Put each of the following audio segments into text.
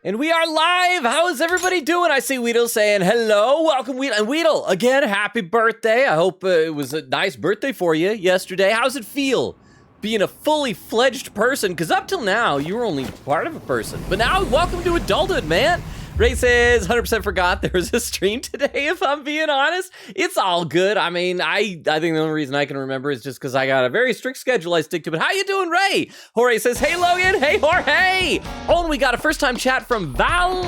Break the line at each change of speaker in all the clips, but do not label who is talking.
And we are live! How is everybody doing? I see Weedle saying hello. Welcome, Weedle. And Weedle, again, happy birthday. I hope it was a nice birthday for you yesterday. How's it feel being a fully fledged person? Because up till now, you were only part of a person. But now, welcome to adulthood, man. Ray says, 100% forgot there was a stream today, if I'm being honest. It's all good. I mean, I think the only reason I can remember is just because I got a very strict schedule I stick to. But how you doing, Ray? Jorge says, hey, Logan. Hey, Jorge. Oh, and we got a first-time chat from Val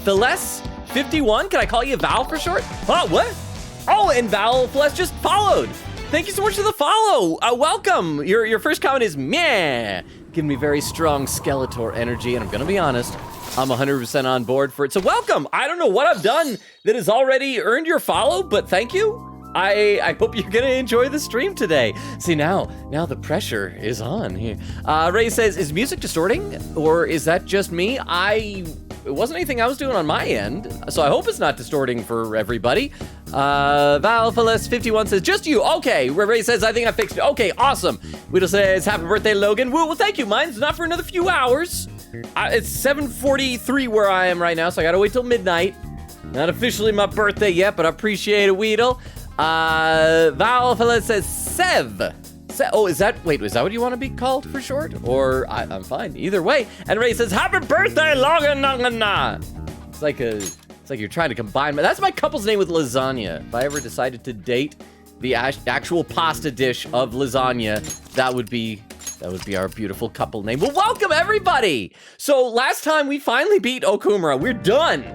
Philes 51. Can I call you Val for short? Oh, what? Oh, and Val Philes just followed. Thank you so much for the follow. Welcome. Your first comment is meh. Giving me very strong Skeletor energy, and I'm going to be honest, I'm 100% on board for it. So welcome. I don't know what I've done that has already earned your follow, but thank you. I hope you're going to enjoy the stream today. See, now the pressure is on here. Ray says, is music distorting, or is that just me? It wasn't anything I was doing on my end, so I hope it's not distorting for everybody. Val Philes 51 says, just you. Okay. Ray says, I think I fixed it. Okay, awesome. Weedle says, happy birthday, Logan. Well, thank you. Mine's not for another few hours. It's 7:43 where I am right now, so I gotta wait till midnight. Not officially my birthday yet, but I appreciate it, Weedle. Val Philes says, Sev. Oh, is that what you want to be called for short? Or I'm fine, either way. And Ray says, happy birthday, Logan. It's like you're trying to combine. That's my couple's name with lasagna. If I ever decided to date the actual pasta dish of lasagna, that would be our beautiful couple name. Well, welcome everybody. So last time we finally beat Okumura. We're done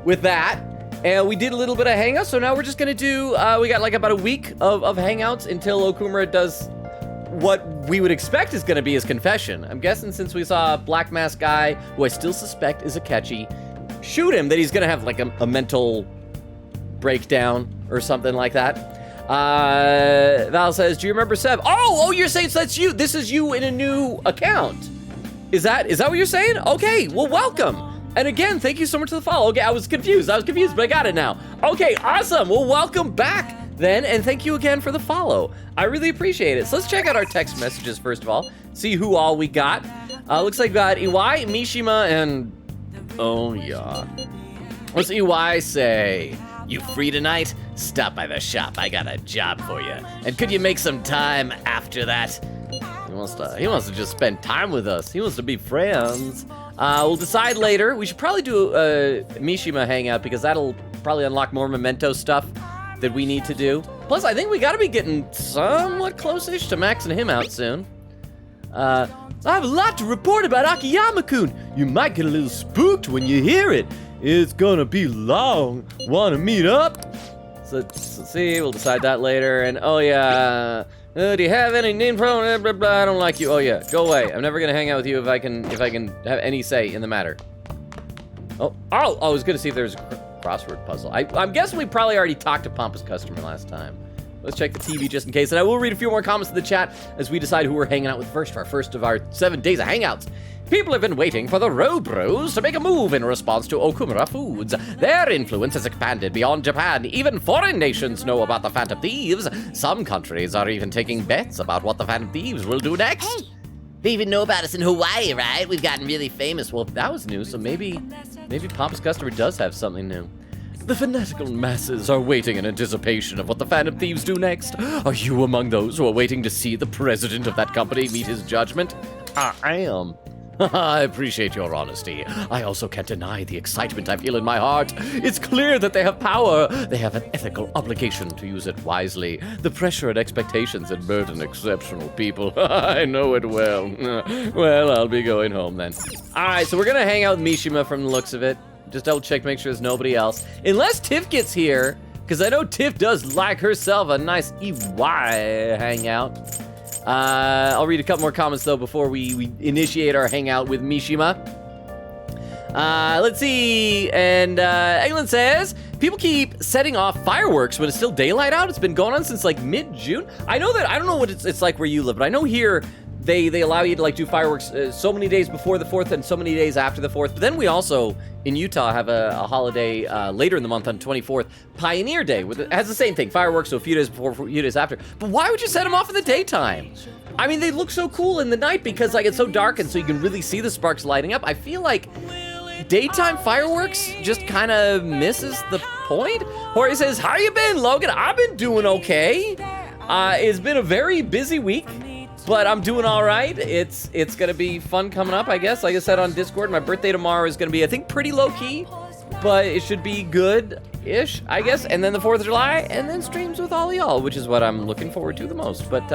with that. And we did a little bit of hangouts. So now we're just gonna do, we got like about a week of hangouts until Okumura does what we would expect is gonna be his confession. I'm guessing since we saw a black mask guy, who I still suspect is Akechi, shoot him, that he's gonna have like a mental breakdown or something like that. Val says, do you remember Seb? Oh, you're saying so that's you. This is you in a new account. Is that what you're saying? Okay, well, welcome. And again, thank you so much for the follow. Okay, I was confused, but I got it now. Okay, awesome. Well, welcome back then, and thank you again for the follow. I really appreciate it. So let's check out our text messages first of all, see who all we got. Looks like we got Iwai, Mishima, and oh yeah. What's Iwai say? You free tonight? Stop by the shop. I got a job for you. And could you make some time after that? He wants to just spend time with us. He wants to be friends. We'll decide later. We should probably do a Mishima hangout because that'll probably unlock more memento stuff that we need to do. Plus, I think we gotta be getting somewhat close-ish to maxing him out soon. I have a lot to report about Akiyama-kun. You might get a little spooked when you hear it. It's gonna be long. Wanna meet up? So let's see, we'll decide that later. And oh yeah, do you have any name pronoun? I don't like you. Oh yeah, go away. I'm never gonna hang out with you if I can have any say in the matter. Oh, I was gonna see if there's a crossword puzzle. I'm guessing we probably already talked to Pompous Customer last time. Let's check the TV just in case, and I will read a few more comments in the chat as we decide who we're hanging out with first for our first of our 7 days of hangouts. People have been waiting for the Road Bros to make a move in response to Okumura Foods. Their influence has expanded beyond Japan. Even foreign nations know about the Phantom Thieves. Some countries are even taking bets about what the Phantom Thieves will do next. Hey, they even know about us in Hawaii, right? We've gotten really famous. Well, that was new, so maybe Pompous Customer does have something new. The fanatical masses are waiting in anticipation of what the Phantom Thieves do next. Are you among those who are waiting to see the president of that company meet his judgment? I am. I appreciate your honesty. I also can't deny the excitement I feel in my heart. It's clear that they have power. They have an ethical obligation to use it wisely. The pressure and expectations that burden exceptional people. I know it well. Well, I'll be going home then. All right, so we're going to hang out with Mishima from the looks of it. Just double check, make sure there's nobody else. Unless Tiff gets here, because I know Tiff does like herself a nice EY hangout. I'll read a couple more comments, though, before we initiate our hangout with Mishima. Let's see. And England says, people keep setting off fireworks when it's still daylight out. It's been going on since, like, mid-June. I know that, I don't know what it's like where you live, but I know here they allow you to, like, do fireworks so many days before the 4th and so many days after the 4th. But then we also, in Utah, have a holiday later in the month on 24th, Pioneer Day. It has the same thing, fireworks, so a few days before, a few days after. But why would you set them off in the daytime? I mean, they look so cool in the night because, like, it's so dark and so you can really see the sparks lighting up. I feel like like daytime fireworks just kind of misses the point. Jorge says, how you been, Logan? I've been doing okay. It's been a very busy week, but I'm doing all right. It's gonna be fun coming up, I guess. Like I said on Discord, my birthday tomorrow is gonna be, I think, pretty low key, but it should be good-ish, I guess. And then the 4th of July, and then streams with all y'all, which is what I'm looking forward to the most. But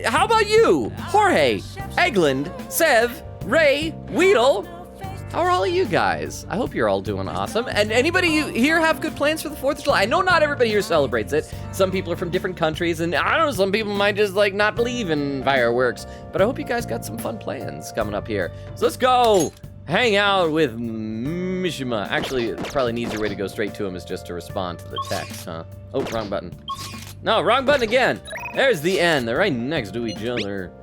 how about you, Jorge, Eggland, Sev, Ray, Weedle? How are all of you guys? I hope you're all doing awesome. And anybody here have good plans for the 4th of July? I know not everybody here celebrates it. Some people are from different countries, and I don't know, some people might just like not believe in fireworks. But I hope you guys got some fun plans coming up here. So let's go hang out with Mishima. Actually, it probably an easier way to go straight to him is just to respond to the text, huh? Oh, wrong button. No, wrong button again. There's the end. They're right next to each other.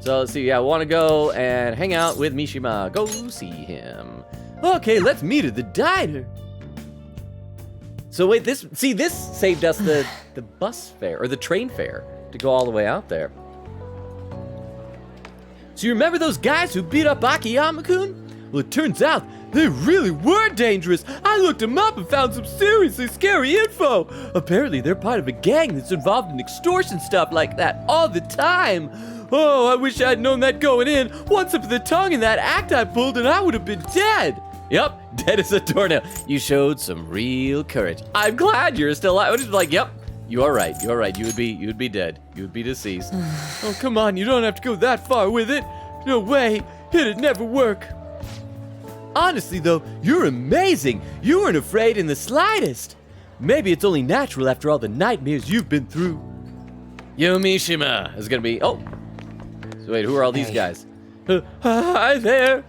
So let's see, yeah, I want to go and hang out with Mishima. Go see him. Okay, let's meet at the diner. So wait, this saved us the bus fare, or the train fare, to go all the way out there. So you remember those guys who beat up Akiyama-kun? Well, it turns out they really were dangerous. I looked them up and found some seriously scary info. Apparently, they're part of a gang that's involved in extortion stuff like that all the time. Oh, I wish I'd known that going in. One slip of the tongue in that act I pulled and I would have been dead. Yep, dead as a doornail. You showed some real courage. I'm glad you're still alive. I was just like, yep, you are right. You are right. You would be dead. You would be deceased. Oh, come on. You don't have to go that far with it. No way. It'd never work. Honestly, though, you're amazing. You weren't afraid in the slightest. Maybe it's only natural after all the nightmares you've been through. Yo, Mishima is gonna be. Oh. So wait, who are all these guys? Hi there.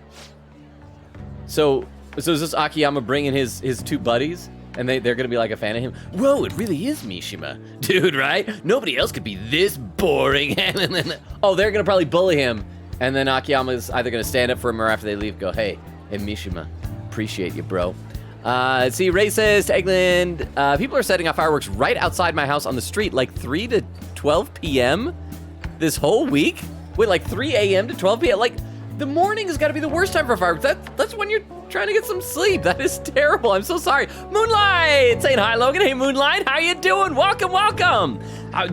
So is this Akiyama bringing his 2 buddies? And they're gonna be like a fan of him? Whoa, it really is Mishima. Dude, right? Nobody else could be this boring. Oh, they're gonna probably bully him. And then Akiyama's either gonna stand up for him or after they leave go, hey Mishima, appreciate you, bro. Let's see, Ray says to Eggland, people are setting off fireworks right outside my house on the street, like 3 to 12 p.m. this whole week? Wait, like 3 a.m. to 12 p.m.? Like, the morning has got to be the worst time for fireworks. That's when you're trying to get some sleep. That is terrible. I'm so sorry. Moonlight saying hi, Logan. Hey, Moonlight, how you doing? Welcome, welcome.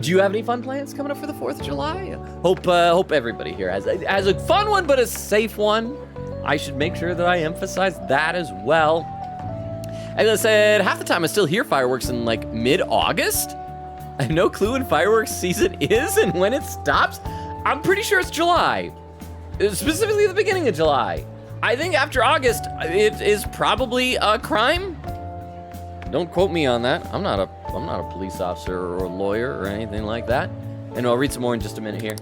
Do you have any fun plans coming up for the 4th of July? Hope everybody here has a fun one, but a safe one. I should make sure that I emphasize that as well. As I said, half the time I still hear fireworks in like mid-August. I have no clue when fireworks season is and when it stops. I'm pretty sure it's July, specifically the beginning of July. I think after August, it is probably a crime. Don't quote me on that. I'm not a police officer or a lawyer or anything like that. And I'll read some more in just a minute here.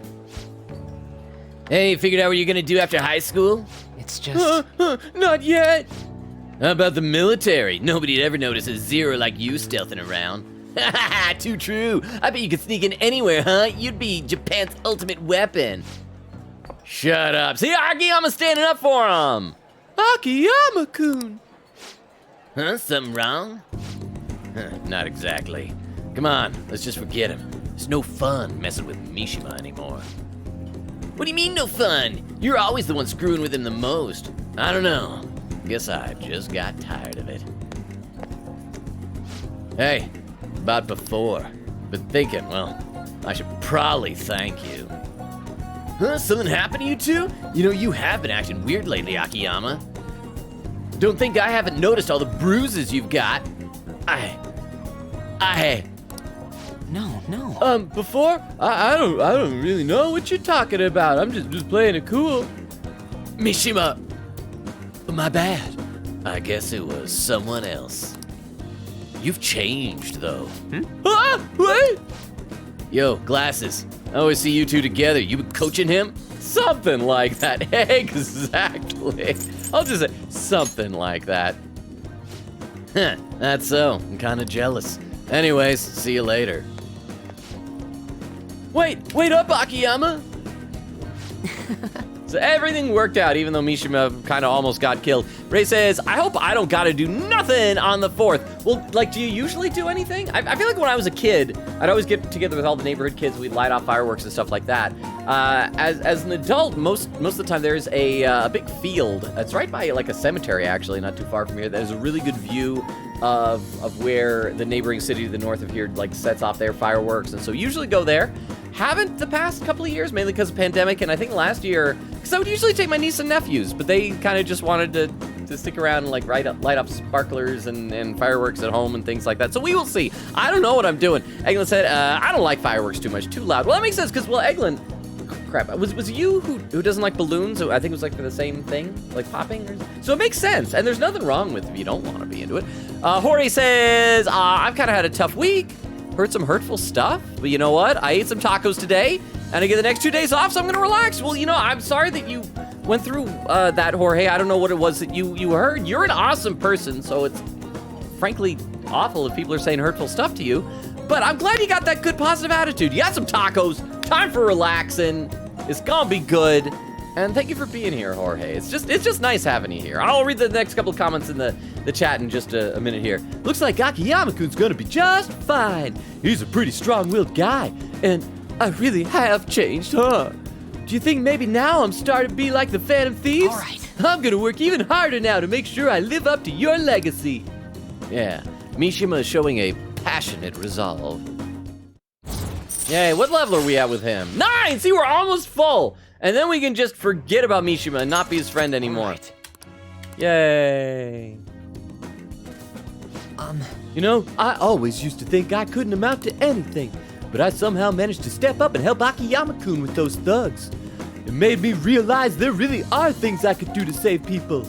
Hey, you figured out what you're gonna do after high school?
It's just...
Not yet. How about the military? Nobody'd ever notice a zero like you stealthing around. Too true. I bet you could sneak in anywhere, huh? You'd be Japan's ultimate weapon. Shut up. See, Akiyama's standing up for him. Akiyama-kun. Huh? Something wrong? Not exactly. Come on, let's just forget him. It's no fun messing with Mishima anymore. What do you mean no fun? You're always the one screwing with him the most. I don't know. Guess I just got tired of it. Hey, about before. Been thinking, well, I should probably thank you. Huh? Something happened to you two? You know, you have been acting weird lately, Akiyama. Don't think I haven't noticed all the bruises you've got.
No.
Before? I don't really know what you're talking about. I'm just playing it cool. Mishima, my bad. I guess it was someone else. You've changed, though. What? Yo, Glasses. I always see you two together. You been coaching him? Something like that. Exactly. I'll just say something like that. That's so. I'm kind of jealous. Anyways, see you later. Wait up, Akiyama! So everything worked out, even though Mishima kind of almost got killed. Ray says, I hope I don't gotta do nothing on the 4th. Well, like, do you usually do anything? I feel like when I was a kid, I'd always get together with all the neighborhood kids. We'd light off fireworks and stuff like that. As an adult, most of the time there's a big field. It's right by like a cemetery, actually, not too far from here. There's a really good view of where the neighboring city to the north of here like sets off their fireworks, and so usually go there. Haven't the past couple of years, mainly because of pandemic, and I think last year, because I would usually take my niece and nephews, but they kind of just wanted to stick around and like light up sparklers and fireworks at home and things like that. So we will see. I don't know what I'm doing. Eglin said, I don't like fireworks too much, too loud. Well, that makes sense, because, well, Eglin, crap, was it you who doesn't like balloons? I think it was like for the same thing, like popping? So it makes sense, and there's nothing wrong with if you don't want to be into it. Jorge says, I've kind of had a tough week. Heard some hurtful stuff, but you know what? I ate some tacos today, and I get the next 2 days off, so I'm gonna relax. Well, you know, I'm sorry that you went through that, Jorge. I don't know what it was that you heard. You're an awesome person, so it's frankly awful if people are saying hurtful stuff to you, but I'm glad you got that good positive attitude. You got some tacos, time for relaxing. It's gonna be good. And thank you for being here, Jorge. It's just nice having you here. I'll read the next couple of comments in the chat in just a minute here. Looks like Akiyama-kun's gonna be just fine. He's a pretty strong-willed guy, and I really have changed, huh? Do you think maybe now I'm starting to be like the Phantom Thieves?
All right.
I'm gonna work even harder now to make sure I live up to your legacy. Yeah, Mishima is showing a passionate resolve. Yay, what level are we at with him? 9! See, we're almost full. And then we can just forget about Mishima and not be his friend anymore.
Right.
Yay. You know, I always used to think I couldn't amount to anything, but I somehow managed to step up and help Akiyama-kun with those thugs. It made me realize there really are things I could do to save people.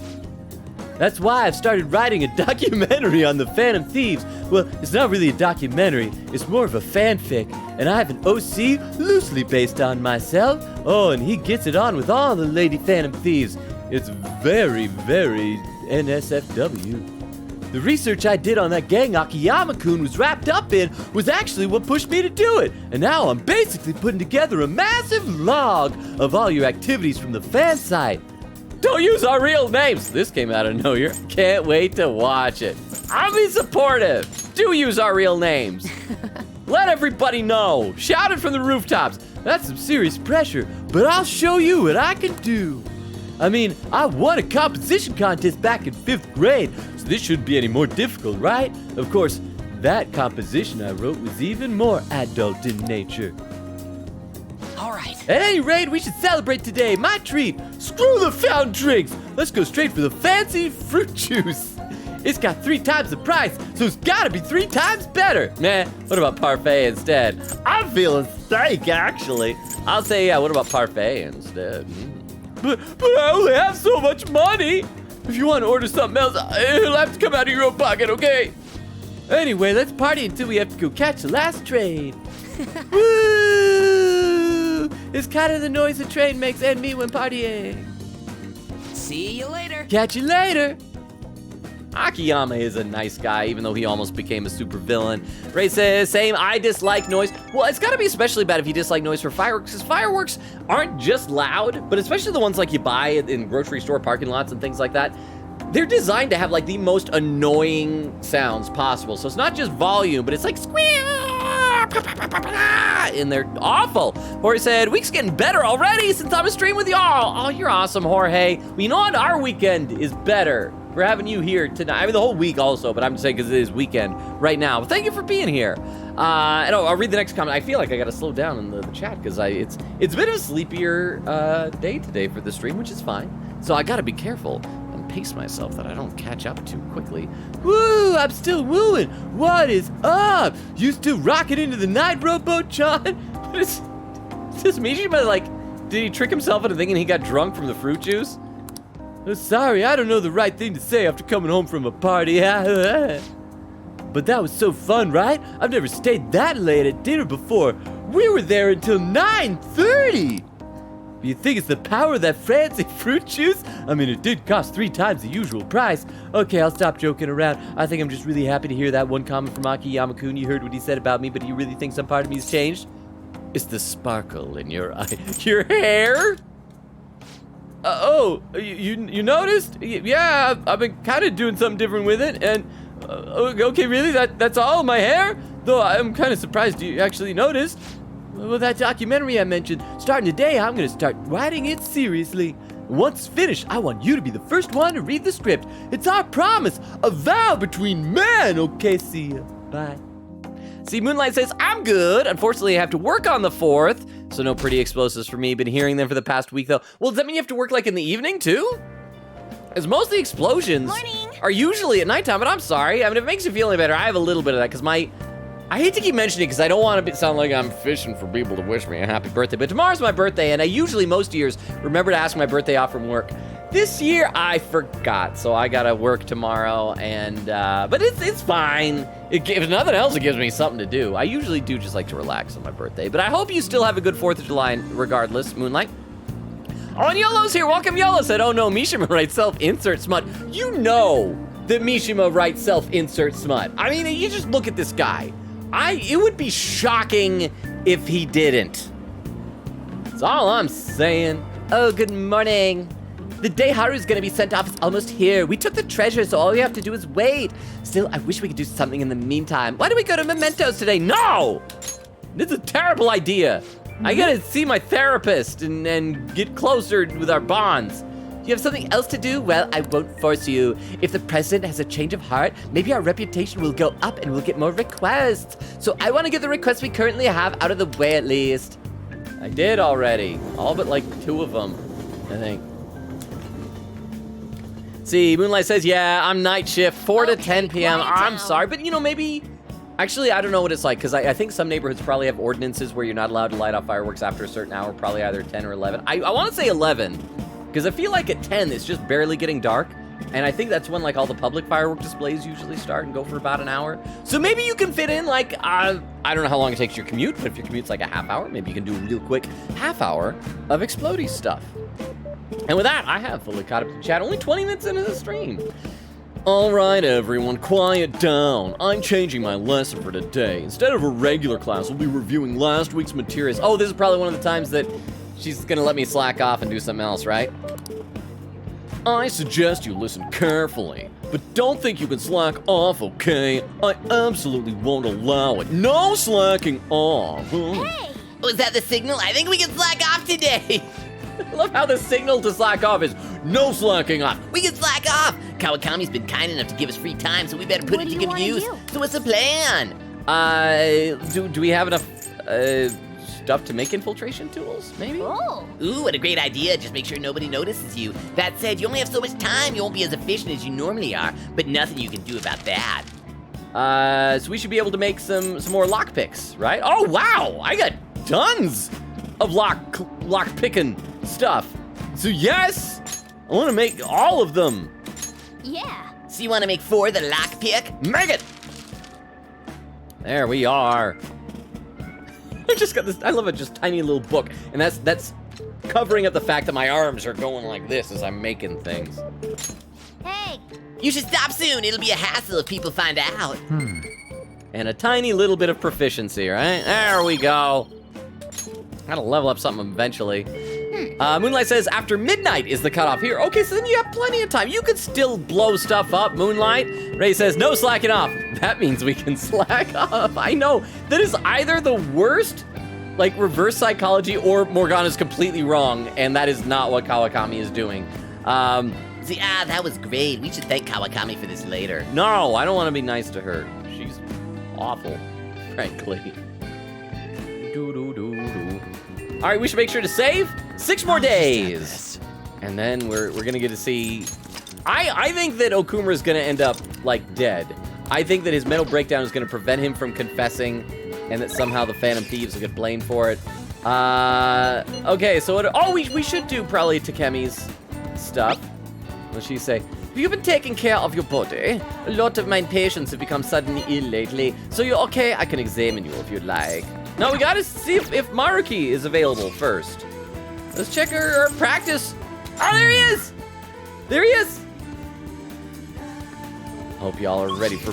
That's why I've started writing a documentary on the Phantom Thieves. Well, it's not really a documentary, it's more of a fanfic, and I have an OC loosely based on myself. Oh, and he gets it on with all the Lady Phantom Thieves. It's very, very NSFW. The research I did on that gang Akiyama-kun was wrapped up in was actually what pushed me to do it. And now I'm basically putting together a massive log of all your activities from the fan site. Don't use our real names. This came out of nowhere. Can't wait to watch it. I'll be supportive. Do use our real names. Let everybody know. Shout it from the rooftops. That's some serious pressure, but I'll show you what I can do. I mean, I won a composition contest back in 5th grade, so this shouldn't be any more difficult, right? Of course, that composition I wrote was even more adult in nature.
All right.
At any rate, we should celebrate today. My treat. Screw the fountain drinks. Let's go straight for the fancy fruit juice. It's got 3 times the price, so it's gotta be 3 times better. Nah, what about parfait instead? I'm feeling steak, actually. I'll say, yeah, what about parfait instead? But I only have so much money. If you want to order something else, it'll have to come out of your own pocket, okay? Anyway, let's party until we have to go catch the last train. Woo! It's kind of the noise the train makes and me when partying.
See you later.
Catch you later. Akiyama is a nice guy, even though he almost became a super villain. Ray says, same, I dislike noise. Well, it's gotta be especially bad if you dislike noise for fireworks, because fireworks aren't just loud, but especially the ones like you buy in grocery store parking lots and things like that. They're designed to have like the most annoying sounds possible. So it's not just volume, but it's like squeal, and they're awful. Jorge said, week's getting better already since I'm a stream with y'all. Oh, you're awesome, Jorge. Well, you know what? Our weekend is better. We're having you here tonight. I mean, the whole week also, but I'm just saying because it is weekend right now. But thank you for being here. And I'll read the next comment. I feel like I got to slow down in the chat because it's a bit of a sleepier day today for the stream, which is fine. So I got to be careful and pace myself that I don't catch up too quickly. Woo! I'm still wooing. What is up? You still rocking into the night, rowboat, John? Is this Mishima, like, did he trick himself into thinking he got drunk from the fruit juice? Sorry, I don't know the right thing to say after coming home from a party. But that was so fun, right? I've never stayed that late at dinner before. We were there until 9:30. You think it's the power of that fancy fruit juice? I mean, it did cost 3 times the usual price. Okay, I'll stop joking around. I think I'm just really happy to hear that one comment from Akiyama-kun. You heard what he said about me, but do you really think some part of me has changed? It's the sparkle in your eye. Your hair? You noticed? Yeah, I've been kind of doing something different with it, and okay, really? That's all my hair? Though I'm kind of surprised you actually noticed. Well, that documentary I mentioned, starting today, I'm gonna start writing it seriously. Once finished, I want you to be the first one to read the script. It's our promise, a vow between men. Okay, see ya. Bye. See, Moonlight says, I'm good. Unfortunately, I have to work on the 4th, so no pretty explosives for me. Been hearing them for the past week, though. Well, does that mean you have to work, like, in the evening, too? Because most of the explosions are usually at nighttime, but I'm sorry. I mean, if it makes you feel any better, I have a little bit of that, because I hate to keep mentioning it, because I don't want to sound like I'm fishing for people to wish me a happy birthday, but tomorrow's my birthday, and I usually, most years, remember to ask my birthday off from work. This year, I forgot, so I gotta work tomorrow, and, but it's fine. If nothing else, it gives me something to do. I usually do just like to relax on my birthday, but I hope you still have a good 4th of July regardless, Moonlight. Oh, and Yolo's here, welcome Yolo, said, oh no, Mishima writes self-insert smut. You know that Mishima writes self-insert smut. I mean, you just look at this guy. It would be shocking if he didn't. That's all I'm saying. Oh, good morning. The day Haru's gonna be sent off is almost here. We took the treasure, so all we have to do is wait. Still, I wish we could do something in the meantime. Why don't we go to Mementos today? No! This is a terrible idea. I gotta see my therapist and get closer with our bonds. You have something else to do? Well, I won't force you. If the president has a change of heart, maybe our reputation will go up and we'll get more requests. So I want to get the requests we currently have out of the way at least. I did already. All but like 2 of them, I think. See, Moonlight says, yeah, I'm night shift, 4 to 10 p.m. I'm sorry, but you know, maybe, actually, I don't know what it's like, because I think some neighborhoods probably have ordinances where you're not allowed to light off fireworks after a certain hour, probably either 10 or 11. I want to say 11, because I feel like at 10, it's just barely getting dark, and I think that's when, like, all the public firework displays usually start and go for about an hour. So maybe you can fit in, like, I don't know how long it takes your commute, but if your commute's like a half hour, maybe you can do a real quick half hour of explodey stuff. And with that, I have fully caught up to chat, only 20 minutes into the stream. All right, everyone, quiet down. I'm changing my lesson for today. Instead of a regular class, we'll be reviewing last week's materials. Oh, this is probably one of the times that she's gonna let me slack off and do something else, right? I suggest you listen carefully, but don't think you can slack off, okay? I absolutely won't allow it. No slacking off.
Hey! Was that the signal? I think we can slack off today.
I love how the signal to slack off is no slacking off.
We can slack off. Kawakami's been kind enough to give us free time, so we better put it to good use. So what's the plan?
Do we have enough stuff to make infiltration tools, maybe?
Oh. Ooh, what a great idea. Just make sure nobody notices you. That said, you only have so much time. You won't be as efficient as you normally are, but nothing you can do about that.
So we should be able to make some more lockpicks, right? Oh, wow, I got tons of lock picking stuff. So yes, I want to make all of them.
Yeah. So you want to make 4 the lockpick?
Make it. There we are. I just got this. I love it. Just tiny little book, and that's covering up the fact that my arms are going like this as I'm making things.
Hey. You should stop soon. It'll be a hassle if people find out.
And a tiny little bit of proficiency, right? There we go. Gotta level up something eventually. Moonlight says after midnight is the cutoff here. Okay, so then you have plenty of time. You could still blow stuff up, Moonlight. Ray says no slacking off. That means we can slack off. I know, that is either the worst, like reverse psychology, or Morgana's completely wrong, and that is not what Kawakami is doing.
That was great. We should thank Kawakami for this later.
No, I don't want to be nice to her. She's awful, frankly. All right, we should make sure to save 6 more days. And then we're gonna get to see, I think that Okumura is gonna end up like dead. I think that his mental breakdown is gonna prevent him from confessing, and that somehow the Phantom Thieves will get blamed for it. Okay, so we should do probably Takemi's stuff. What'll she say? Have you been taking care of your body? A lot of my patients have become suddenly ill lately, so you're okay, I can examine you if you'd like. Now we gotta see if Maruki is available first. Let's check her practice. Oh, there he is! There he is! Hope y'all are ready for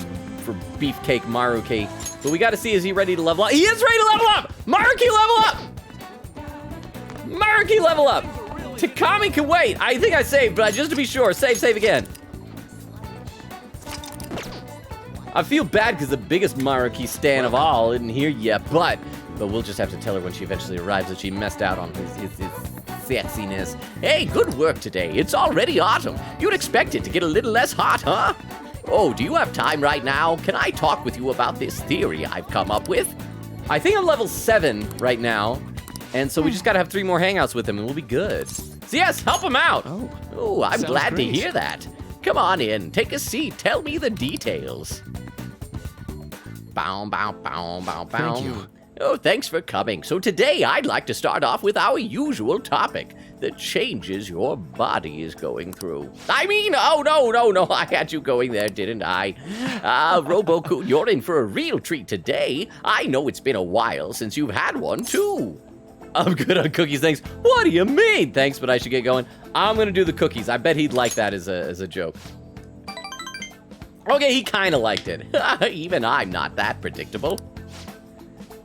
Beefcake Maruki. But we gotta see, is he ready to level up? He is ready to level up! Maruki, level up! Maruki, level up! Takami can wait. I think I saved, but just to be sure, save again. I feel bad because the biggest Maruki stan of all isn't here yet, but we'll just have to tell her when she eventually arrives that she messed out on his sexiness. Hey, good work today. It's already autumn. You'd expect it to get a little less hot, huh? Oh, do you have time right now? Can I talk with you about this theory I've come up with? I think I'm level 7 right now, and so we just gotta have 3 more hangouts with him and we'll be good. So yes, help him out. Oh, I'm glad to hear that. Come on in, take a seat, tell me the details. Bow, bow, bow, bow, bow.
Thank you.
Oh, thanks for coming. So today I'd like to start off with our usual topic, the changes your body is going through. I mean, oh, no, I had you going there, didn't I? Robo-kun, you're in for a real treat today. I know it's been a while since you've had one, too. I'm good on cookies, thanks. What do you mean? Thanks, but I should get going. I'm gonna do the cookies. I bet he'd like that as a joke. Okay, he kind of liked it. Even I'm not that predictable.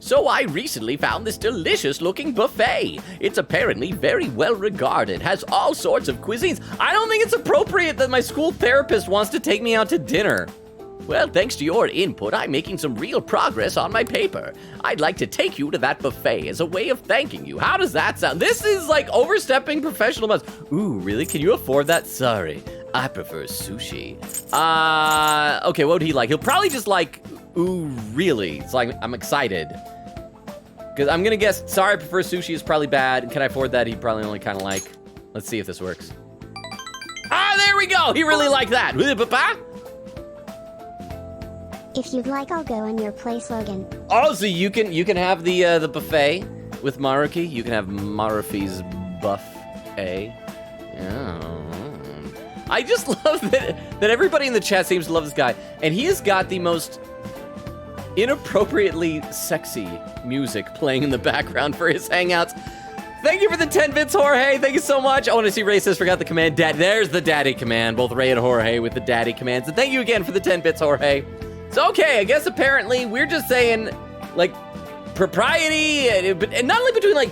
So I recently found this delicious-looking buffet. It's apparently very well regarded, has all sorts of cuisines. I don't think it's appropriate that my school therapist wants to take me out to dinner. Well, thanks to your input, I'm making some real progress on my paper. I'd like to take you to that buffet as a way of thanking you. How does that sound? This is like overstepping professional bounds. Ooh, really? Can you afford that? Sorry, I prefer sushi. Okay, what would he like? He'll probably just like, ooh, really? It's like, I'm excited. Because I'm gonna guess, sorry, I prefer sushi is probably bad. Can I afford that? He'd probably only kind of like. Let's see if this works. Ah, there we go. He really liked that.
If you'd like, I'll go on your place, Logan.
Oh, so you can have the buffet with Maruki. You can have Marufi's buffet. Yeah. I just love that everybody in the chat seems to love this guy, and he has got the most inappropriately sexy music playing in the background for his hangouts. Thank you for the 10 bits, Jorge. Thank you so much. I want to see Ray says forgot the command. There's the daddy command. Both Ray and Jorge with the daddy commands. And thank you again for the 10 bits, Jorge. So, okay, I guess apparently we're just saying, like, propriety, and not only between, like,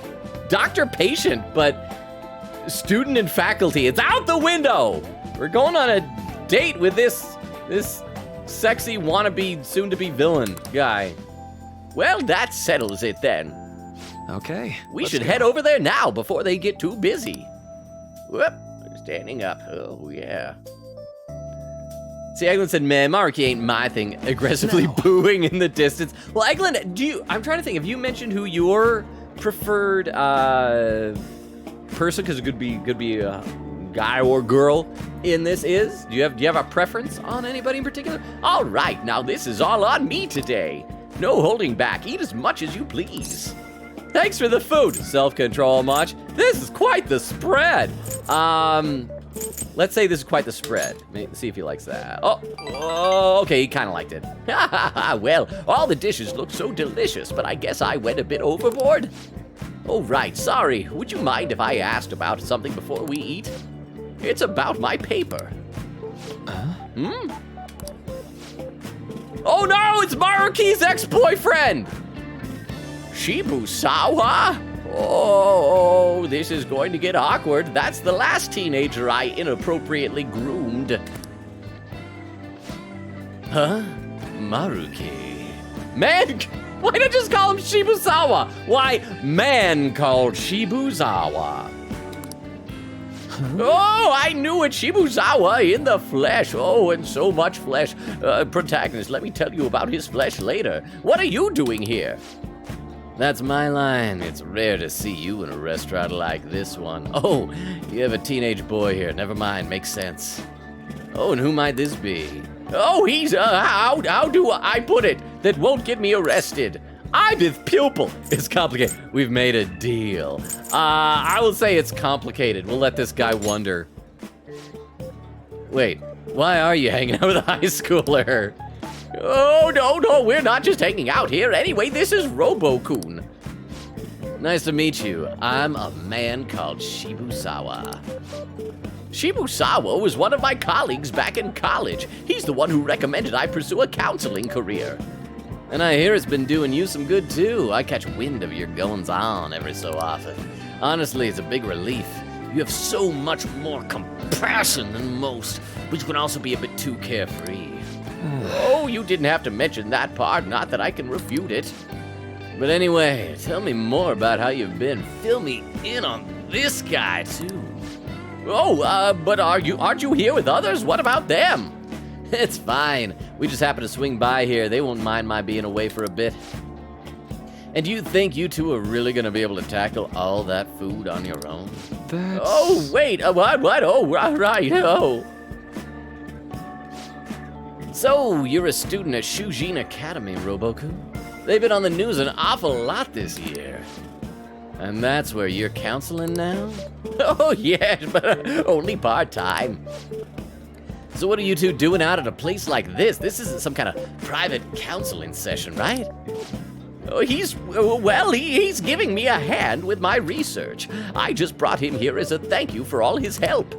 doctor-patient, but student and faculty. It's out the window. We're going on a date with this sexy wannabe soon-to-be villain guy. Well, that settles it then.
Okay.
We should head over there now before they get too busy. Whoop, they're standing up. Oh, yeah. See, Eglin said, man, Maruki ain't my thing, aggressively booing in the distance. Well, Eglin, I'm trying to think, have you mentioned who your preferred person, because it could be a guy or girl in this is? Do you have a preference on anybody in particular? All right, now this is all on me today. No holding back, eat as much as you please. Thanks for the food, self-control much. This is quite the spread. Let's say this is quite the spread. Let's see if he likes that. Oh, okay, he kind of liked it. Well, all the dishes look so delicious, but I guess I went a bit overboard. Oh, right, sorry. Would you mind if I asked about something before we eat? It's about my paper. Oh no, it's Maruki's ex-boyfriend! Shibusawa? Oh, this is going to get awkward. That's the last teenager I inappropriately groomed. Huh? Maruki. Man, why not just call him Shibusawa? Why, man called Shibusawa. Oh, I knew it, Shibusawa in the flesh. Oh, and so much flesh. Protagonist, let me tell you about his flesh later. What are you doing here? That's my line. It's rare to see you in a restaurant like this one. Oh, you have a teenage boy here. Never mind, makes sense. Oh, and who might this be? Oh, he's, how do I put it that won't get me arrested? I'm his pupil. It's complicated. We've made a deal. I will say it's complicated. We'll let this guy wonder. Wait, why are you hanging out with a high schooler? Oh, no, we're not just hanging out here. Anyway, this is Robo-kun. Nice to meet you. I'm a man called Shibusawa. Shibusawa was one of my colleagues back in college. He's the one who recommended I pursue a counseling career. And I hear it's been doing you some good, too. I catch wind of your goings-on every so often. Honestly, it's a big relief. You have so much more compassion than most, but you can also be a bit too carefree. Oh, you didn't have to mention that part, not that I can refute it. But anyway, tell me more about how you've been. Fill me in on this guy, too. Oh, but aren't you here with others? What about them? It's fine. We just happened to swing by here. They won't mind my being away for a bit. And do you think you two are really gonna be able to tackle all that food on your own?
That's...
Oh, wait, what? Oh, right, oh. So, you're a student at Shujin Academy, Roboku. They've been on the news an awful lot this year. And that's where you're counseling now? Oh, yes, but only part-time. So what are you two doing out at a place like this? This isn't some kind of private counseling session, right? Oh, he's giving me a hand with my research. I just brought him here as a thank you for all his help.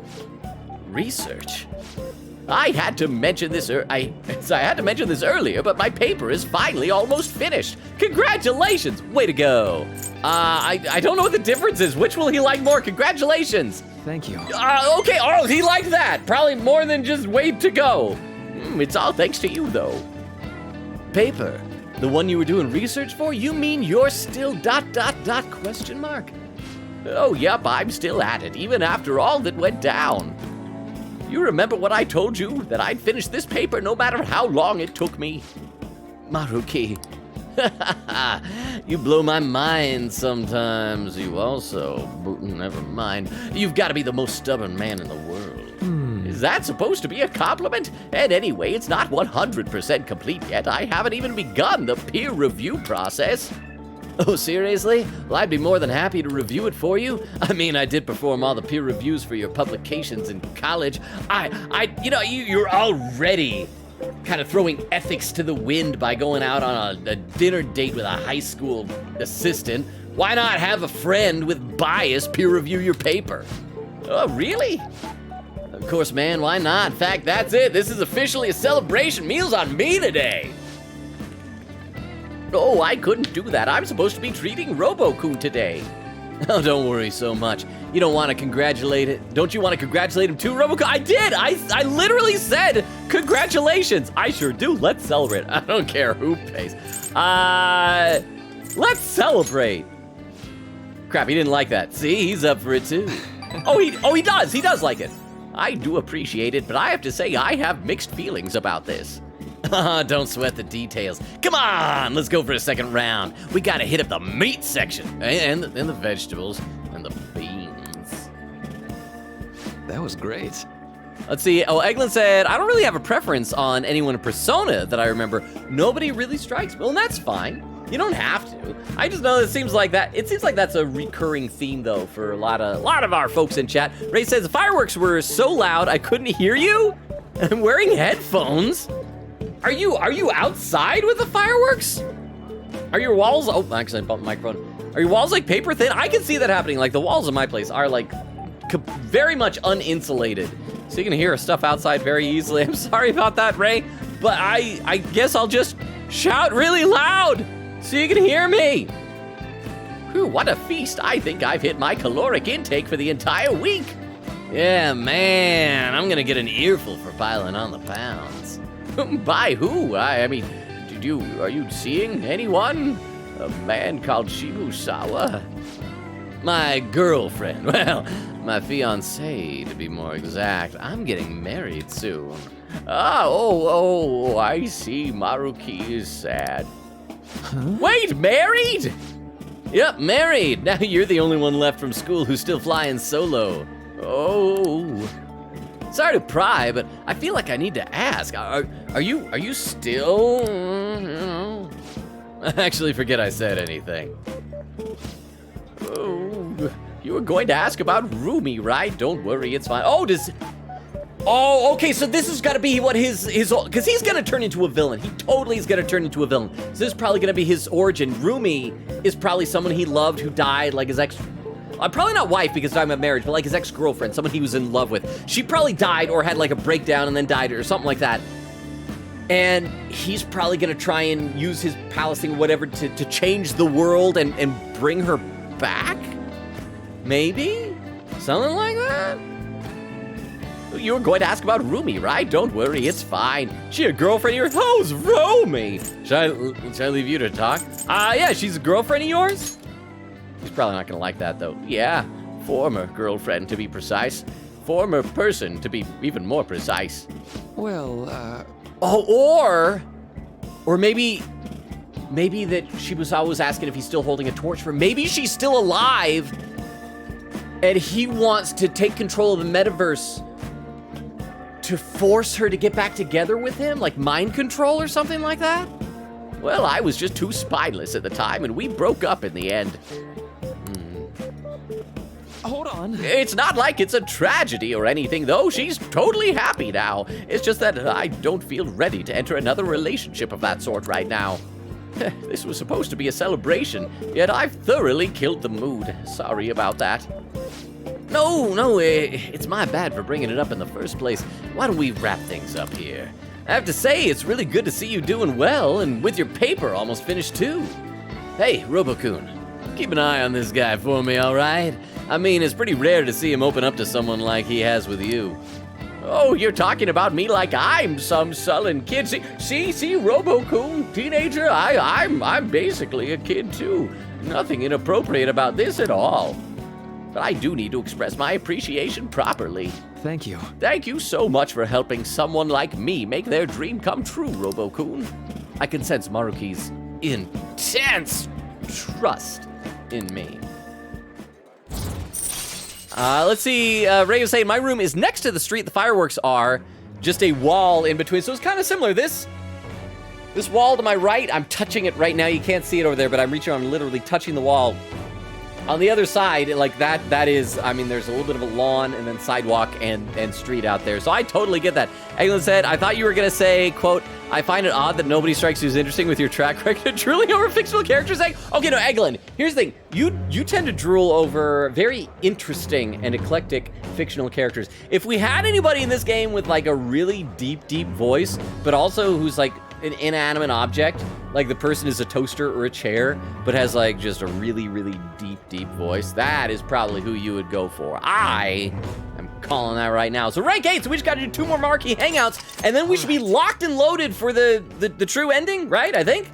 Research? I had to mention this earlier, but my paper is finally almost finished. Congratulations! Way to go. I don't know what the difference is. Which will he like more? Congratulations.
Thank you.
Okay, oh, he liked that. Probably more than just way to go. It's all thanks to you, though. Paper? The one you were doing research for? You mean you're still ... question mark? Oh, yep, I'm still at it, even after all that went down. You remember what I told you? That I'd finish this paper no matter how long it took me? Maruki. You blow my mind sometimes. You also... Never mind. You've got to be the most stubborn man in the world. Is that supposed to be a compliment? And anyway, it's not 100% complete yet. I haven't even begun the peer review process. Oh, seriously? Well, I'd be more than happy to review it for you. I mean, I did perform all the peer reviews for your publications in college. You're already kind of throwing ethics to the wind by going out on a dinner date with a high school assistant. Why not have a friend with bias peer review your paper? Oh, really? Of course, man, why not? In fact, that's it. This is officially a celebration. Meals on me today. Oh, I couldn't do that. I'm supposed to be treating Robo-kun today. Oh, don't worry so much. You don't want to congratulate it. Don't you want to congratulate him too, Robo-kun? I did. I literally said congratulations. I sure do. Let's celebrate. I don't care who pays. Let's celebrate. Crap, he didn't like that. See, he's up for it too. He does. He does like it. I do appreciate it, but I have to say I have mixed feelings about this. Don't sweat the details. Come on, let's go for a second round. We gotta hit up the meat section, and the vegetables, and the beans.
That was great.
Let's see, Eglin said, I don't really have a preference on anyone in Persona that I remember. Nobody really strikes me. Well, and that's fine. You don't have to. I just know it seems like that's a recurring theme, though, for a lot of our folks in chat. Ray says, the fireworks were so loud I couldn't hear you? I'm wearing headphones. Are you outside with the fireworks? Are your walls, oh, actually I bumped the microphone. Are your walls like paper thin? I can see that happening. Like the walls of my place are like very much uninsulated. So you can hear stuff outside very easily. I'm sorry about that, Ray, but I guess I'll just shout really loud so you can hear me. Whew, what a feast. I think I've hit my caloric intake for the entire week. Yeah, man, I'm gonna get an earful for piling on the pounds. By who? I mean, are you seeing anyone? A man called Shibusawa? My girlfriend, well, my fiancée to be more exact. I'm getting married soon. Oh, I see. Maruki is sad. Huh? Wait, married? Yep, married. Now you're the only one left from school who's still flying solo. Oh. Sorry to pry, but I feel like I need to ask. Are you still? I actually forget I said anything. Oh, you were going to ask about Rumi, right? Don't worry, it's fine. Oh, okay, so this has got to be what his, because he's going to turn into a villain. He totally is going to turn into a villain. So this is probably going to be his origin. Rumi is probably someone he loved who died, like his ex. Probably not wife because I'm about marriage, but like his ex-girlfriend, someone he was in love with. She probably died or had like a breakdown and then died or something like that. And he's probably gonna try and use his palace thing or whatever to change the world and bring her back? Maybe? Something like that?
You were going to ask about Rumi, right? Don't worry, it's fine.
She a girlfriend of yours? Who's Romy? Should I leave you to talk? Yeah, she's a girlfriend of yours? She's probably not gonna like that, though.
Yeah, former girlfriend to be precise. Former person to be even more precise.
Well,
Oh, or maybe that she was always asking if he's still holding a torch for him. Maybe she's still alive, and he wants to take control of the metaverse to force her to get back together with him, like mind control or something like that?
Well, I was just too spineless at the time, and we broke up in the end.
hold on.
It's not like it's a tragedy or anything, though. She's totally happy now. It's just that I don't feel ready to enter another relationship of that sort right now. This was supposed to be a celebration, yet I've thoroughly killed the mood. Sorry about that. No, it's my bad for bringing it up in the first place. Why don't we wrap things up here? I have to say, it's really good to see you doing well, and with your paper almost finished too. Hey, Robo-kun, keep an eye on this guy for me, all right? I mean, it's pretty rare to see him open up to someone like he has with you. Oh, you're talking about me like I'm some sullen kid. See, Robo-kun, teenager, I'm basically a kid too. Nothing inappropriate about this at all. But I do need to express my appreciation properly.
Thank you.
Thank you so much for helping someone like me make their dream come true, Robo-kun. I can sense Maruki's intense trust in me.
Let's see, Ray was saying, my room is next to the street the fireworks are, just a wall in between, so it's kind of similar. This wall to my right, I'm touching it right now. You can't see it over there, but I'm reaching, I'm literally touching the wall. On the other side, like that is, I mean, there's a little bit of a lawn and then sidewalk and street out there. So I totally get that. Eglin said, I thought you were going to say, quote, I find it odd that nobody strikes you as interesting with your track record drooling over fictional characters. Okay, no, Eglin, here's the thing. You tend to drool over very interesting and eclectic fictional characters. If we had anybody in this game with like a really deep voice, but also who's like an inanimate object, like the person is a toaster or a chair, but has like just a really deep voice, that is probably who you would go for. I am calling that right now. So rank 8, so we just gotta do 2 more marquee hangouts, and then we should be locked and loaded for the true ending, right? I think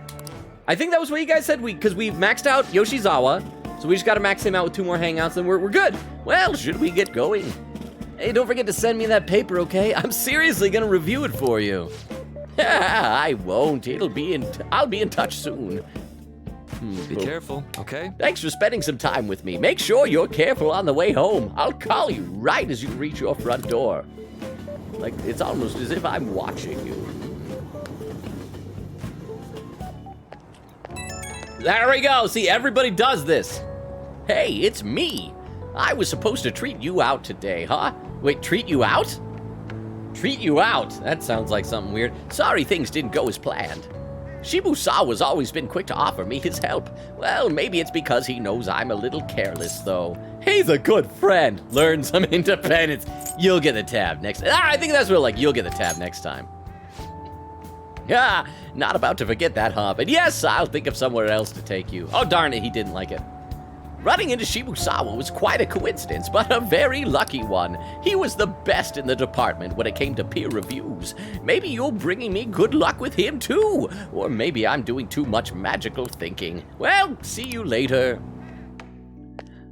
that was what you guys said, because we maxed out Yoshizawa, so we just gotta max him out with 2 more hangouts, and we're good. Well, should we get going? Hey, don't forget to send me that paper, okay? I'm seriously gonna review it for you. I won't. I'll be in touch soon.
Be careful, okay?
Thanks for spending some time with me. Make sure you're careful on the way home. I'll call you right as you reach your front door. Like, it's almost as if I'm watching you. There we go. See, everybody does this. Hey, it's me. I was supposed to treat you out today, huh? Wait, treat you out? Treat you out? That sounds like something weird. Sorry things didn't go as planned. Shibusawa's always been quick to offer me his help. Well, maybe it's because he knows I'm a little careless, though. He's a good friend. Learn some independence. You'll get the tab next time. I think that's what, like, you'll get the tab next time. Not about to forget that, huh? But yes, I'll think of somewhere else to take you. Oh, darn it, he didn't like it. Running into Shibusawa was quite a coincidence, but a very lucky one. He was the best in the department when it came to peer reviews. Maybe you're bringing me good luck with him too. Or maybe I'm doing too much magical thinking. Well, see you later.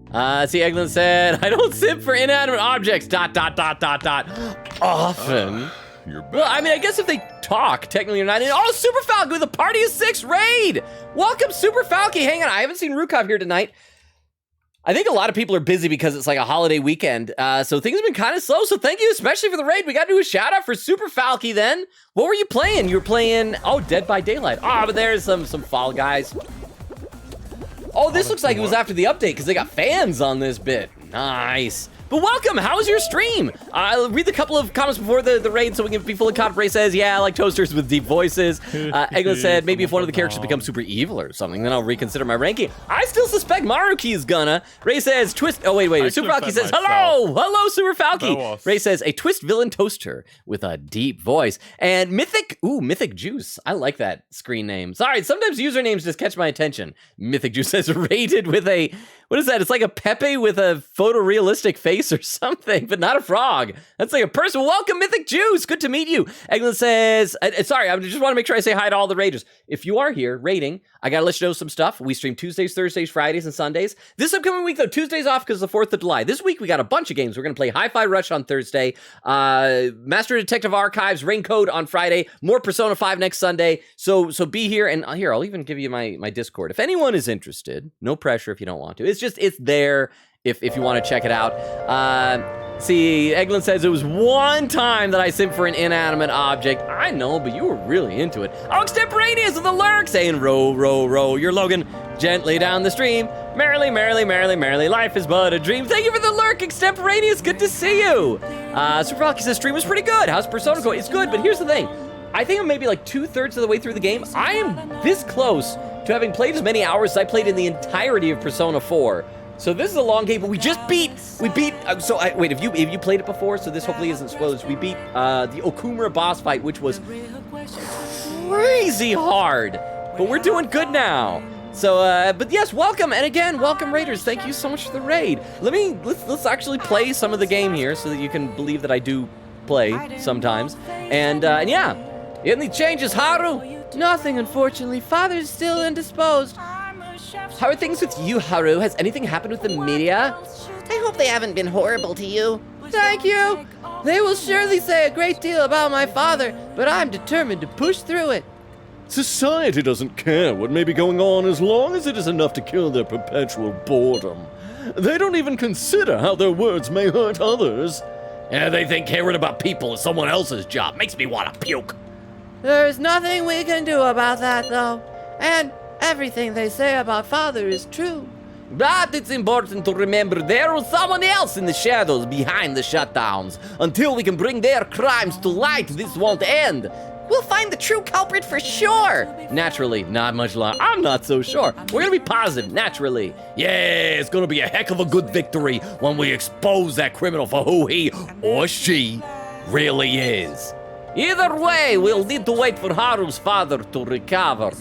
See, Eglin said, I don't simp for inanimate objects, ... Often.
You're back.
Well, I mean, I guess if they talk, technically you're not in. Oh, Super Falcon with a party of 6 raid. Welcome, Super Falcon. Hang on, I haven't seen Rukov here tonight. I think a lot of people are busy because it's like a holiday weekend, so things have been kind of slow, so thank you especially for the raid. We got to do a shout out for Super Falky then. What were you playing? You were playing, oh, Dead by Daylight. Oh, but there's some Fall Guys. Oh, this looks like it was after the update because they got fans on this bit. Nice. But welcome, how was your stream? I'll read the couple of comments before the raid so we can be fully caught up. Ray says, yeah, I like toasters with deep voices. Eglin said, maybe if one of the characters becomes super evil or something, then I'll reconsider my ranking. I still suspect Maruki is gonna. Ray says, twist, oh wait, Super Falky says, hello, Super Falky. Ray says, a twist villain toaster with a deep voice. And Mythic Juice, I like that screen name. Sorry, sometimes usernames just catch my attention. Mythic Juice says, rated with a What is that? It's like a Pepe with a photorealistic face or something, but not a frog. That's like a person. Welcome, Mythic Juice. Good to meet you. Eglin says, sorry, I just want to make sure I say hi to all the raiders. If you are here raiding, I got to let you know some stuff. We stream Tuesdays, Thursdays, Fridays, and Sundays. This upcoming week, though, Tuesday's off because of the 4th of July. This week, we got a bunch of games. We're going to play Hi-Fi Rush on Thursday, Master Detective Archives, Ring Code on Friday, more Persona 5 next Sunday. So be here, and here, I'll even give you my Discord. If anyone is interested, no pressure if you don't want to. It's there if you want to check it out. See, Eglin says it was one time that I simped for an inanimate object. I know, but you were really into it. Oh, Extemporaneous with the lurk saying, row, row, row your Logan gently down the stream. Merrily, merrily, merrily, merrily, life is but a dream. Thank you for the lurk, Extemporaneous. Good to see you. Super Rocky says, stream was pretty good. How's Persona going? It's good, but here's the thing. I think I'm maybe like 2/3 of the way through the game. I am this close to having played as many hours as I played in the entirety of Persona 4. So this is a long game, but we beat, wait, have you played it before? So this hopefully isn't spoilers. We beat the Okumura boss fight, which was crazy hard, but we're doing good now. So, but yes, welcome, and again, welcome raiders. Thank you so much for the raid. Let's actually play some of the game here so that you can believe that I do play sometimes. And yeah, any changes, Haru? Nothing, unfortunately. Father's still indisposed. How are things with you, Haru? Has anything happened with the media?
I hope they haven't been horrible to you.
Thank you. They will surely say a great deal about my father, but I'm determined to push through it.
Society doesn't care what may be going on as long as it is enough to kill their perpetual boredom. They don't even consider how their words may hurt others.
Yeah, they think caring about people is someone else's job. Makes me want to puke.
There's nothing we can do about that, though. And everything they say about father is true. But it's important to remember there was someone else in the shadows behind the shutdowns. Until we can bring their crimes to light, this won't end. We'll find the true culprit for sure. Naturally, not much longer. I'm not so sure. We're gonna be positive, naturally.
Yeah, it's gonna be a heck of a good victory when we expose that criminal for who he or she really is.
Either way, we'll need to wait for Haru's father to recover.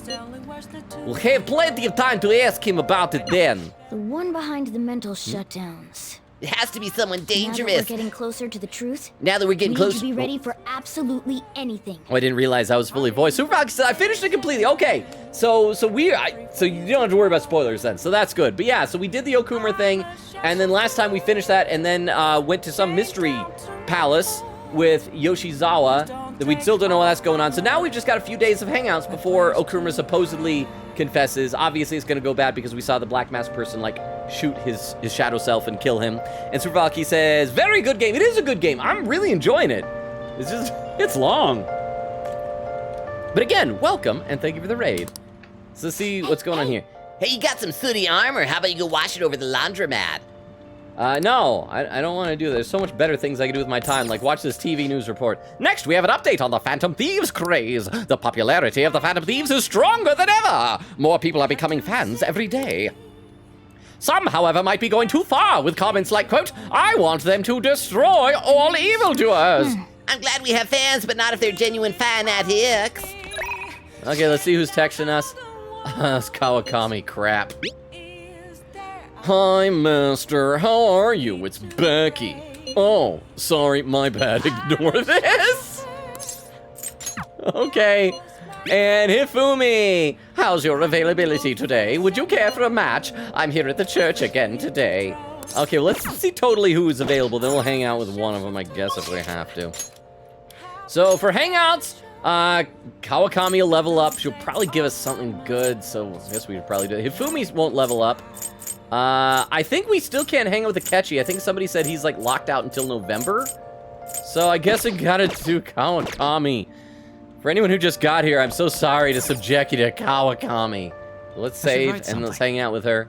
We'll have plenty of time to ask him about it then.
The one behind the mental shutdowns.
It has to be someone
Now that
dangerous.
we're getting closer to the truth,
Now that we're
we
getting
need
close.
to be ready for absolutely anything.
Oh, I didn't realize I was fully voiced. Super Rock said I finished it completely. Okay, so you don't have to worry about spoilers then. So that's good. But yeah, so we did the Okumura thing, and then last time we finished that, and then went to some mystery palace with Yoshizawa that we still don't know what's going on. So now we've just got a few days of hangouts before Okumura supposedly confesses. Obviously, it's going to go bad because we saw the black mask person like shoot his shadow self and kill him. And Survalki says, very good game. It is a good game. I'm really enjoying it. It's long. But again, welcome and thank you for the raid. So let's see what's going on here.
Hey, you got some sooty armor. How about you go wash it over the laundromat?
No, I don't want to do that. There's so much better things I can do with my time, like watch this TV news report. Next, we have an update on the Phantom Thieves craze. The popularity of the Phantom Thieves is stronger than ever. More people are becoming fans every day. Some, however, might be going too far with comments like, quote, I want them to destroy all evildoers.
I'm glad we have fans, but not if they're genuine fanatics.
Okay, let's see who's texting us. It's Kawakami crap. Hi, Master. How are you? It's Becky. Oh, sorry, my bad. Ignore this. Okay. And Hifumi, how's your availability today? Would you care for a match? I'm here at the church again today. Okay, well, let's see totally who's available. Then we'll hang out with one of them, I guess, if we have to. So for hangouts, Kawakami will level up. She'll probably give us something good, so I guess we would probably do it. Hifumi won't level up. I think we still can't hang out with Akechi. I think somebody said he's like locked out until November. So I guess I gotta do Kawakami. For anyone who just got here, I'm so sorry to subject you to Kawakami. Let's save and let's hang out with her.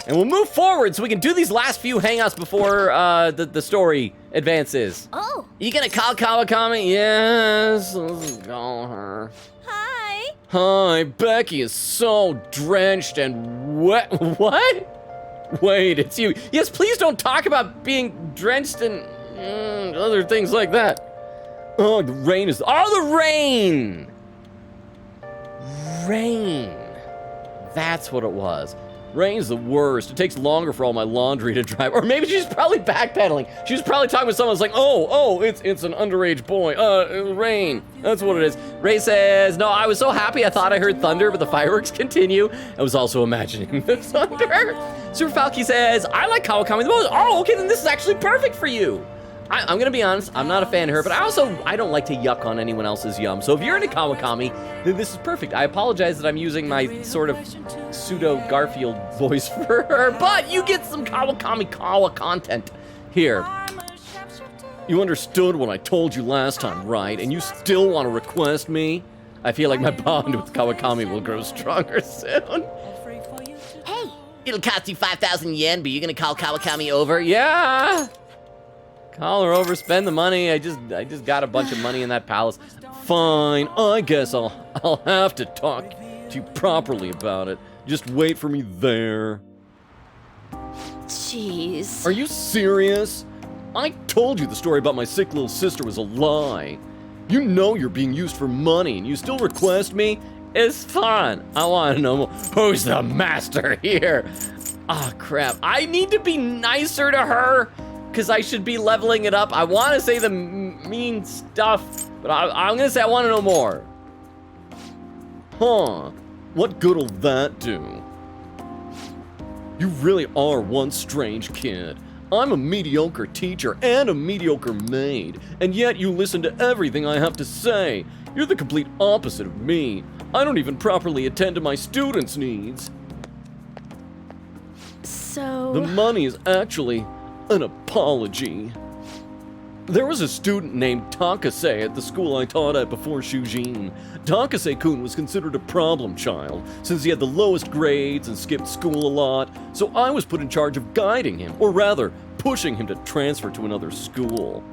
And we'll move forward so we can do these last few hangouts before the story advances.
Oh,
You gonna call
Kawakami? Yes, let's call her.
hi.
Hi, Becky is so drenched and wet. What? Wait, it's you. Yes, please don't talk about being drenched and other things like that. Oh, the rain is. Oh, the rain! Rain. That's what it was. Rain's the worst. It takes longer for all my laundry to dry. Or maybe she's probably backpedaling. She's probably talking with someone who's like, oh, it's an underage boy. Rain. That's what it is. Ray says, no, I was so happy I thought I heard thunder, but the fireworks continue. I was also imagining the thunder. Super Falky says, I like Kawakami the most. Oh, okay, then this is actually perfect for you. I'm gonna be honest, I'm not a fan of her, but I don't like to yuck on anyone else's yum. So if you're into Kawakami, then this is perfect. I apologize that I'm using my sort of pseudo Garfield voice for her, but you get some Kawakami Kawa content here.
You understood what I told you last time, right? And you still want to request me?
I feel like my bond with Kawakami will grow stronger soon.
Hey,
It'll cost you 5,000 yen, but you're gonna call Kawakami over?
Yeah. Call her over, spend the money. I just got a bunch of money in that palace.
Fine, I guess I'll have to talk to you properly about it. Just wait for me there.
jeez.
Are you serious? I told you the story about my sick little sister was a lie. You know you're being used for money and you still request me?
It's fun. I want to know who's the master here. Ah, crap. I need to be nicer to her because I should be leveling it up. I want to say the mean stuff, but I'm going to say I want to know more.
Huh. What good'll that do? You really are one strange kid. I'm a mediocre teacher and a mediocre maid, and yet you listen to everything I have to say. You're the complete opposite of me. I don't even properly attend to my students' needs.
So...
The money is actually an apology. There was a student named Takase at the school I taught at before Shujin. Takase-kun was considered a problem child, since he had the lowest grades and skipped school a lot, so I was put in charge of guiding him, or rather, pushing him to transfer to another school.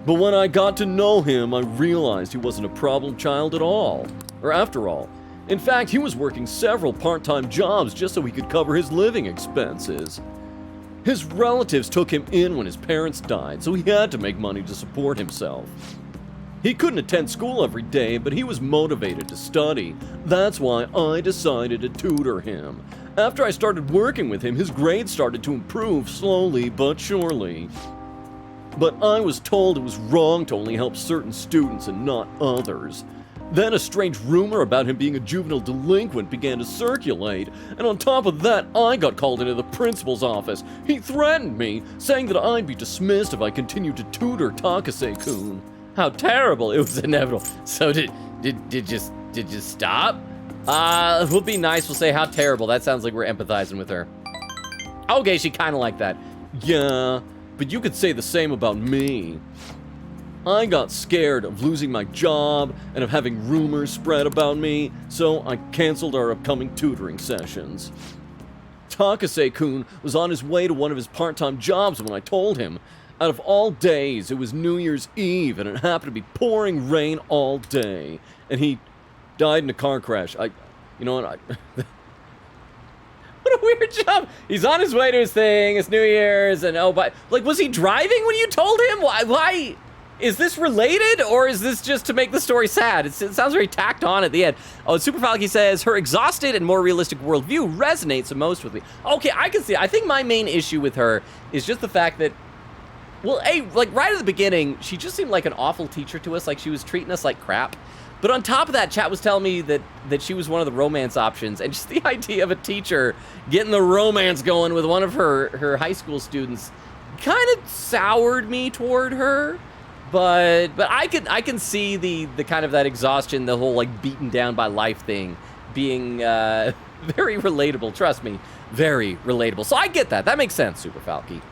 But when I got to know him, I realized he wasn't a problem child at all. Or after all. In fact, he was working several part-time jobs just so he could cover his living expenses. His relatives took him in when his parents died, so he had to make money to support himself. He couldn't attend school every day, but he was motivated to study. That's why I decided to tutor him. After I started working with him, his grades started to improve slowly but surely. But I was told it was wrong to only help certain students and not others. Then a strange rumor about him being a juvenile delinquent began to circulate, and on top of that, I got called into the principal's office. He threatened me, saying that I'd be dismissed if I continued to tutor Takase-kun.
How terrible. It was inevitable. So did you stop? We'll be nice. We'll say how terrible. That sounds like we're empathizing with her. Okay, she kind of like that.
Yeah, but you could say the same about me. I got scared of losing my job and of having rumors spread about me, so I canceled our upcoming tutoring sessions. Takase-kun was on his way to one of his part-time jobs when I told him. Out of all days, it was New Year's Eve, and it happened to be pouring rain all day. And he died in a car crash. You know what?
What a weird job. He's on his way to his thing. It's New Year's, and was he driving when you told him? Why? Is this related, or is this just to make the story sad? It sounds very tacked on at the end. Oh, Super Falky says, her exhausted and more realistic worldview resonates the most with me. Okay, I can see it. I think my main issue with her is just the fact that, well, right at the beginning, she just seemed like an awful teacher to us, like she was treating us like crap. But on top of that, chat was telling me that she was one of the romance options, and just the idea of a teacher getting the romance going with one of her high school students kind of soured me toward her. But I can see the kind of that exhaustion, the whole like beaten down by life thing being very relatable. Trust me, very relatable. So I get that. That makes sense, Super Falky.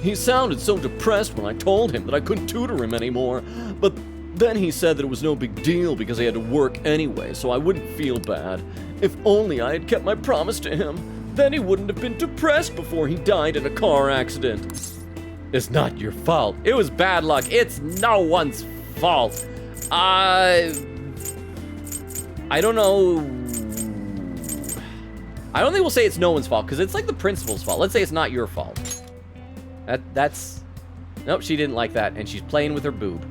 He sounded so depressed when I told him that I couldn't tutor him anymore, but then he said that it was no big deal because he had to work anyway, so I wouldn't feel bad. If only I had kept my promise to him, then he wouldn't have been depressed before he died in a car accident.
It's not your fault. It was bad luck. It's no one's fault. I don't know. I don't think we'll say it's no one's fault, because it's like the principal's fault. Let's say it's not your fault. That's... Nope, she didn't like that, and she's playing with her boob.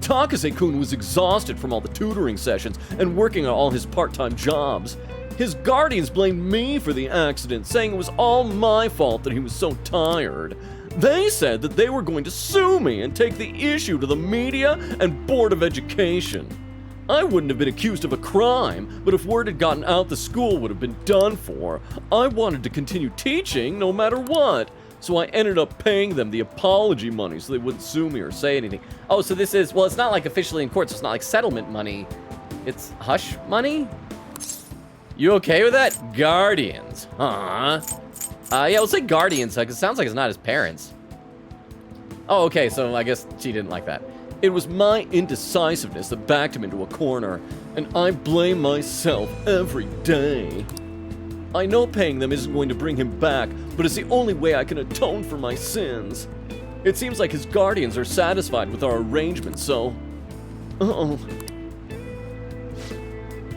Takase-kun was exhausted from all the tutoring sessions and working on all his part-time jobs. His guardians blamed me for the accident, saying it was all my fault that he was so tired. They said that they were going to sue me and take the issue to the media and Board of Education. I wouldn't have been accused of a crime, but if word had gotten out, the school would have been done for. I wanted to continue teaching no matter what, so I ended up paying them the apology money so they wouldn't sue me or say anything.
Oh, so this is, well, it's not like officially in court, so it's not like settlement money. It's hush money? You okay with that? Guardians, huh? Yeah, we'll say guardians, because it sounds like it's not his parents. Oh, okay, so I guess she didn't like that.
It was my indecisiveness that backed him into a corner, and I blame myself every day. I know paying them isn't going to bring him back, but it's the only way I can atone for my sins. It seems like his guardians are satisfied with our arrangement, so... Uh-oh.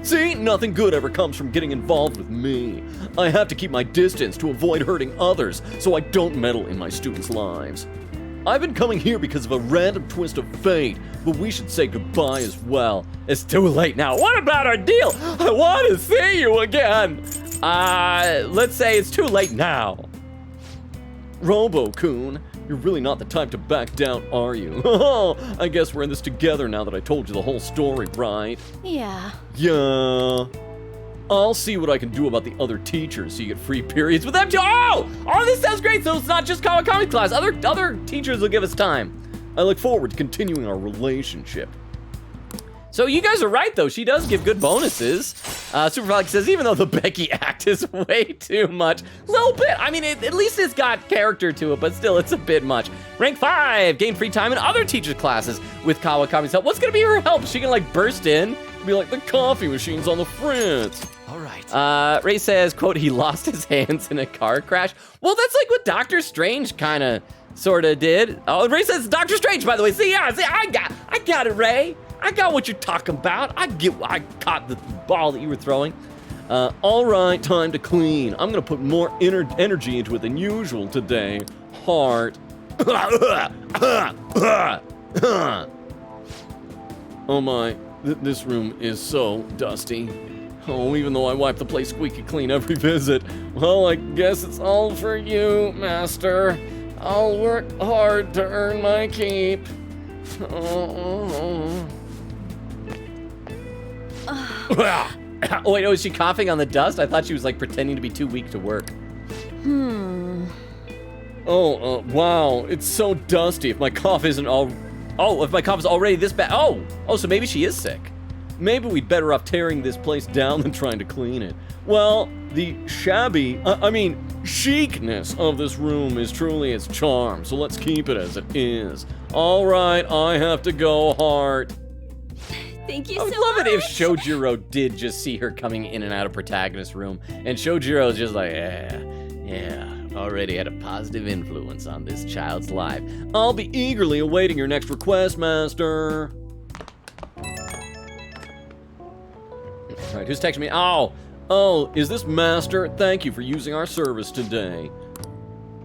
See, nothing good ever comes from getting involved with me. I have to keep my distance to avoid hurting others, so I don't meddle in my students' lives. I've been coming here because of a random twist of fate, but we should say goodbye as well.
It's too late now. What about our deal? I want to see you again. Let's say it's too late now.
Robo-kun, you're really not the type to back down, are you? Oh, I guess we're in this together now that I told you the whole story, right?
Yeah.
Yeah. I'll see what I can do about the other teachers so you get free periods with them too.
Oh, this sounds great. So it's not just Kawakami class. Other teachers will give us time.
I look forward to continuing our relationship.
So you guys are right, though. She does give good bonuses. Super Frolic says, even though the Becky act is way too much, a little bit. I mean, at least it's got character to it, but still, it's a bit much. Rank 5, gain free time in other teachers' classes with Kawakami's help. What's gonna be her help? She can like burst in,
Be like the coffee machines on the fritz.
All right.
Ray says, quote, he lost his hands in a car crash. Well, that's like what Doctor Strange kind of, sort of did. Oh, Ray says Doctor Strange, by the way. See, I got it, Ray. I got what you're talking about. I caught the ball that you were throwing.
All right, time to clean. I'm gonna put more energy into it than usual today. Heart. Oh my, this room is so dusty. Oh, even though I wipe the place squeaky clean every visit. Well, I guess it's all for you, Master. I'll work hard to earn my keep. Oh.
Oh, wait, is she coughing on the dust? I thought she was like pretending to be too weak to work.
Oh, wow, it's so dusty. If my cough isn't all...
Oh, if my cough is already this bad. Oh, so maybe she is sick.
Maybe we'd better off tearing this place down than trying to clean it. Well, the chicness of this room is truly its charm, so let's keep it as it is. All right, I have to go, Heart.
Thank you
I would
so
love
much.
it if Shojiro did just see her coming in and out of protagonist's room, and Shojiro's just like, yeah, already had a positive influence on this child's life.
I'll be eagerly awaiting your next request, Master.
All right, who's texting me?
Oh, is this Master? Thank you for using our service today.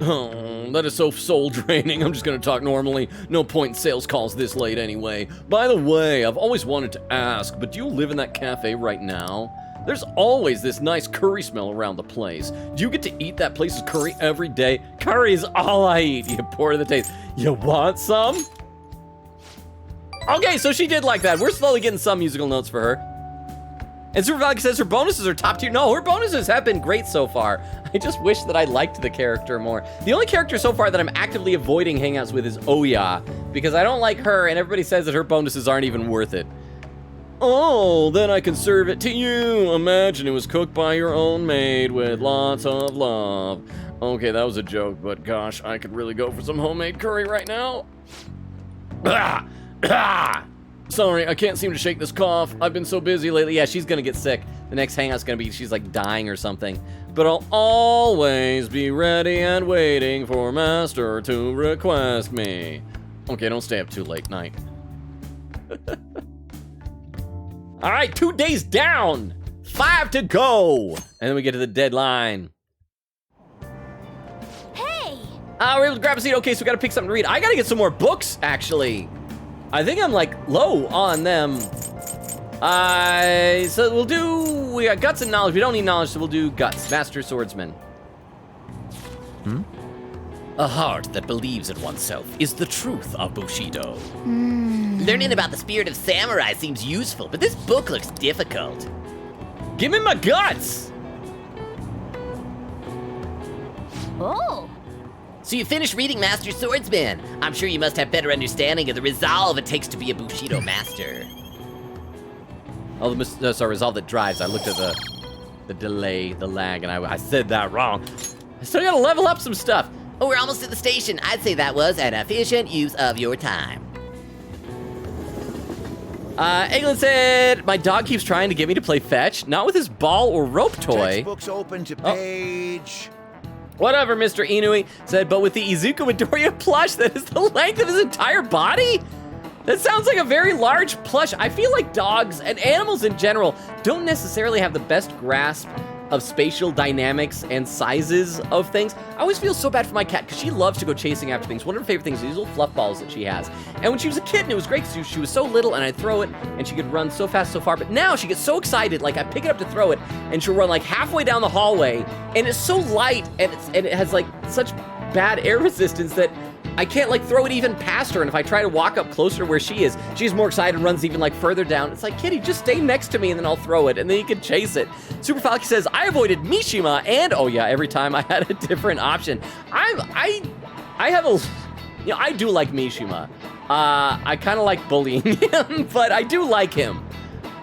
Oh, that is so soul-draining. I'm just gonna talk normally. No point in sales calls this late anyway. By the way, I've always wanted to ask, but do you live in that cafe right now? There's always this nice curry smell around the place. Do you get to eat that place's curry every day?
Curry is all I eat, you poor to the taste. You want some? Okay, so she did like that. We're slowly getting some musical notes for her. And Super Valk says her bonuses are top tier. No, her bonuses have been great so far. I just wish that I liked the character more. The only character so far that I'm actively avoiding hangouts with is Oya, because I don't like her, and everybody says that her bonuses aren't even worth it.
Oh, then I can serve it to you. Imagine it was cooked by your own maid with lots of love. Okay, that was a joke, but gosh, I could really go for some homemade curry right now. Sorry, I can't seem to shake this cough. I've been so busy lately.
Yeah, she's gonna get sick. The next hangout's gonna be she's like dying or something.
But I'll always be ready and waiting for Master to request me. Okay, don't stay up too late. Night.
All right, 2 days down, 5 to go. And then we get to the deadline.
Hey!
We're able to grab a seat. Okay, so we gotta pick something to read. I gotta get some more books, actually. I think I'm like low on them. So we got guts and knowledge. We don't need knowledge, so we'll do guts. Master swordsman.
A heart that believes in oneself is the truth of Bushido. Learning about the spirit of samurai seems useful, but this book looks difficult.
Give me my guts!
Oh.
So you finished reading Master Swordsman. I'm sure you must have better understanding of the resolve it takes to be a Bushido master.
Oh, resolve that drives. I looked at the delay, the lag, and I said that wrong. I still gotta level up some stuff.
Oh, we're almost at the station. I'd say that was an efficient use of your time.
Eglin said, my dog keeps trying to get me to play fetch, not with his ball or rope toy.
Textbooks open to page.
Whatever, Mr. Inui said, but with the Izuku Midoriya plush that is the length of his entire body? That sounds like a very large plush. I feel like dogs and animals in general don't necessarily have the best grasp of spatial dynamics and sizes of things. I always feel so bad for my cat because she loves to go chasing after things. One of her favorite things is these little fluff balls that she has. And when she was a kid, and it was great because she was so little and I'd throw it and she could run so fast, so far. But now she gets so excited, like I pick it up to throw it and she'll run like halfway down the hallway and it's so light and it has like such bad air resistance that I can't like throw it even past her, and if I try to walk up closer to where she is, she's more excited and runs even like further down. It's like, kitty, just stay next to me and then I'll throw it, and then you can chase it. Super Falky says, I avoided Mishima, and oh yeah, every time I had a different option. I have a, you know, I do like Mishima. I kind of like bullying him, but I do like him.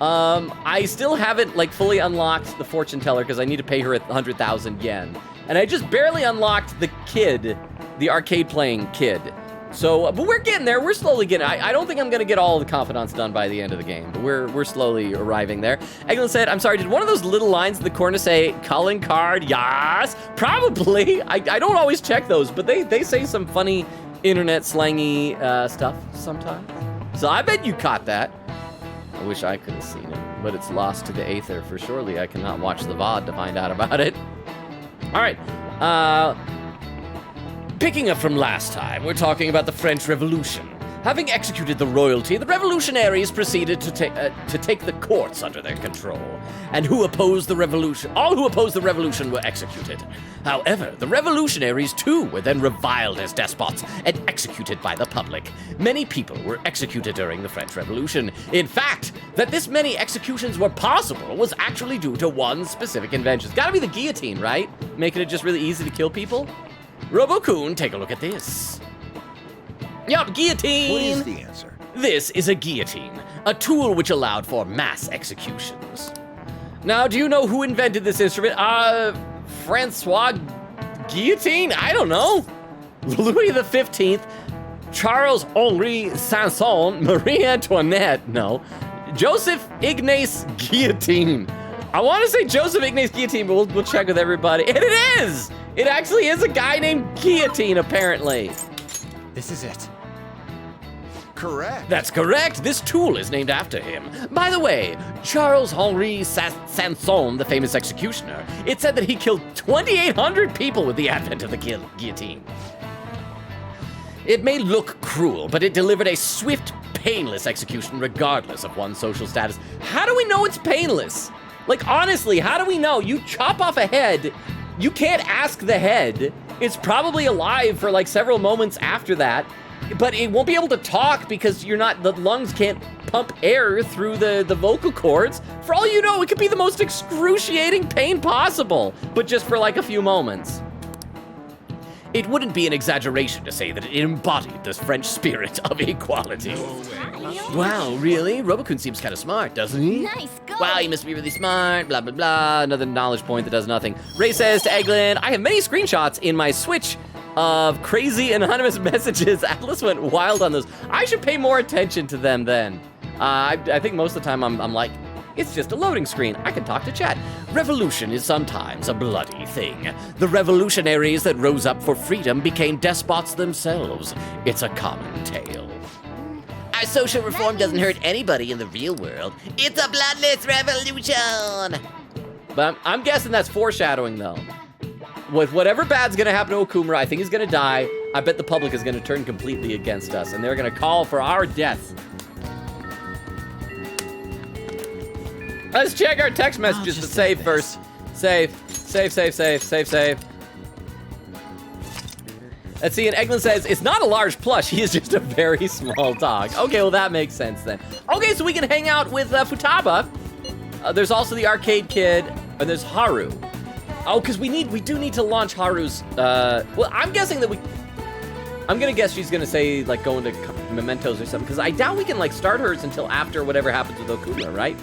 I still haven't like fully unlocked the fortune teller because I need to pay her 100,000 yen. And I just barely unlocked the kid, the arcade playing kid. So, but we're getting there. We're slowly getting. I don't think I'm gonna get all the confidants done by the end of the game, but we're slowly arriving there. Eglin said, "I'm sorry. Did one of those little lines in the corner say calling card? Yes, probably. I don't always check those, but they say some funny internet slangy stuff sometimes. So I bet you caught that. I wish I could have seen it, but it's lost to the aether for surely. I cannot watch the VOD to find out about it. All right. Picking up from last time, we're talking about the French Revolution. Having executed the royalty, the revolutionaries proceeded to take the courts under their control. And all who opposed the revolution were executed. However, the revolutionaries too were then reviled as despots and executed by the public. Many people were executed during the French Revolution. In fact, that this many executions were possible was actually due to one specific invention. It's gotta be the guillotine, right? Making it just really easy to kill people? Robo-kun, take a look at this. Yup, guillotine!
What is the answer?
This is a guillotine, a tool which allowed for mass executions.
Now, do you know who invented this instrument? Francois Guillotine? I don't know. Louis XV, Charles Henri Sanson, Marie Antoinette, no. Joseph Ignace Guillotine. I want to say Joseph Ignace Guillotine, but we'll check with everybody. And it is! It actually is a guy named Guillotine, apparently.
This is it. Correct.
That's correct. This tool is named after him. By the way, Charles Henri Sanson, the famous executioner, it said that he killed 2,800 people with the advent of the guillotine. It may look cruel, but it delivered a swift, painless execution regardless of one's social status. How do we know it's painless? Like, honestly, how do we know? You chop off a head, you can't ask the head. It's probably alive for like several moments after that, but it won't be able to talk because the lungs can't pump air through the vocal cords. For all you know, it could be the most excruciating pain possible, but just for like a few moments. It wouldn't be an exaggeration to say that it embodied the French spirit of equality. Wow, really? Robokun seems kind of smart, doesn't he?
Nice, go!
Wow, he must be really smart, blah, blah,
Blah, another knowledge point that does nothing. Ray says to Eglin, I have many screenshots in my Switch of crazy anonymous messages. Atlas went wild on those. I should pay more attention to them then. I think most of the time I'm like, it's just a loading screen. I can talk to chat. Revolution is sometimes a bloody thing. The revolutionaries that rose up for freedom became despots themselves. It's a common tale. Our social reform doesn't hurt anybody in the real world. It's a bloodless revolution. But I'm guessing that's foreshadowing, though. With whatever bad's gonna happen to Okumura, I think he's gonna die. I bet the public is gonna turn completely against us, and they're gonna call for our death. Let's check our text messages to
just
save
save
first. Save. Let's see, and Eglin says, it's not a large plush, he is just a very small dog. Okay, well that makes sense then. Okay, so we can hang out with Futaba. There's also the arcade kid, and there's Haru. Oh, because we do need to launch Haru's, well, I'm guessing that I'm gonna guess she's gonna say, like, go into Mementos or something, because I doubt we can, like, start hers until after whatever happens with Okumura, right?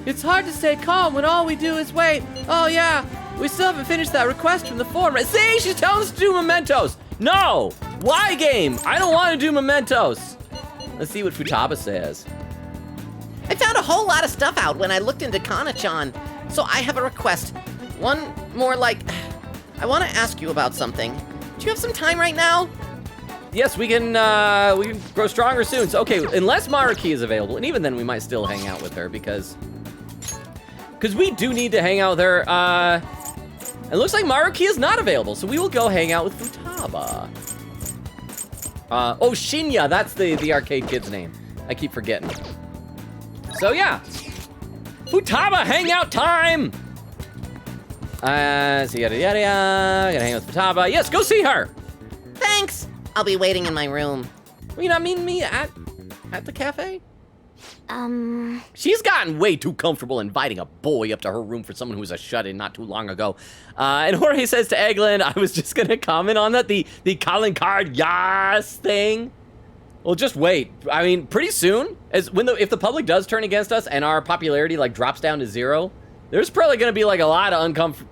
It's hard to stay calm when all we do is wait. Oh, yeah, we still haven't finished that request from the forum, right? See, she's telling us to do Mementos. No, why game? I don't want to do Mementos. Let's see what Futaba says.
I found a whole lot of stuff out when I looked into Kana-chan, so I have a request. One more like, I want to ask you about something. Do you have some time right now?
Yes, we can grow stronger soon. So, okay, unless Maruki is available, and even then we might still hang out with her because we do need to hang out with her. It looks like Maruki is not available, so we will go hang out with Futaba. Oh, Shinya, that's the arcade kid's name. I keep forgetting. So yeah, Futaba hangout time. So yada yada yada. Gonna hang out with Futaba. Yes, go see her.
Thanks. I'll be waiting in my room.
Well, you not meeting me at the cafe?
Um,
She's gotten way too comfortable inviting a boy up to her room for someone who was a shut-in not too long ago. And Jorge says to Eglin, I was just gonna comment on that, the calling card yas thing. Well, just wait. I mean, pretty soon, if the public does turn against us and our popularity like drops down to 0, there's probably gonna be like a lot of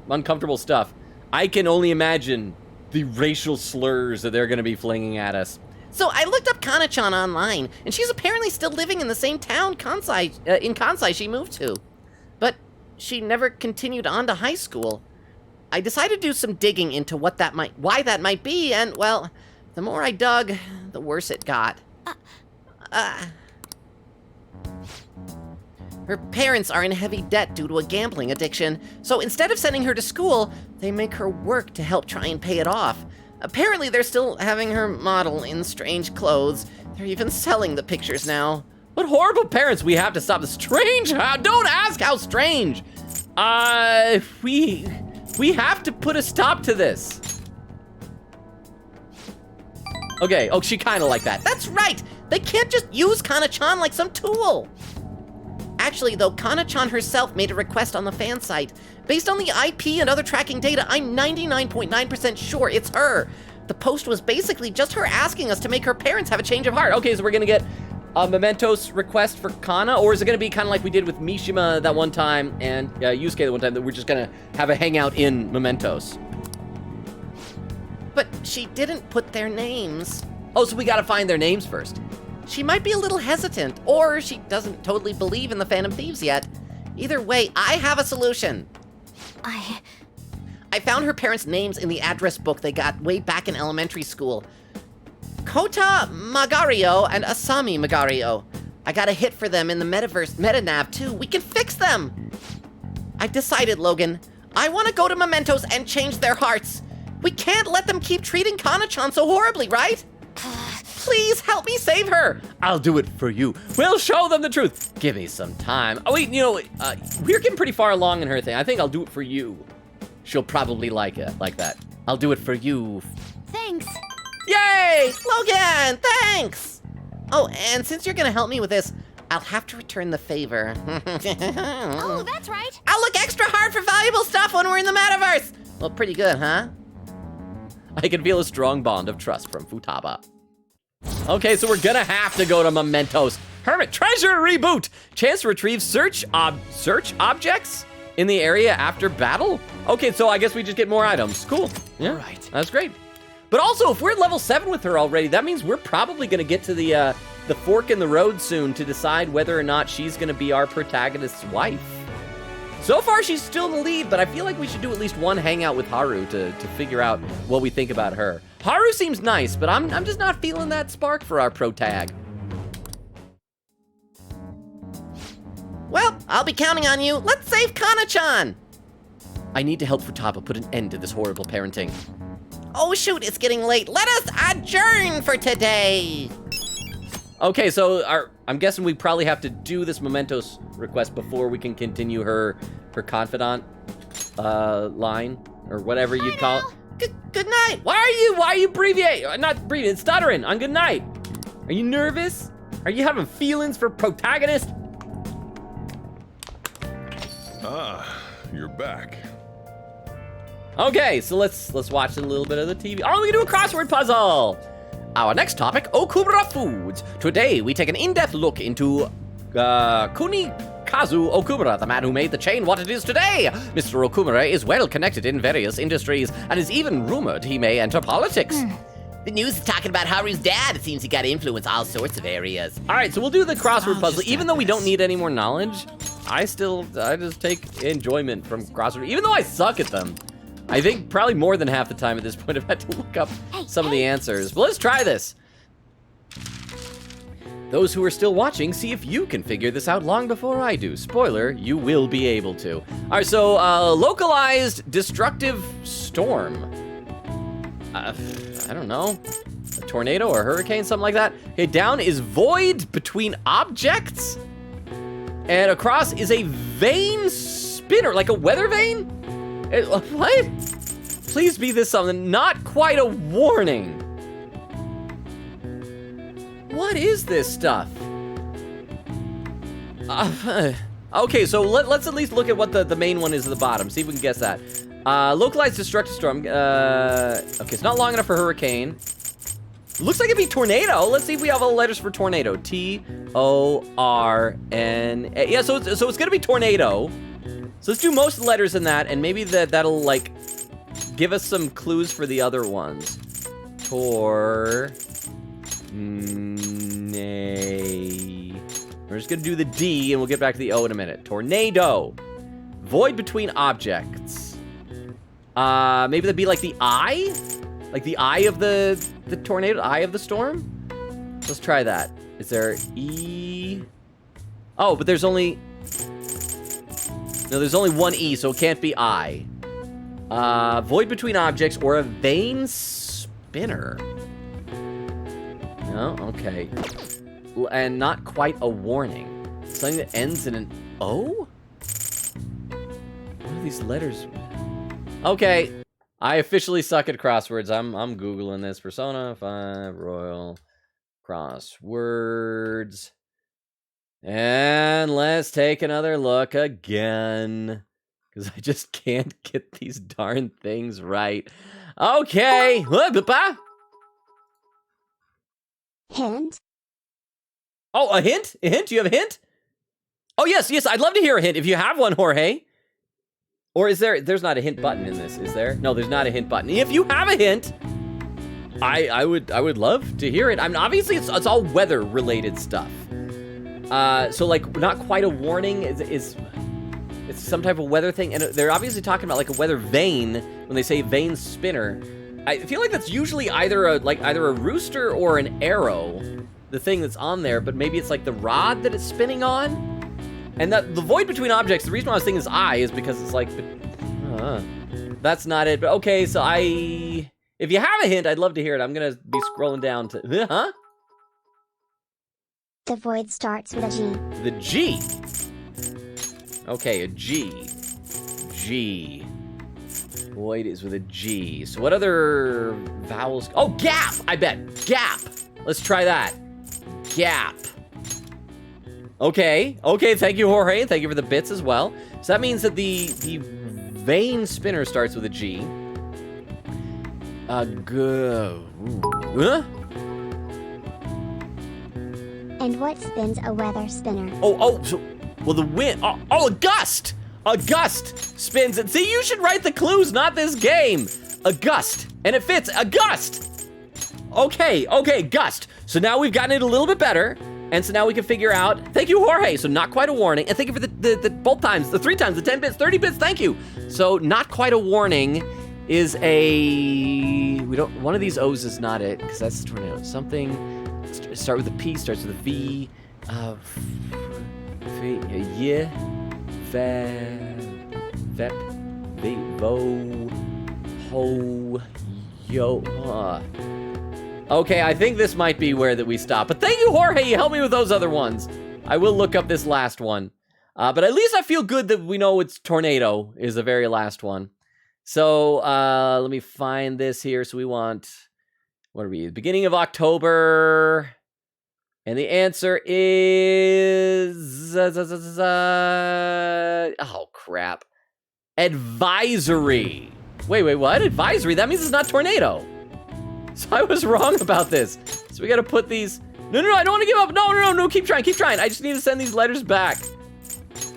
uncomfortable stuff. I can only imagine the racial slurs that they're gonna be flinging at us.
So I looked up Kana-chan online, and she's apparently still living in the same town in Kansai she moved to. But she never continued on to high school. I decided to do some digging into why that might be, and, well, the more I dug, the worse it got. Her parents are in heavy debt due to a gambling addiction, so instead of sending her to school, they make her work to help try and pay it off. Apparently, they're still having her model in strange clothes. They're even selling the pictures now.
What horrible parents, we have to stop this. Strange? Don't ask how strange. We have to put a stop to this. Okay, oh, she kind of like that.
That's right! They can't just use Kana-chan like some tool! Actually, though, Kana-chan herself made a request on the fan site. Based on the IP and other tracking data, I'm 99.9% sure it's her. The post was basically just her asking us to make her parents have a change of heart.
Okay, so we're gonna get a Mementos request for Kana, or is it gonna be kind of like we did with Mishima that one time and Yusuke that one time, that we're just gonna have a hangout in Mementos?
But she didn't put their names.
Oh, so we gotta find their names first.
She might be a little hesitant, or she doesn't totally believe in the Phantom Thieves yet. Either way, I have a solution. I found her parents' names in the address book they got way back in elementary school. Kota Magario and Asami Magario. I got a hit for them in the metaverse metanav too. We can fix them. I decided, Logan. I want to go to Mementos and change their hearts. We can't let them keep treating Kana-chan so horribly, right? Please help me save her.
I'll do it for you. We'll show them the truth. Give me some time. Oh wait, we're getting pretty far along in her thing. I think I'll do it for you. She'll probably like it, like that. I'll do it for you.
thanks.
Yay! Logan, thanks! Oh, and since you're gonna help me with this, I'll have to return the favor.
Oh, that's right.
I'll look extra hard for valuable stuff when we're in the metaverse! Well, pretty good, huh?
I can feel a strong bond of trust from Futaba. Okay, so we're gonna have to go to Mementos. Hermit Treasure Reboot! Chance to retrieve search objects in the area after battle? Okay, so I guess we just get more items. Cool. Yeah,
Right.
That's great. But also, if we're at level 7 with her already, that means we're probably gonna get to the fork in the road soon to decide whether or not she's gonna be our protagonist's wife. So far, she's still in the lead, but I feel like we should do at least one hangout with Haru to figure out what we think about her. Haru seems nice, but I'm just not feeling that spark for our protag.
Well, I'll be counting on you. Let's save Kana-chan!
I need to help Futaba put an end to this horrible parenting.
Oh shoot, it's getting late. Let us adjourn for today!
Okay, so I'm guessing we probably have to do this mementos request before we can continue her confidant line or whatever you'd call it. Good night. Why are you abbreviating? Not abbreviating, stuttering on good night. Are you nervous? Are you having feelings for protagonist?
Ah, you're back.
Okay, so let's watch a little bit of the TV. Oh, we can do a crossword puzzle. Our next topic, Okumura Foods. Today, we take an in-depth look into Kunikazu Okumura, the man who made the chain what it is today. Mr. Okumura is well connected in various industries and is even rumored he may enter politics.
The news is talking about Haru's dad. It seems he got influence all sorts of areas.
All right, so we'll do the crossword puzzle. Even though we don't need any more knowledge, I just take enjoyment from crossword, even though I suck at them. I think probably more than half the time at this point I've had to look up some of the answers. But let's try this. Those who are still watching, see if you can figure this out long before I do. Spoiler, you will be able to. All right, so localized destructive storm. I don't know. A tornado or a hurricane, something like that. Okay, down is void between objects. And across is a vane spinner, like a weather vane? What? Please be this something. Not quite a warning. What is this stuff? Okay, so let's at least look at what the main one is at the bottom. See if we can guess that. Localized destructive storm. Okay, it's not long enough for hurricane. Looks like it'd be tornado. Let's see if we have all the letters for tornado. T-O-R-N-A. Yeah, so it's gonna be tornado. So let's do most letters in that, and maybe that'll like give us some clues for the other ones. We're just gonna do the D, and we'll get back to the O in a minute. Tornado. Void between objects. Maybe that'd be like the eye? Like the eye of the tornado, eye of the storm? Let's try that. Is there E? Oh, but there's only... No, there's only one E, so it can't be I. Void between objects or a vane spinner. No, okay. And not quite a warning. Something that ends in an O? What are these letters? Okay. I officially suck at crosswords. I'm Googling this. Persona 5 Royal Crosswords. And let's take another look again. Because I just can't get these darn things right. Okay.
Hint?
Oh, a hint? A hint? Do you have a hint? Oh, yes. I'd love to hear a hint if you have one, Jorge. Or is there's not a hint button in this, is there? No, there's not a hint button. If you have a hint, I would love to hear it. I mean, obviously it's all weather related stuff. So like not quite a warning is it's some type of weather thing, and they're obviously talking about like a weather vane when they say vane spinner. I feel like that's usually either a rooster or an arrow, the thing that's on there, but maybe it's like the rod that it's spinning on. And that the void between objects, the reason why I was thinking is I is because it's like, that's not it. But okay, so if you have a hint, I'd love to hear it. I'm gonna be scrolling down to,
The void starts with a G.
The G. Okay, a G. G. Void is with a G. So what other vowels? Oh, gap, I bet. Gap. Let's try that. Gap. Okay, thank you, Jorge. Thank you for the bits as well. So that means that the vane spinner starts with a G.
And what spins a weather spinner?
Well, the wind. Oh, a gust. A gust spins it. See, you should write the clues, not this game. A gust, and it fits. A gust. Okay, gust. So now we've gotten it a little bit better. And so now we can figure out, thank you, Jorge. So not quite a warning. And thank you for the both times, the 3 times, the 10 bits, 30 bits, thank you. So not quite a warning is one of these O's is not it, because that's the tornado. Something, start with a P, starts with a V. Okay, I think this might be where that we stop. But thank you, Jorge. You helped me with those other ones. I will look up this last one. But at least I feel good that we know it's tornado is the very last one. So let me find this here. So we want, what are we? Beginning of October. And the answer is... oh, crap. Advisory. Wait, what? Advisory? That means it's not tornado. So I was wrong about this. So we got to put these... No, I don't want to give up. No, keep trying. I just need to send these letters back.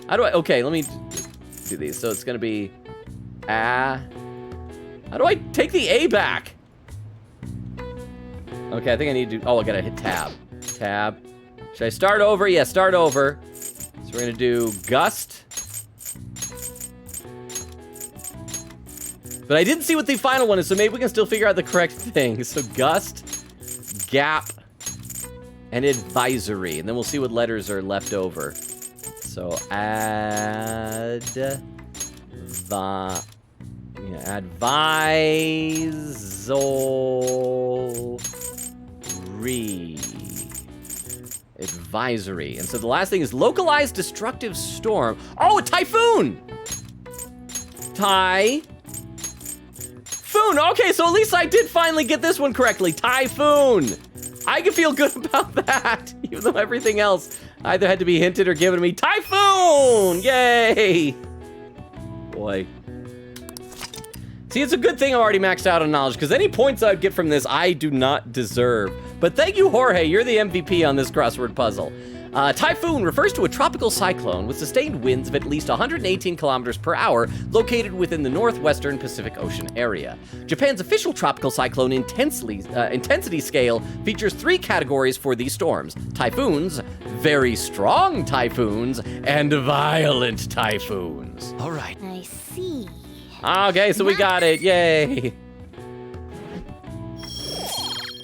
How do I... Okay, let me do these. So it's going to be... How do I take the A back? Okay, I think I need to... Oh, I got to hit tab. Tab. Should I start over? Yeah, start over. So we're going to do gust. But I didn't see what the final one is, so maybe we can still figure out the correct thing. So gust, gap, and advisory. And then we'll see what letters are left over. So advisory. Advisory. And so the last thing is localized destructive storm. Oh, a typhoon! Typhoon. Okay, so at least I did finally get this one correctly. Typhoon. I can feel good about that, even though everything else either had to be hinted or given to me. Typhoon! Yay! Boy. See, it's a good thing I'm already maxed out on knowledge, because any points I'd get from this, I do not deserve. But thank you, Jorge. You're the MVP on this crossword puzzle. Typhoon refers to a tropical cyclone with sustained winds of at least 118 kilometers per hour located within the northwestern Pacific Ocean area. Japan's official tropical cyclone intensity scale features 3 categories for these storms: typhoons, very strong typhoons, and violent typhoons.
All right.
I see.
Okay, so we got it. Yay.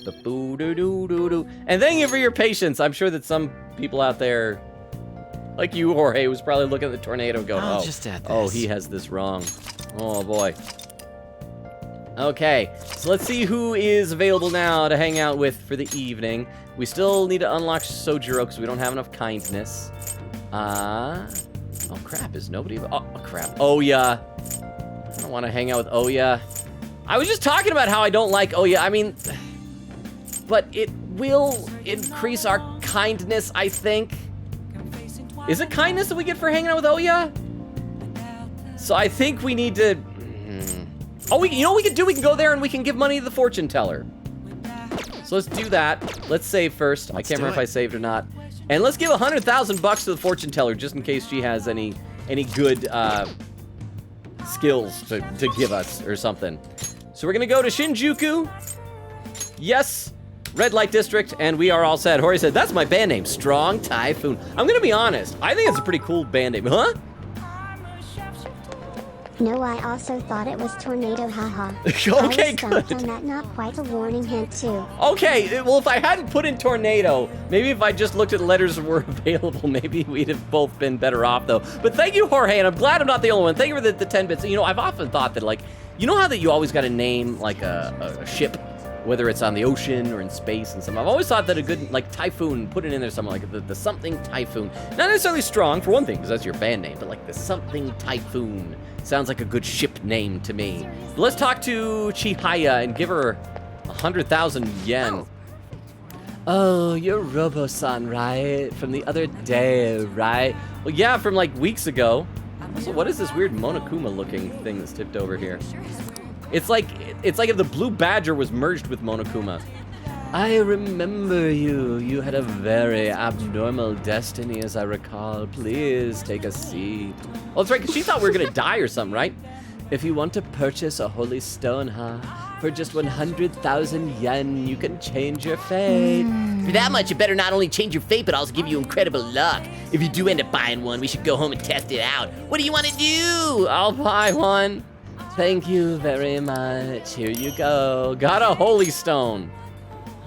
The boo-doo-doo-doo-doo. And thank you for your patience. I'm sure that some people out there, like you, Jorge, was probably looking at the tornado going,
I'll just add
oh,
this.
he has this wrong. Oh, boy. Okay, so let's see who is available now to hang out with for the evening. We still need to unlock Sojiro because we don't have enough kindness. Oh, crap. Is nobody... Oh, crap. Oya. I don't want to hang out with Oya. I was just talking about how I don't like Oya. I mean... But it will increase our kindness, I think. Is it kindness that we get for hanging out with Oya? So I think we need to... Oh, you know what we can do? We can go there and we can give money to the fortune teller. So let's do that. Let's save first. I can't remember if I saved or not. And let's give 100,000 bucks to the fortune teller just in case she has any good skills to give us or something. So we're gonna go to Shinjuku. Yes. Red Light District, and we are all set. Hori said, that's my band name, Strong Typhoon. I'm gonna be honest, I think it's a pretty cool band name. Huh?
No, I also thought it was tornado, haha.
Okay,
I was stumped
good.
on that, not quite a warning hint, too.
Okay, well, if I hadn't put in tornado, maybe if I just looked at the letters that were available, maybe we'd have both been better off, though. But thank you, Jorge, and I'm glad I'm not the only one. Thank you for the 10 bits. You know, I've often thought that, like, you know how that you always got to name, like, a ship? Whether it's on the ocean or in space and something. I've always thought that a good, like, typhoon, put it in there somewhere, like the something typhoon. Not necessarily strong, for one thing, because that's your band name, but like the something typhoon sounds like a good ship name to me. But let's talk to Chihaya and give her 100,000 yen. Oh, you're Robo-san, right? From the other day, right? Well, yeah, from like weeks ago. So what is this weird Monokuma-looking thing that's tipped over here? It's like if the Blue Badger was merged with Monokuma. I remember you. You had a very abnormal destiny, as I recall. Please take a seat. Oh, that's right, because she thought we were going to die or something, right? If you want to purchase a holy stone, for just 100,000 yen, you can change your fate.
For that much, you better not only change your fate, but also give you incredible luck. If you do end up buying one, we should go home and test it out. What do you want to do?
I'll buy one. Thank you very much. Here you go. Got a holy stone.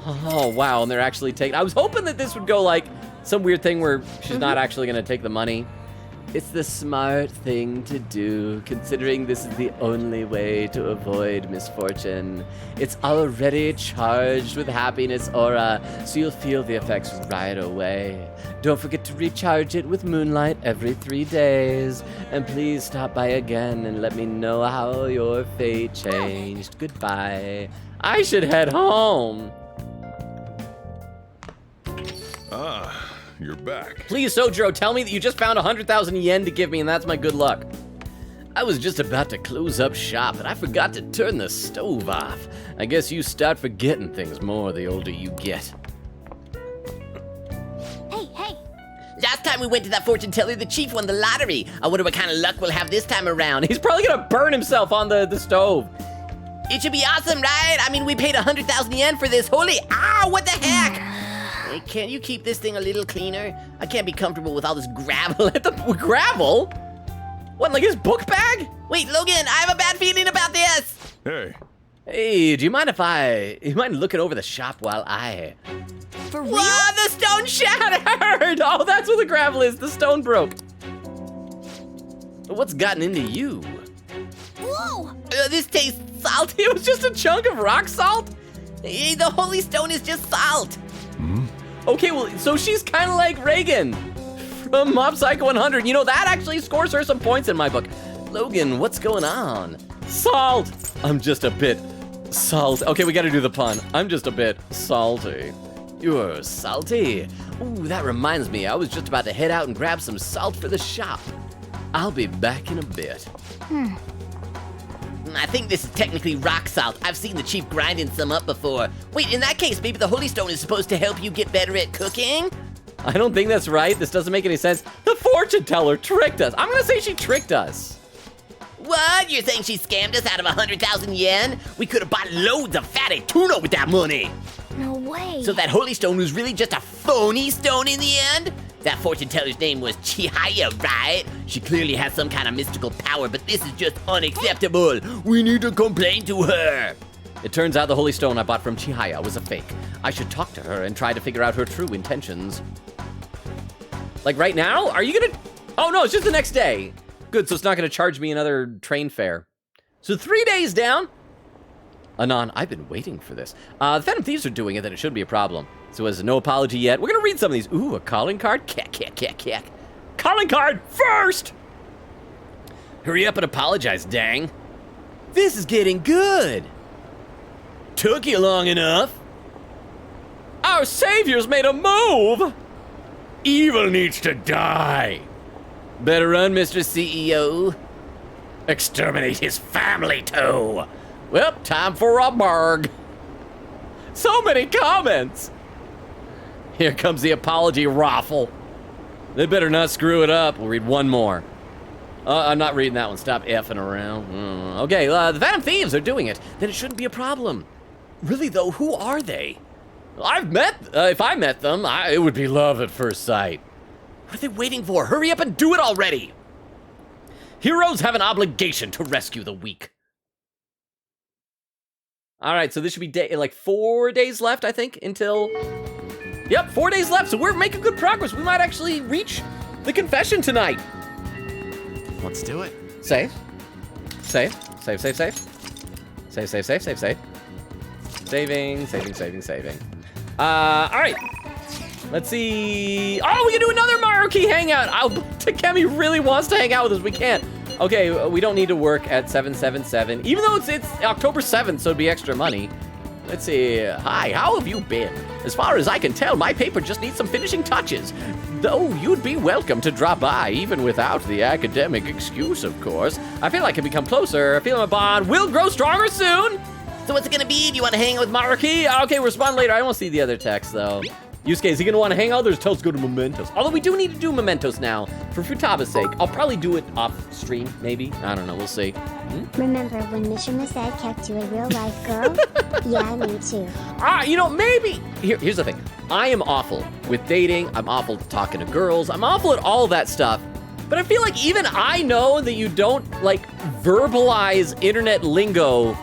Oh, wow, and they're actually taking... I was hoping that this would go like some weird thing where she's not actually going to take the money. It's the smart thing to do, considering this is the only way to avoid misfortune. It's already charged with happiness aura, so you'll feel the effects right away. Don't forget to recharge it with moonlight every 3 days. And please stop by again and let me know how your fate changed. Goodbye. I should head home.
Ah, you're back.
Please, Sojiro, tell me that you just found 100,000 yen to give me, and that's my good luck. I was just about to close up shop, and I forgot to turn the stove off. I guess you start forgetting things more the older you get.
Hey.
Last time we went to that fortune teller, the chief won the lottery. I wonder what kind of luck we'll have this time around.
He's probably gonna burn himself on the stove.
It should be awesome, right? I mean, we paid 100,000 yen for this. Holy, ow, what the heck? Hey, can't you keep this thing a little cleaner? I can't be comfortable with all this gravel.
Gravel? What, like his book bag?
Wait, Logan, I have a bad feeling about this.
Hey,
Hey, do you mind you mind looking over the shop while I...
For real?
Whoa, the stone shattered!
Oh, that's what the gravel is. The stone broke. What's gotten into you?
Whoa!
This tastes salty.
It was just a chunk of rock salt?
The holy stone is just salt.
Okay, well, so she's kind of like Reagan from Mob Psycho 100. You know, that actually scores her some points in my book. Logan, what's going on? Salt. I'm just a bit salty. Okay, we gotta do the pun. I'm just a bit salty. You're salty? Ooh, that reminds me. I was just about to head out and grab some salt for the shop. I'll be back in a bit.
I think this is technically rock salt. I've seen the chief grinding some up before. Wait, in that case, maybe the holy stone is supposed to help you get better at cooking?
I don't think that's right. This doesn't make any sense. The fortune teller tricked us. I'm gonna say she tricked us.
What? You're saying she scammed us out of 100,000 yen? We could have bought loads of fatty tuna with that money.
No way.
So that holy stone was really just a phony stone in the end? That fortune teller's name was Chihaya, right? She clearly has some kind of mystical power, but this is just unacceptable. We need to complain to her.
It turns out the holy stone I bought from Chihaya was a fake. I should talk to her and try to figure out her true intentions. Like right now? Are you gonna... Oh no, it's just the next day. Good, so it's not gonna charge me another train fare. So 3 days down. Anon, I've been waiting for this. The Phantom Thieves are doing it, then it shouldn't be a problem. So as no apology yet, we're gonna read some of these. Ooh, a calling card? Cack. Calling card first! Hurry up and apologize, dang. This is getting good. Took you long enough. Our savior's made a move. Evil needs to die. Better run, Mr. CEO. Exterminate his family, too. Well, time for a burg. So many comments. Here comes the apology raffle. They better not screw it up. We'll read one more. I'm not reading that one. Stop effing around. Okay, the Phantom Thieves are doing it. Then it shouldn't be a problem. Really, though, who are they? If I met them, it would be love at first sight. What are they waiting for? Hurry up and do it already. Heroes have an obligation to rescue the weak. All right, so this should be like 4 days left, I think, until... Yep, 4 days left, so we're making good progress. We might actually reach the confession tonight.
Let's do it.
Save. Saving. All right. Let's see. Oh, we can do another Maruki hangout. Takemi really wants to hang out with us. We can't. Okay, we don't need to work at 777, even though it's October 7th, so it'd be extra money. Let's see. Hi, how have you been? As far as I can tell, my paper just needs some finishing touches. Though you'd be welcome to drop by, even without the academic excuse, of course. I feel I can become closer. I feel my bond will grow stronger soon.
So what's it gonna be? Do you wanna hang out with
Maruki? Okay, respond later. I won't see the other text, though. Yusuke, is he gonna want to hang out? Or tell us to go to Mementos. Although we do need to do Mementos now, for Futaba's sake. I'll probably do it off stream, maybe. I don't know, we'll see.
Remember when Mishima said kept to a real life girl? Yeah, me too.
You know, maybe. Here's the thing. I am awful with dating. I'm awful talking to girls. I'm awful at all that stuff. But I feel like even I know that you don't, like, verbalize internet lingo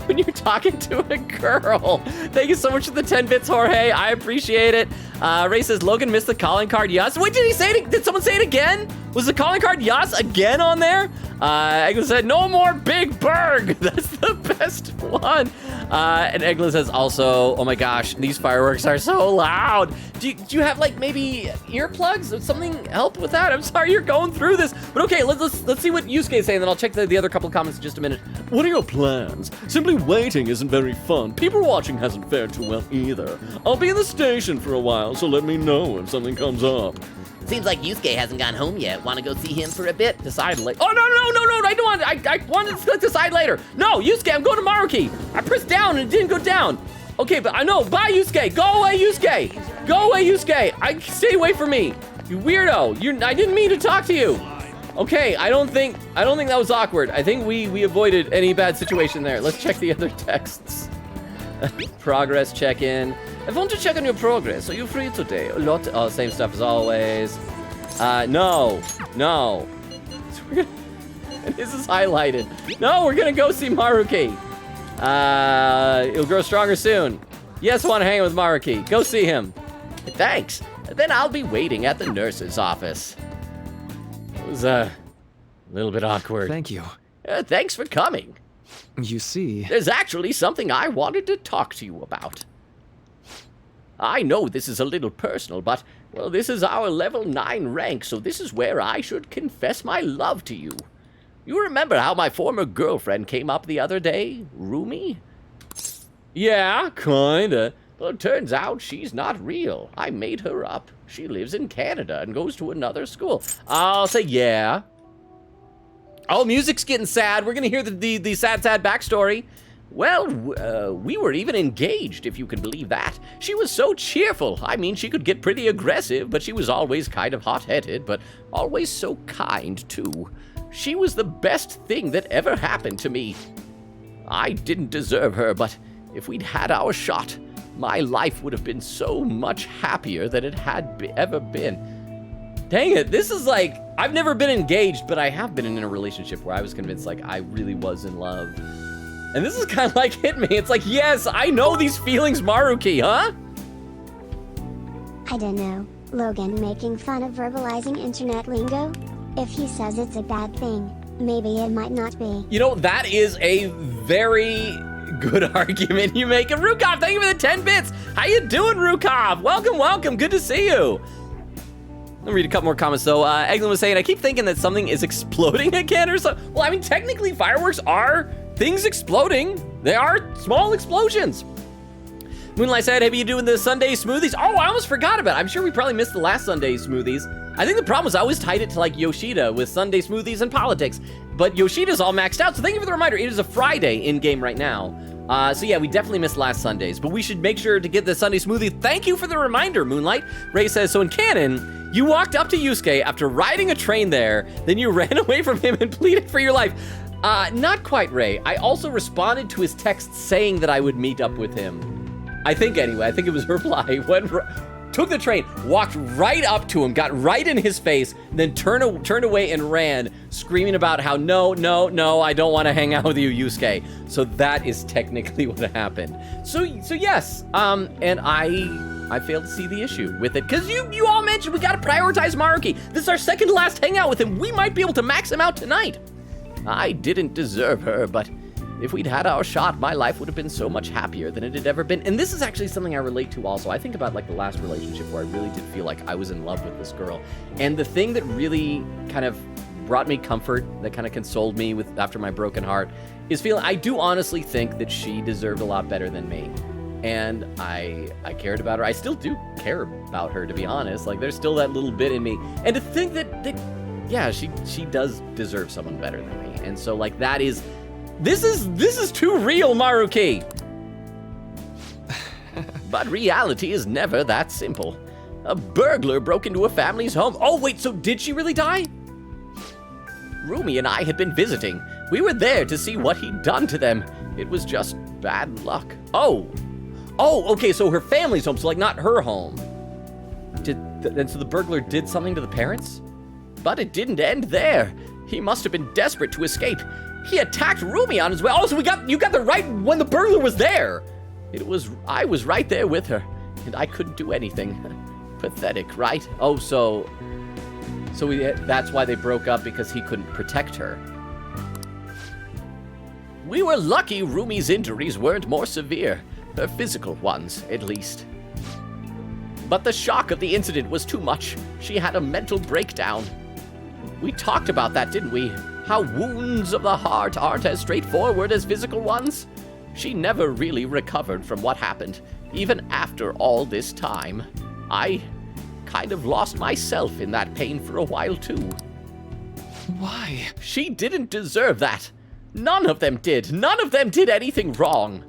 when you're talking to a girl. Thank you so much for the 10 bits, Jorge. I appreciate it. Ray says, Logan missed the calling card, yes. Wait, did he say it? Did someone say it again? Was the calling card yes again on there? Eglin said, no more Big Berg. That's the best one. And Eglin says also, oh my gosh, these fireworks are so loud. Do you have like maybe earplugs? Would something help with that? I'm sorry you're going through this. But okay, let's see what Yusuke is saying, then I'll check the other couple of comments in just a minute.
What are your plans? Simply waiting isn't very fun. People watching hasn't fared too well either. I'll be in the station for a while, so let me know if something comes up.
Seems like Yusuke hasn't gone home yet. Want to go see him for a bit?
Decide later. Oh, no, I don't want, I wanted to decide later. No, Yusuke, I'm going to Maruki. I pressed down and it didn't go down. Okay, but I know, bye, Yusuke. Go away, Yusuke. Go away, Yusuke. Stay away from me. You weirdo. I didn't mean to talk to you. Okay, I don't think that was awkward. I think we avoided any bad situation there. Let's check the other texts. Progress check-in. I want to check on your progress. Are you free today? A lot. Oh, same stuff as always. No. And this is highlighted. No, we're gonna go see Maruki. He'll grow stronger soon. Yes, want to hang out with Maruki. Go see him.
Thanks. Then I'll be waiting at the nurse's office.
It was a little bit awkward.
Thank you.
Thanks for coming.
You see,
There's actually something I wanted to talk to you about. I know this is a little personal, but, well, this is our level 9 rank, so this is where I should confess my love to you. You remember how my former girlfriend came up the other day, Rumi?
Yeah, kinda.
Well, it turns out she's not real. I made her up. She lives in Canada and goes to another school.
I'll say yeah. Oh, music's getting sad. We're gonna hear the sad backstory.
Well, we were even engaged, if you can believe that. She was so cheerful. I mean, she could get pretty aggressive, but she was always kind of hot-headed, but always so kind, too. She was the best thing that ever happened to me. I didn't deserve her, but if we'd had our shot, my life would have been so much happier than it had ever been.
Dang it, this is like, I've never been engaged, but I have been in a relationship where I was convinced like I really was in love. And this is kind of like hit me. It's like, yes, I know these feelings, Maruki, huh?
I don't know. Logan making fun of verbalizing internet lingo? If he says it's a bad thing, maybe it might not be.
You know, that is a very good argument you make. And Rukov, thank you for the 10 bits. How you doing, Rukov? Welcome. Good to see you. Let me read a couple more comments, though. Eglin was saying, I keep thinking that something is exploding again or something. Well, I mean, technically, fireworks are things exploding. They are small explosions. Moonlight said, have you doing the Sunday smoothies? Oh, I almost forgot about it. I'm sure we probably missed the last Sunday smoothies. I think the problem was I always tied it to, like, Yoshida with Sunday smoothies and politics. But Yoshida's all maxed out, so thank you for the reminder. It is a Friday in-game right now. So yeah, we definitely missed last Sundays, but we should make sure to get the Sunday smoothie. Thank you for the reminder, Moonlight. Ray says, so in canon, you walked up to Yusuke after riding a train there, then you ran away from him and pleaded for your life. Not quite, Ray. I also responded to his text saying that I would meet up with him. I think anyway, I think it was her reply. Took the train, walked right up to him, got right in his face, then turned away and ran, screaming about how no, I don't want to hang out with you, Yusuke. So that is technically what happened. So yes, and I failed to see the issue with it, because you all mentioned we got to prioritize Maruki. This is our second to last hangout with him. We might be able to max him out tonight.
I didn't deserve her, but if we'd had our shot, my life would have been so much happier than it had ever been.
And this is actually something I relate to also. I think about like the last relationship where I really did feel like I was in love with this girl. And the thing that really kind of brought me comfort, that kind of consoled me with after my broken heart, is feeling I do honestly think that she deserved a lot better than me. And I cared about her. I still do care about her, to be honest. Like there's still that little bit in me. And to think that yeah, she does deserve someone better than me. And so like that is This is too real, Maruki.
But reality is never that simple. A burglar broke into a family's home.
Oh, wait, so did she really die?
Rumi and I had been visiting. We were there to see what he'd done to them. It was just bad luck.
Oh, okay, so her family's home, so like not her home. And so the burglar did something to the parents?
But it didn't end there. He must have been desperate to escape. He attacked Rumi on his way.
Oh, so you got the right when the burglar was there.
I was right there with her, and I couldn't do anything. Pathetic, right? Oh, so that's why they broke up, because he couldn't protect her. We were lucky Rumi's injuries weren't more severe. Her physical ones, at least. But the shock of the incident was too much. She had a mental breakdown. We talked about that, didn't we? How wounds of the heart aren't as straightforward as physical ones. She never really recovered from what happened, even after all this time. I kind of lost myself in that pain for a while, too.
Why?
She didn't deserve that. None of them did. None of them did anything wrong.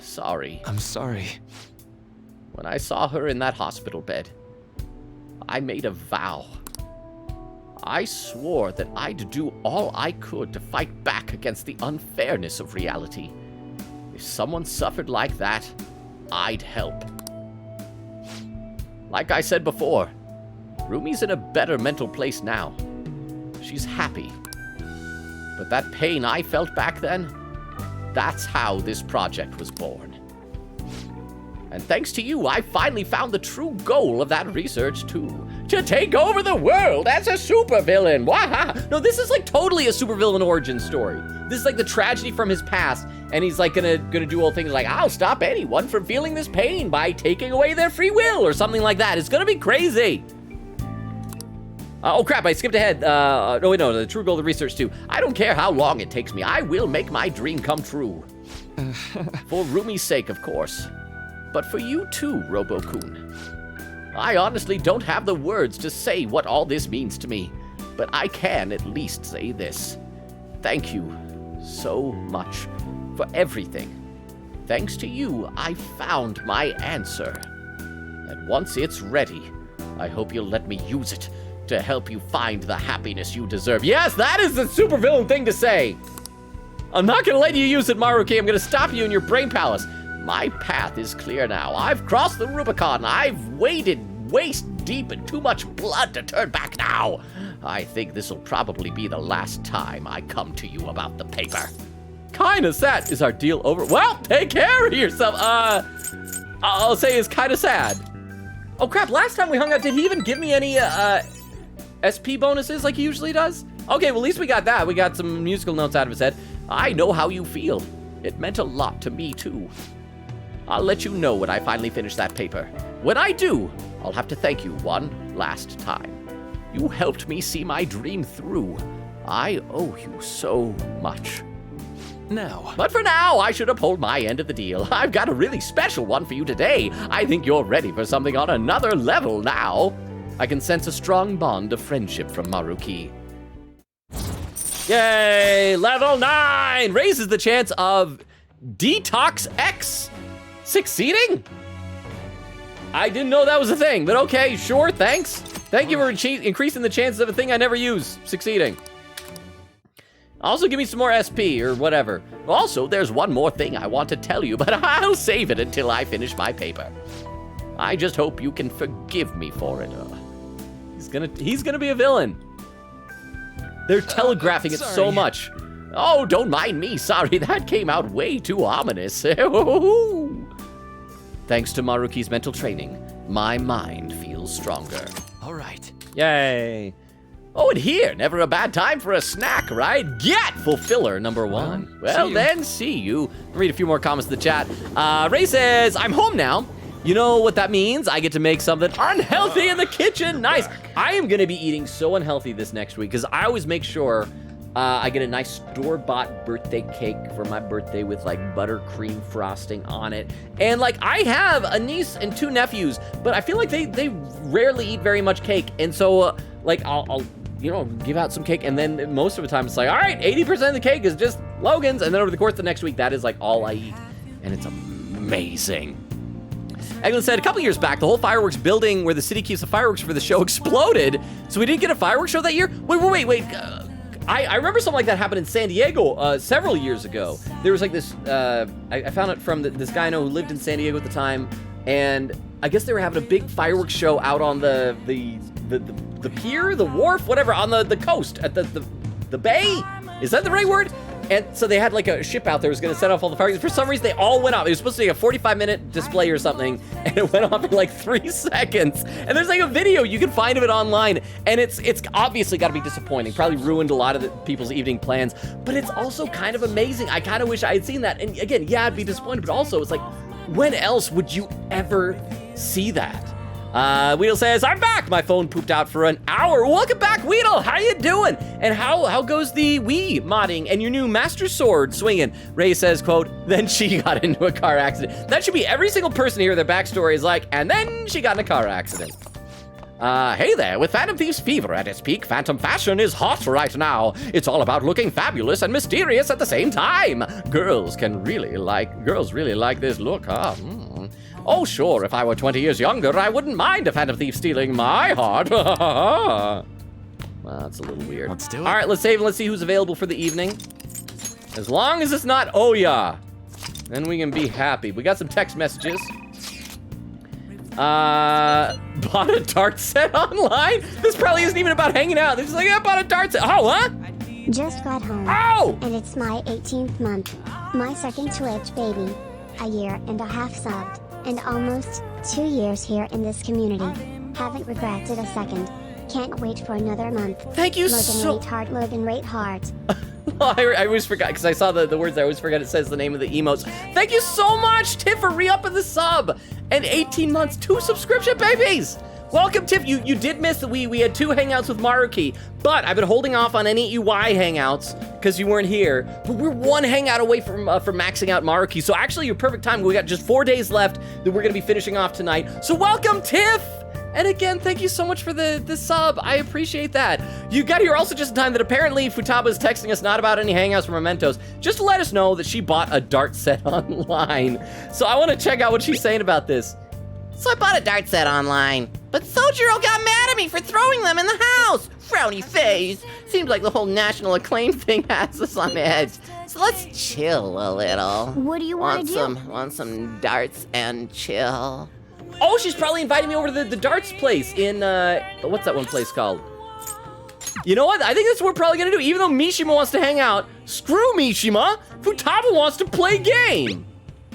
Sorry.
I'm sorry.
When I saw her in that hospital bed, I made a vow. I swore that I'd do all I could to fight back against the unfairness of reality. If someone suffered like that, I'd help. Like I said before, Rumi's in a better mental place now. She's happy. But that pain I felt back then, that's how this project was born. And thanks to you, I finally found the true goal of that research, too. To take over the world as a supervillain! Waha! No, this is like totally a supervillain origin story. This is like the tragedy from his past, and he's like gonna do all things like, I'll stop anyone from feeling this pain by taking away their free will, or something like that. It's gonna be crazy! Oh crap, I skipped ahead. No, the true goal of the research, too. I don't care how long it takes me. I will make my dream come true. For Rumi's sake, of course. But for you too, Robo-kun. I honestly don't have the words to say what all this means to me, but I can at least say this. Thank you so much for everything. Thanks to you, I found my answer. And once it's ready, I hope you'll let me use it to help you find the happiness you deserve. Yes, that is the supervillain thing to say! I'm not gonna let you use it, Maruki. I'm gonna stop you in your brain palace. My path is clear now. I've crossed the Rubicon. I've waded waist deep in too much blood to turn back now. I think this'll probably be the last time I come to you about the paper. Kinda sad. Is our deal over? Well, take care of yourself. I'll say it's kinda sad. Oh crap, last time we hung out, did he even give me any, SP bonuses like he usually does? Okay, well at least we got that. We got some musical notes out of his head. I know how you feel. It meant a lot to me too. I'll let you know when I finally finish that paper. When I do, I'll have to thank you one last time. You helped me see my dream through. I owe you so much.
Now.
But for now, I should uphold my end of the deal. I've got a really special one for you today. I think you're ready for something on another level now. I can sense a strong bond of friendship from Maruki. Yay! Level 9 raises the chance of Detox X succeeding? I didn't know that was a thing, but okay, sure, thanks. Thank you for increasing the chances of a thing I never use succeeding. Also, give me some more SP or whatever. Also, there's one more thing I want to tell you, but I'll save it until I finish my paper. I just hope you can forgive me for it. He's gonna be a villain. They're telegraphing it so much. Oh, don't mind me. Sorry, that came out way too ominous. Thanks to Maruki's mental training, my mind feels stronger.
All right.
Yay. Oh, and here, never a bad time for a snack, right? Get fulfiller number 1. Well, then, see you. Read a few more comments in the chat. Ray says, I'm home now. You know what that means? I get to make something unhealthy in the kitchen. Nice. I am going to be eating so unhealthy this next week because I always make sure I get a nice store-bought birthday cake for my birthday with like buttercream frosting on it. And like I have a niece and 2 nephews, but I feel like they rarely eat very much cake. And so like I'll give out some cake, and then most of the time it's like, all right, 80% of the cake is just Logan's, and then over the course of the next week, that is like all I eat, and it's amazing. Eglin said, a couple years back, the whole fireworks building where the city keeps the fireworks for the show exploded, so we didn't get a fireworks show that year? Wait. I remember something like that happened in San Diego several years ago. There was like this, I found it from this guy I know who lived in San Diego at the time, and I guess they were having a big fireworks show out on the pier, the wharf, whatever, on the coast, at the bay? Is that the right word?
And so they had like a ship out there that was going to set off all the fireworks. For some reason, they all went off. It was supposed to be a 45-minute display or something, and it went off in like 3 seconds. And there's like a video you can find of it online, and it's obviously got to be disappointing. Probably ruined a lot of people's evening plans, but it's also kind of amazing. I kind of wish I had seen that. And again, yeah, I'd be disappointed, but also it's like, when else would you ever see that? Weedle says, I'm back! My phone pooped out for an hour. Welcome back, Weedle! How you doing? And how goes the Wii modding and your new Master Sword swinging? Ray says, quote, then she got into a car accident. That should be every single person here, their backstory is like, and then she got in a car accident. Hey there, with Phantom Thieves fever at its peak, Phantom fashion is hot right now. It's all about looking fabulous and mysterious at the same time. Girls really like this look, huh? Oh, sure, if I were 20 years younger, I wouldn't mind a Phantom Thief stealing my heart. Well, that's a little weird.
Let's do it.
All right, let's save and let's see who's available for the evening. As long as it's not Oya, then we can be happy. We got some text messages. Bought a dart set online? This probably isn't even about hanging out. They're just like, yeah, bought a dart set. Oh, what?
Just got home.
Oh!
And it's my 18th month. My second Twitch baby. A year and a half subbed. And almost 2 years here in this community. Haven't regretted a second. Can't wait for another month.
Thank you
Logan rate heart.
I always forgot, because I saw the words, I always forget it says the name of the emotes. Thank you so much, Tiff, for re-upping the sub. And 18 months, 2 subscription babies. Welcome, Tiff. You did miss that we had 2 hangouts with Maruki, but I've been holding off on any UI hangouts because you weren't here. But we're 1 hangout away from maxing out Maruki. So actually, your perfect time. We got just 4 days left that we're gonna be finishing off tonight. So welcome, Tiff. And again, thank you so much for the sub. I appreciate that. You got here also just in time that apparently Futaba's texting us not about any hangouts or mementos, just to let us know that she bought a dart set online. So I want to check out what she's saying about this.
So I bought a dart set online, but Sojiro got mad at me for throwing them in the house. Frowny face. Seems like the whole national acclaim thing has us on edge. So let's chill a little.
What do you want to do?
Want some darts and chill.
Oh, she's probably inviting me over to the darts place in, what's that one place called? You know what? I think that's what we're probably gonna do. Even though Mishima wants to hang out, screw Mishima. Futaba wants to play game.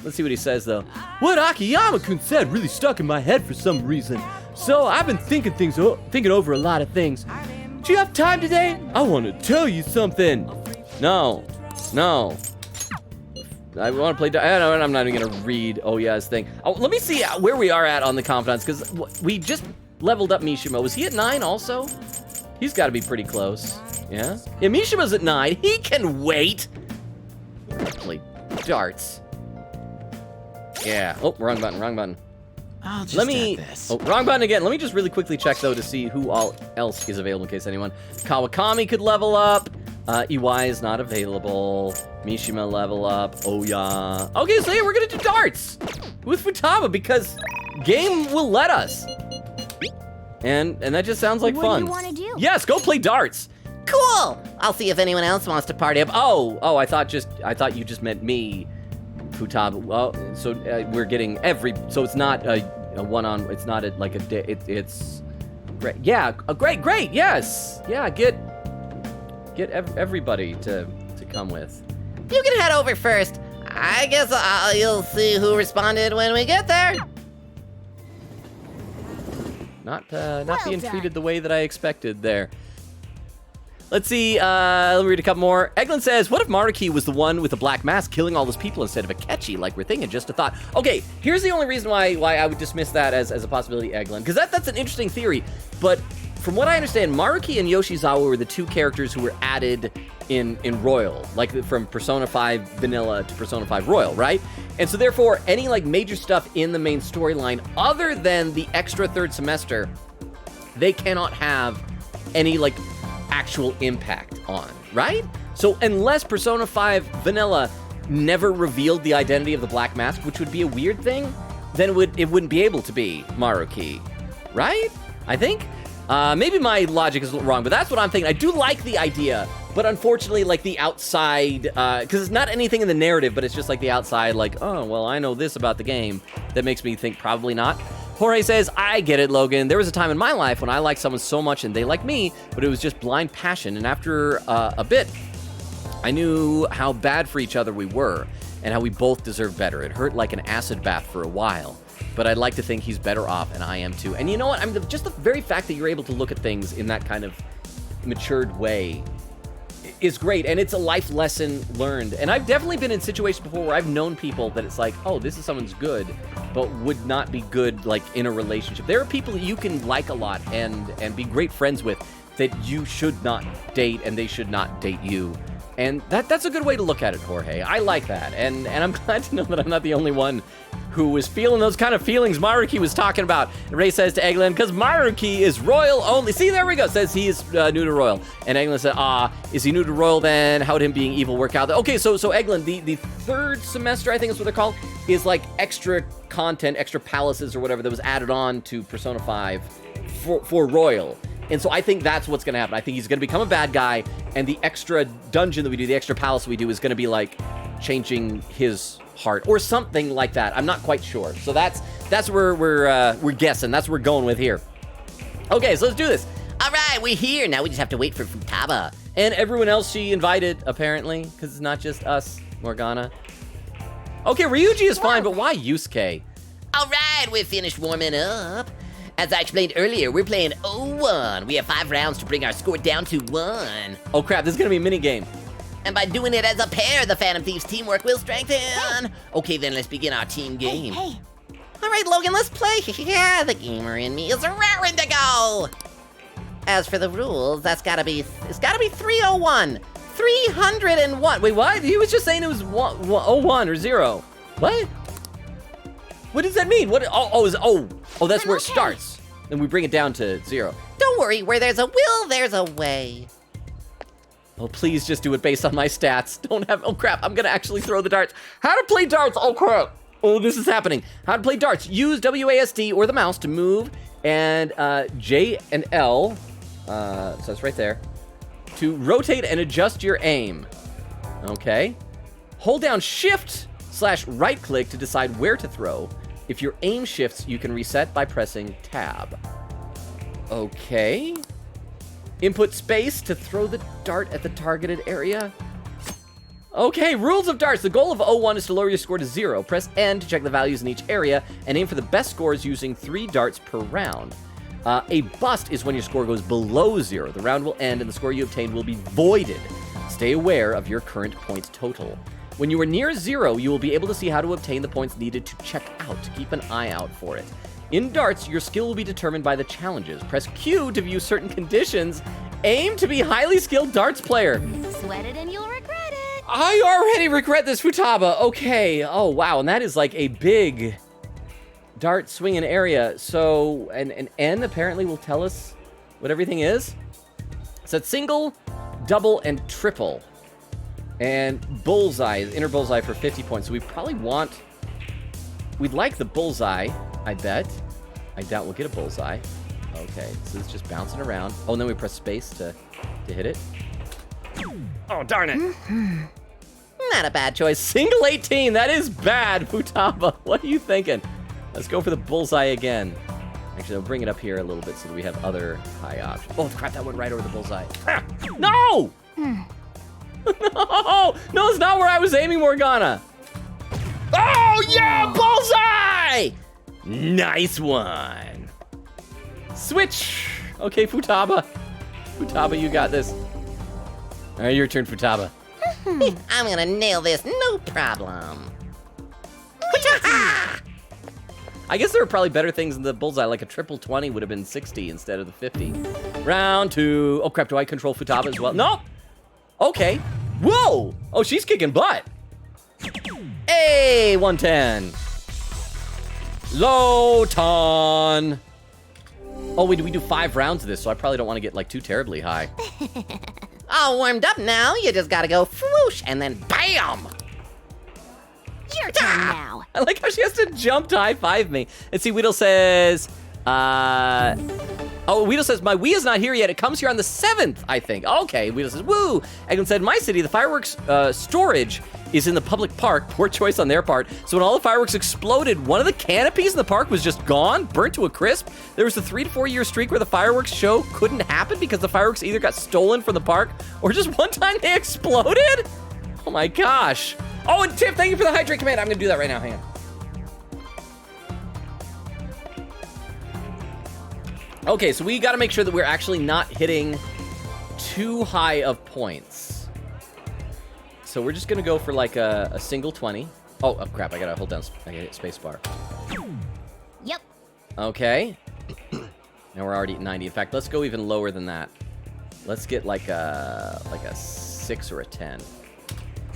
Let's see what he says, though. What Akiyama-kun said really stuck in my head for some reason. So I've been thinking over a lot of things. Do you have time today? I want to tell you something. No. I want to play. I'm not even gonna read Oya's thing. Oh, let me see where we are at on the confidence, because we just leveled up Mishima. Was he at 9 also? He's got to be pretty close. Yeah. Yeah, Mishima's at 9. He can wait. Play darts. Yeah. Oh, wrong button.
I'll just add this.
Oh, wrong button again. Let me just really quickly check though to see who all else is available in case anyone. Kawakami could level up. EY is not available. Mishima level up. Oh yeah. Okay, so yeah, we're gonna do darts with Futaba because game will let us. And that just sounds like fun.
What do you want to do?
Yes, go play darts.
Cool. I'll see if anyone else wants to party up.
Oh, I thought you just meant me, Futaba. Well, so we're getting so it's not a one-on. It's not like a day. It's great. Yeah, great. Yes. Yeah, get everybody to come with.
You can head over first. I guess you'll see who responded when we get there.
Not
Well
being
done.
treated the way that I expected there. Let's see, let me read a couple more. Eglin says, what if Maruki was the one with the black mask killing all those people instead of Akechi, like we're thinking? Just a thought. Okay, here's the only reason why I would dismiss that as a possibility, Eglin, because that's an interesting theory, but from what I understand, Maruki and Yoshizawa were the 2 characters who were added in Royal, like from Persona 5 Vanilla to Persona 5 Royal, right? And so therefore, any like major stuff in the main storyline, other than the extra 3rd semester, they cannot have any like actual impact on, right? So unless Persona 5 Vanilla never revealed the identity of the Black Mask, which would be a weird thing, then it wouldn't be able to be Maruki, right? I think. Maybe my logic is wrong, but that's what I'm thinking. I do like the idea, but unfortunately, like the outside, because it's not anything in the narrative, but it's just like the outside, like, oh, well, I know this about the game. That makes me think probably not. Jorge says, I get it, Logan. There was a time in my life when I liked someone so much and they liked me, but it was just blind passion. And after a bit, I knew how bad for each other we were and how we both deserved better. It hurt like an acid bath for a while, but I'd like to think he's better off, and I am too. And you know what? Just the very fact that you're able to look at things in that kind of matured way is great, and it's a life lesson learned. And I've definitely been in situations before where I've known people that it's like, oh, this is someone's good, but would not be good like in a relationship. There are people that you can like a lot and be great friends with that you should not date, and they should not date you. And that's a good way to look at it, Jorge. I like that, and I'm glad to know that I'm not the only one who was feeling those kind of feelings Maruki was talking about. And Ray says to Eglin, because Maruki is royal only. See, there we go. Says he is new to royal. And Eglin said, is he new to royal then? How would him being evil work out? Okay, so Eglin, the third semester, I think is what they're called, is like extra content, extra palaces or whatever that was added on to Persona 5 for royal. And so I think that's what's going to happen. I think he's going to become a bad guy, and the extra dungeon that we do, the extra palace we do, is going to be like changing his heart or something like that. I'm not quite sure. So that's where we're guessing. That's what we're going with here. Okay, so let's do this.
All right, we're here. Now we just have to wait for Futaba.
And everyone else she invited, apparently, because it's not just us, Morgana. Okay, Ryuji is fine, but why Yusuke?
All right, we're finished warming up. As I explained earlier, we're playing 0-1. We have 5 rounds to bring our score down to 1.
Oh crap, this is gonna be a mini game.
And by doing it as a pair, the Phantom Thieves teamwork will strengthen. Okay, then let's begin our team game.
Hey.
All right, Logan, let's play. Yeah, the gamer in me is raring to go. As for the rules, it's gotta be 301. 301.
Wait, what? He was just saying it was 01 or 0. What? What does that mean? What? Oh, that's where it starts. And we bring it down to 0.
Don't worry, where there's a will, there's a way.
Oh, please just do it based on my stats. Don't have, oh crap, I'm gonna actually throw the darts. How to play darts, oh crap. Oh, this is happening. How to play darts. Use WASD or the mouse to move, and J and L, so that's right there, to rotate and adjust your aim. Okay. Hold down Shift/right click to decide where to throw. If your aim shifts, you can reset by pressing Tab. Okay. Input space to throw the dart at the targeted area. Okay, rules of darts. The goal of 01 is to lower your score to 0. Press N to check the values in each area, and aim for the best scores using 3 darts per round. A bust is when your score goes below 0. The round will end, and the score you obtained will be voided. Stay aware of your current points total. When you are near 0, you will be able to see how to obtain the points needed to check out. Keep an eye out for it. In darts, your skill will be determined by the challenges. Press Q to view certain conditions. Aim to be highly skilled darts player.
Sweat it and you'll regret it.
I already regret this, Futaba. Okay. Oh, wow. And that is like a big dart swinging area. So, an N apparently will tell us what everything is. So it's single, double, and triple. And bullseye, inner bullseye for 50 points. So we probably we'd like the bullseye, I bet. I doubt we'll get a bullseye. Okay, so it's just bouncing around. Oh, and then we press space to hit it. Oh, darn it.
Not a bad
Choice. Single 18, that is bad, Futaba. What are you thinking? Let's go for the bullseye again. Actually, I'll bring it up here a little bit so that we have other high options. Oh, crap, that went right over the bullseye. Ah, no! No, it's not where I was aiming, Morgana. Oh, yeah, bullseye! Nice one. Switch. Okay, Futaba. Futaba, you got this. All right, your turn, Futaba.
I'm gonna nail this, no problem.
I guess there are probably better things in the bullseye, like a triple 20 would have been 60 instead of the 50. Round 2. Oh, crap, do I control Futaba as well? No. Okay. Whoa! Oh, she's kicking butt. Hey, 110. Loton. Oh, we do 5 rounds of this, so I probably don't want to get like too terribly high.
All warmed up now, you just gotta go whoosh and then BAM!
Your turn now.
I like how she has to jump to high-five me. And see, Weedle says, Oh, Weedle says, my Wii is not here yet. It comes here on the 7th, I think. Okay, Weedle says, woo. Eglin said, in my city, the fireworks storage is in the public park. Poor choice on their part. So when all the fireworks exploded, one of the canopies in the park was just gone, burnt to a crisp. There was a 3 to 4 year streak where the fireworks show couldn't happen because the fireworks either got stolen from the park or just one time they exploded? Oh my gosh. Oh, and Tiff, thank you for the hydrate command. I'm gonna do that right now, hang on. Okay, so we gotta make sure that we're actually not hitting too high of points. So we're just gonna go for like a single 20. Oh crap, I gotta hold down, I gotta hit spacebar.
Yep.
Okay. Now we're already at 90. In fact, let's go even lower than that. Let's get like a 6 or a 10.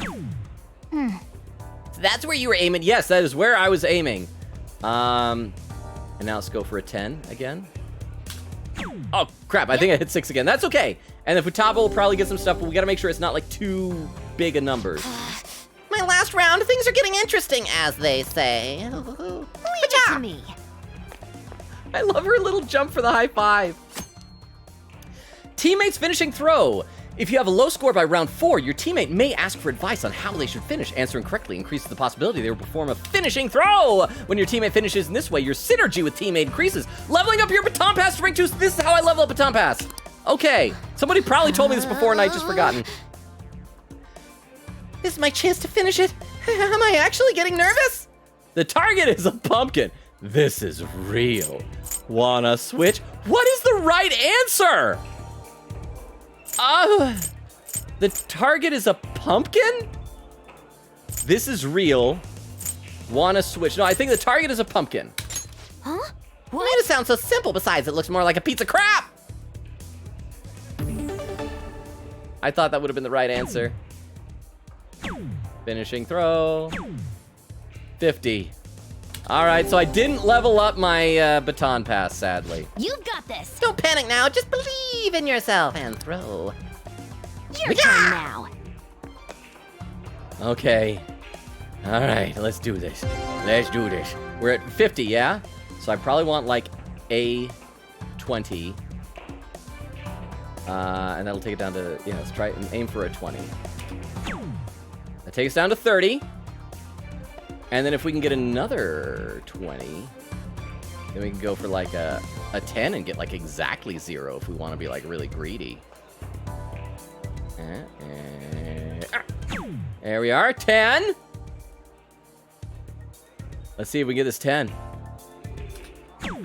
So that's where you were aiming. Yes, that is where I was aiming. And now let's go for a 10 again. Oh, crap. I think I hit 6 again. That's okay. And the Futaba will probably get some stuff, but we got to make sure it's not, like, too big a numbers.
My last round, things are getting interesting, as they say.
Leave it to me.
I love her little jump for the high five. Teammates finishing throw. If you have a low score by round 4, your teammate may ask for advice on how they should finish. Answering correctly increases the possibility they will perform a finishing throw. When your teammate finishes in this way, your synergy with teammate increases. Leveling up your baton pass to rank 2. This is how I level up baton pass. Okay, somebody probably told me this before and I just forgotten.
This is my chance to finish it. Am I actually getting nervous?
The target is a pumpkin. This is real. Wanna switch? What is the right answer? The target is a pumpkin? This is real. Wanna switch? No, I think the target is a pumpkin.
Huh?
Why does it sound so simple? Besides, it looks more like a piece of crap.
I thought that would have been the right answer. Finishing throw. 50. All right, so I didn't level up my baton pass, sadly.
You've got this.
Don't panic now. Just believe in yourself and throw.
Your turn now.
Okay. All right, let's do this. Let's do this. We're at 50, yeah? So I probably want like a 20. And that'll take it down to, yeah, let's try and aim for a 20. That takes us down to 30. And then if we can get another 20, then we can go for like a 10 and get like exactly 0 if we want to be like really greedy. There we are, 10. Let's see if we get this 10.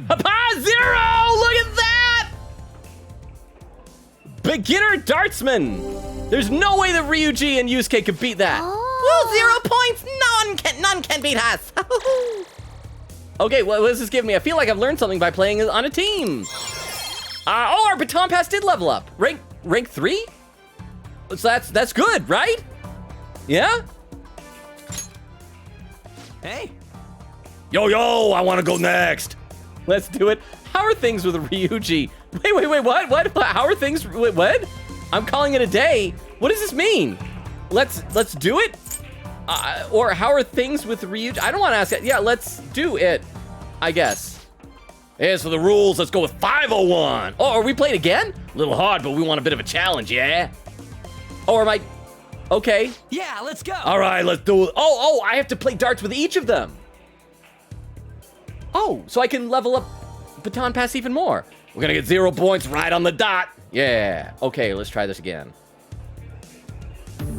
Papa, 0! Look at that! Beginner dartsman. There's no way that Ryuji and Yusuke could beat that.
Woo, 0 points. None can beat us.
Okay, what does this give me? I feel like I've learned something by playing on a team. Oh, our baton pass did level up. Rank 3? So that's good, right? Yeah?
Hey,
Yo, I want to go next. Let's do it. How are things with Ryuji? Wait, what? How are things, wait, what? I'm calling it a day. What does this mean? Let's do it? Or how are things with Ryuji? I don't want to ask that. Yeah, let's do it, I guess. As for the rules, let's go with 501. Oh, are we playing again? A little hard, but we want a bit of a challenge, yeah? Oh, am I? Okay.
yeah, let's go.
All right, let's do it. Oh, I have to play darts with each of them. Oh, so I can level up baton pass even more. We're gonna get 0 points right on the dot. Yeah. Okay, let's try this again.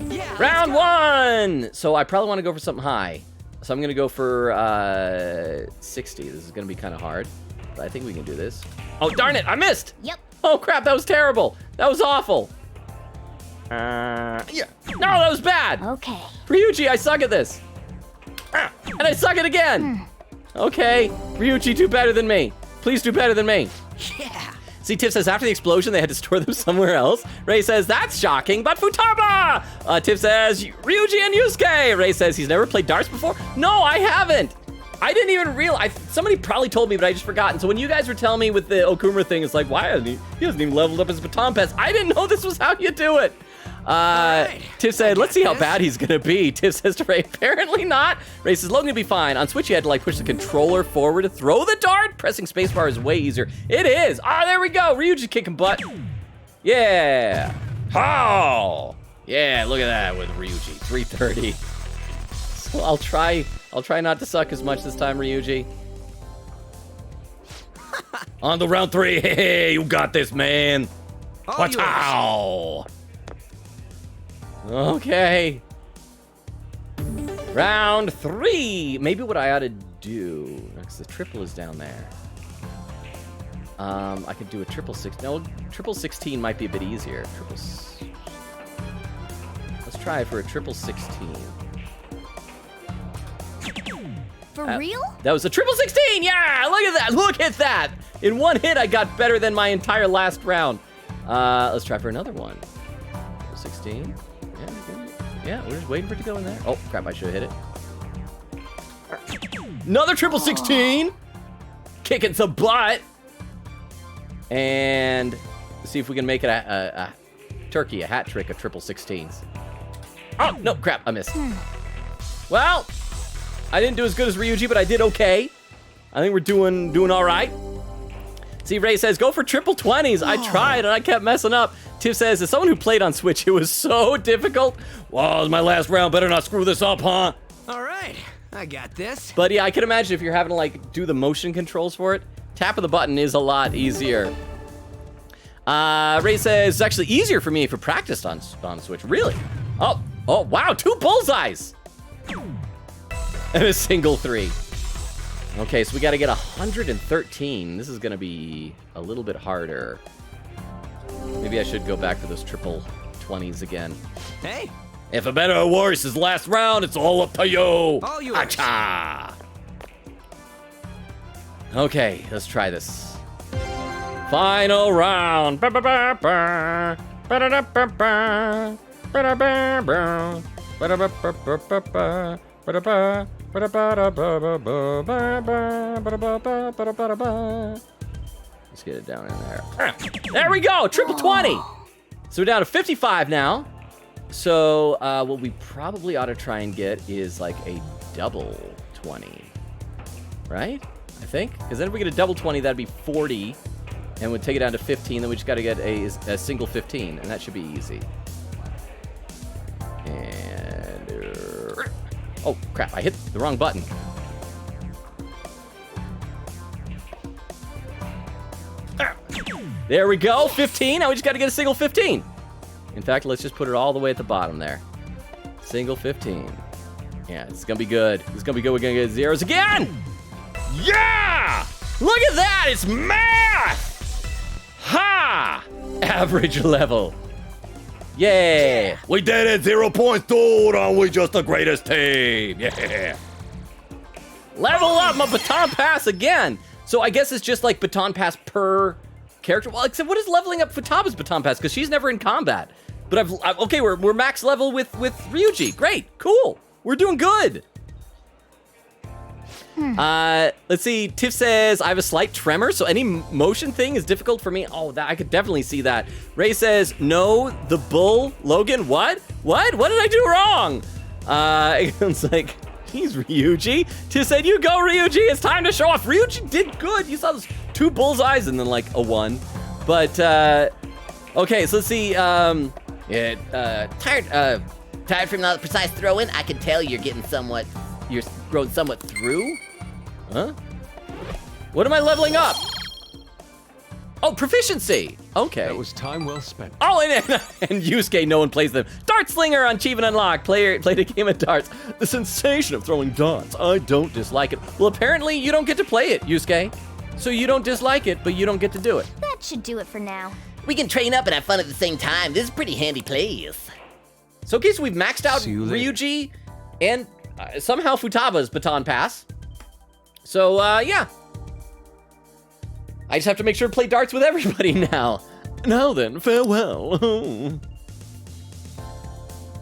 Yeah,
Round 1. So I probably want to go for something high. So I'm gonna go for 60. This is gonna be kind of hard, but I think we can do this. Oh, darn it, I missed.
Yep.
Oh crap, that was terrible. That was awful. Yeah. No, that was bad.
Okay.
Ryuji, I suck at this. And I suck it again. Okay, Ryuji, do better than me. Please do better than me.
Yeah.
See, Tiff says after the explosion, they had to store them somewhere else. Ray says, that's shocking, but Futaba! Tiff says, Ryuji and Yusuke! Ray says, he's never played darts before? No, I haven't. I didn't even realize. Somebody probably told me, but I just forgotten. So when you guys were telling me with the Okumura thing, it's like, why hasn't he hasn't even leveled up his baton pass. I didn't know this was how you do it. Tiff said, let's see how bad he's gonna be. Tiff says to Ray, apparently not. Ray says, Logan will be fine. On Switch, you had to like push the controller forward to throw the dart. Pressing spacebar is way easier. It is. Ah, there we go. Ryuji kicking butt. Yeah. Oh. Yeah, look at that with Ryuji. 330. So I'll try not to suck as much this time, Ryuji. On to round 3. Hey, you got this, man. Watch out. Okay. Round 3. Maybe what I ought to do, because the triple is down there. I could do a triple 16. No, triple 16 might be a bit easier. Let's try for a triple 16.
For real?
That was a triple 16. Yeah, look at that. Look at that. In one hit, I got better than my entire last round. Let's try for another one. 16. Yeah, we're just waiting for it to go in there. Oh, crap, I should have hit it. Another triple 16. Kicking some butt. And let's see if we can make it a turkey, a hat trick of triple 16s. Oh, no, crap, I missed. Well, I didn't do as good as Ryuji, but I did okay. I think we're doing all right. See, Ray says, go for triple 20s. I tried and I kept messing up. Tiff says, as someone who played on Switch, it was so difficult. Well, it's my last round. Better not screw this up, huh?
All right, I got this.
But yeah, I can imagine if you're having to like do the motion controls for it, tap of the button is a lot easier. Ray says, it's actually easier for me if you practiced on Switch. Really? Oh, wow, 2 bullseyes. And a single 3. Okay, so we got to get 113. This is going to be a little bit harder. Maybe I should go back for those triple 20s again.
Hey.
If a better or worse is last round, it's all up to you.
All yours.
Acha. Okay, let's try this. Final round. Let's get it down in there. There we go, triple 20. So we're down to 55 now. So what we probably ought to try and get is like a double 20, right? I think, because then if we get a double 20, that'd be 40, and we'd take it down to 15. Then we just got to get a single 15, and that should be easy. And oh crap! I hit the wrong button. There we go, 15. Now we just got to get a single 15. In fact, let's just put it all the way at the bottom there. Single 15. Yeah, it's gonna be good. It's gonna be good. We're gonna get zeros again. Yeah! Look at that! It's math! Ha! Average level. Yeah! We did it! 0 points, dude! Aren't we just the greatest team? Yeah! Level up my baton pass again! So I guess it's just like baton pass per character. Well, except what is leveling up Futaba's baton pass? Because she's never in combat. But okay, we're max level with Ryuji. Great, cool. We're doing good. Let's see. Tiff says I have a slight tremor, so any motion thing is difficult for me. Oh, that I could definitely see that. Ray says no. The bull, Logan. What? What did I do wrong? It's like he's Ryuji. Tiff said you go Ryuji. It's time to show off. Ryuji did good. You saw those 2 bullseyes and then like a 1. But okay, so let's see.
Tired from the precise throw-in? I can tell you're getting somewhat, you're growing somewhat through.
Huh? What am I leveling up? Oh, proficiency. Okay.
That was time well spent.
Oh, and Yusuke, no one plays them. Dart Slinger on Achievement Unlocked. Played a game of darts. The sensation of throwing darts. I don't dislike it. Well, apparently you don't get to play it, Yusuke. So you don't dislike it, but you don't get to do it.
That should do it for now.
We can train up and have fun at the same time. This is pretty handy place.
So, okay, so we've maxed out
See you later.
Ryuji and somehow Futaba's baton pass. So, yeah. I just have to make sure to play darts with everybody now. Now then, farewell.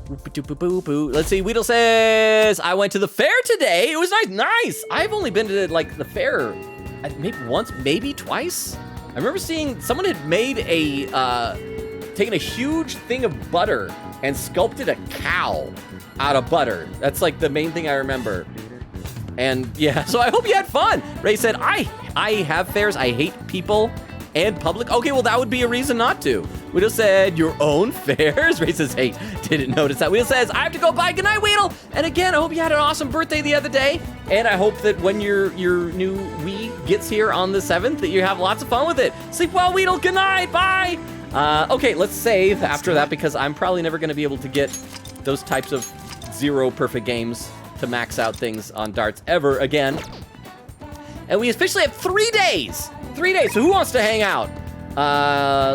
Let's see, Weedle says, I went to the fair today. It was nice. I've only been to, like, the fair maybe once, maybe twice. I remember seeing someone had made a taken a huge thing of butter and sculpted a cow out of butter. That's like the main thing I remember. And yeah, so I hope you had fun. Ray said, I have fairs. I hate people and public. Okay, well, that would be a reason not to. Weedle said, your own fairs? Ray says, hey, didn't notice that. Weedle says, I have to go. Bye. Good night, Weedle. And again, I hope you had an awesome birthday the other day. And I hope that when your new Wii gets here on the 7th, that you have lots of fun with it. Sleep well, Weedle. Good night. Bye. Okay, let's save after that because I'm probably never going to be able to get those types of 0 perfect games to max out things on darts ever again. And we officially have 3 days. 3 days. So who wants to hang out?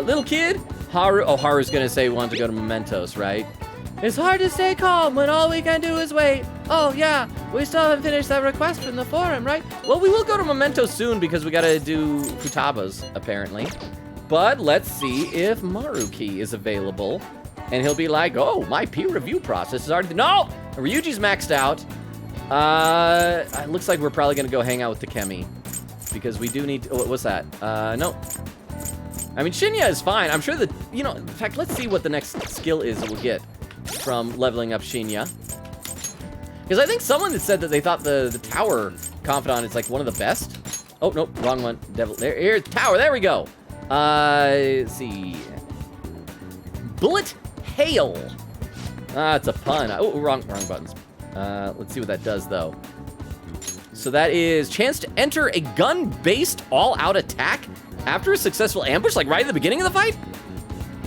Little kid? Haru. Oh, Haru's gonna say he wanted to go to Mementos, right? It's hard to stay calm when all we can do is wait. Oh yeah, we still haven't finished that request from the forum, right? Well, we will go to Mementos soon because we gotta do Futaba's apparently. But let's see if Maruki is available. And he'll be like, oh, my peer review process is already... No! Ryuji's maxed out. It looks like we're probably going to go hang out with Takemi. Because we do need... Oh, what's that? No. I mean, Shinya is fine. I'm sure that... You know, in fact, let's see what the next skill is that we'll get from leveling up Shinya. Because I think someone had said that they thought the Tower Confidant is, like, one of the best. Oh, nope, wrong one. Devil... Here's Tower. There we go. Let's see... Bullet Hail. It's a pun. Oh, wrong buttons. Let's see what that does, though. So that is chance to enter a gun-based all-out attack after a successful ambush, like right at the beginning of the fight?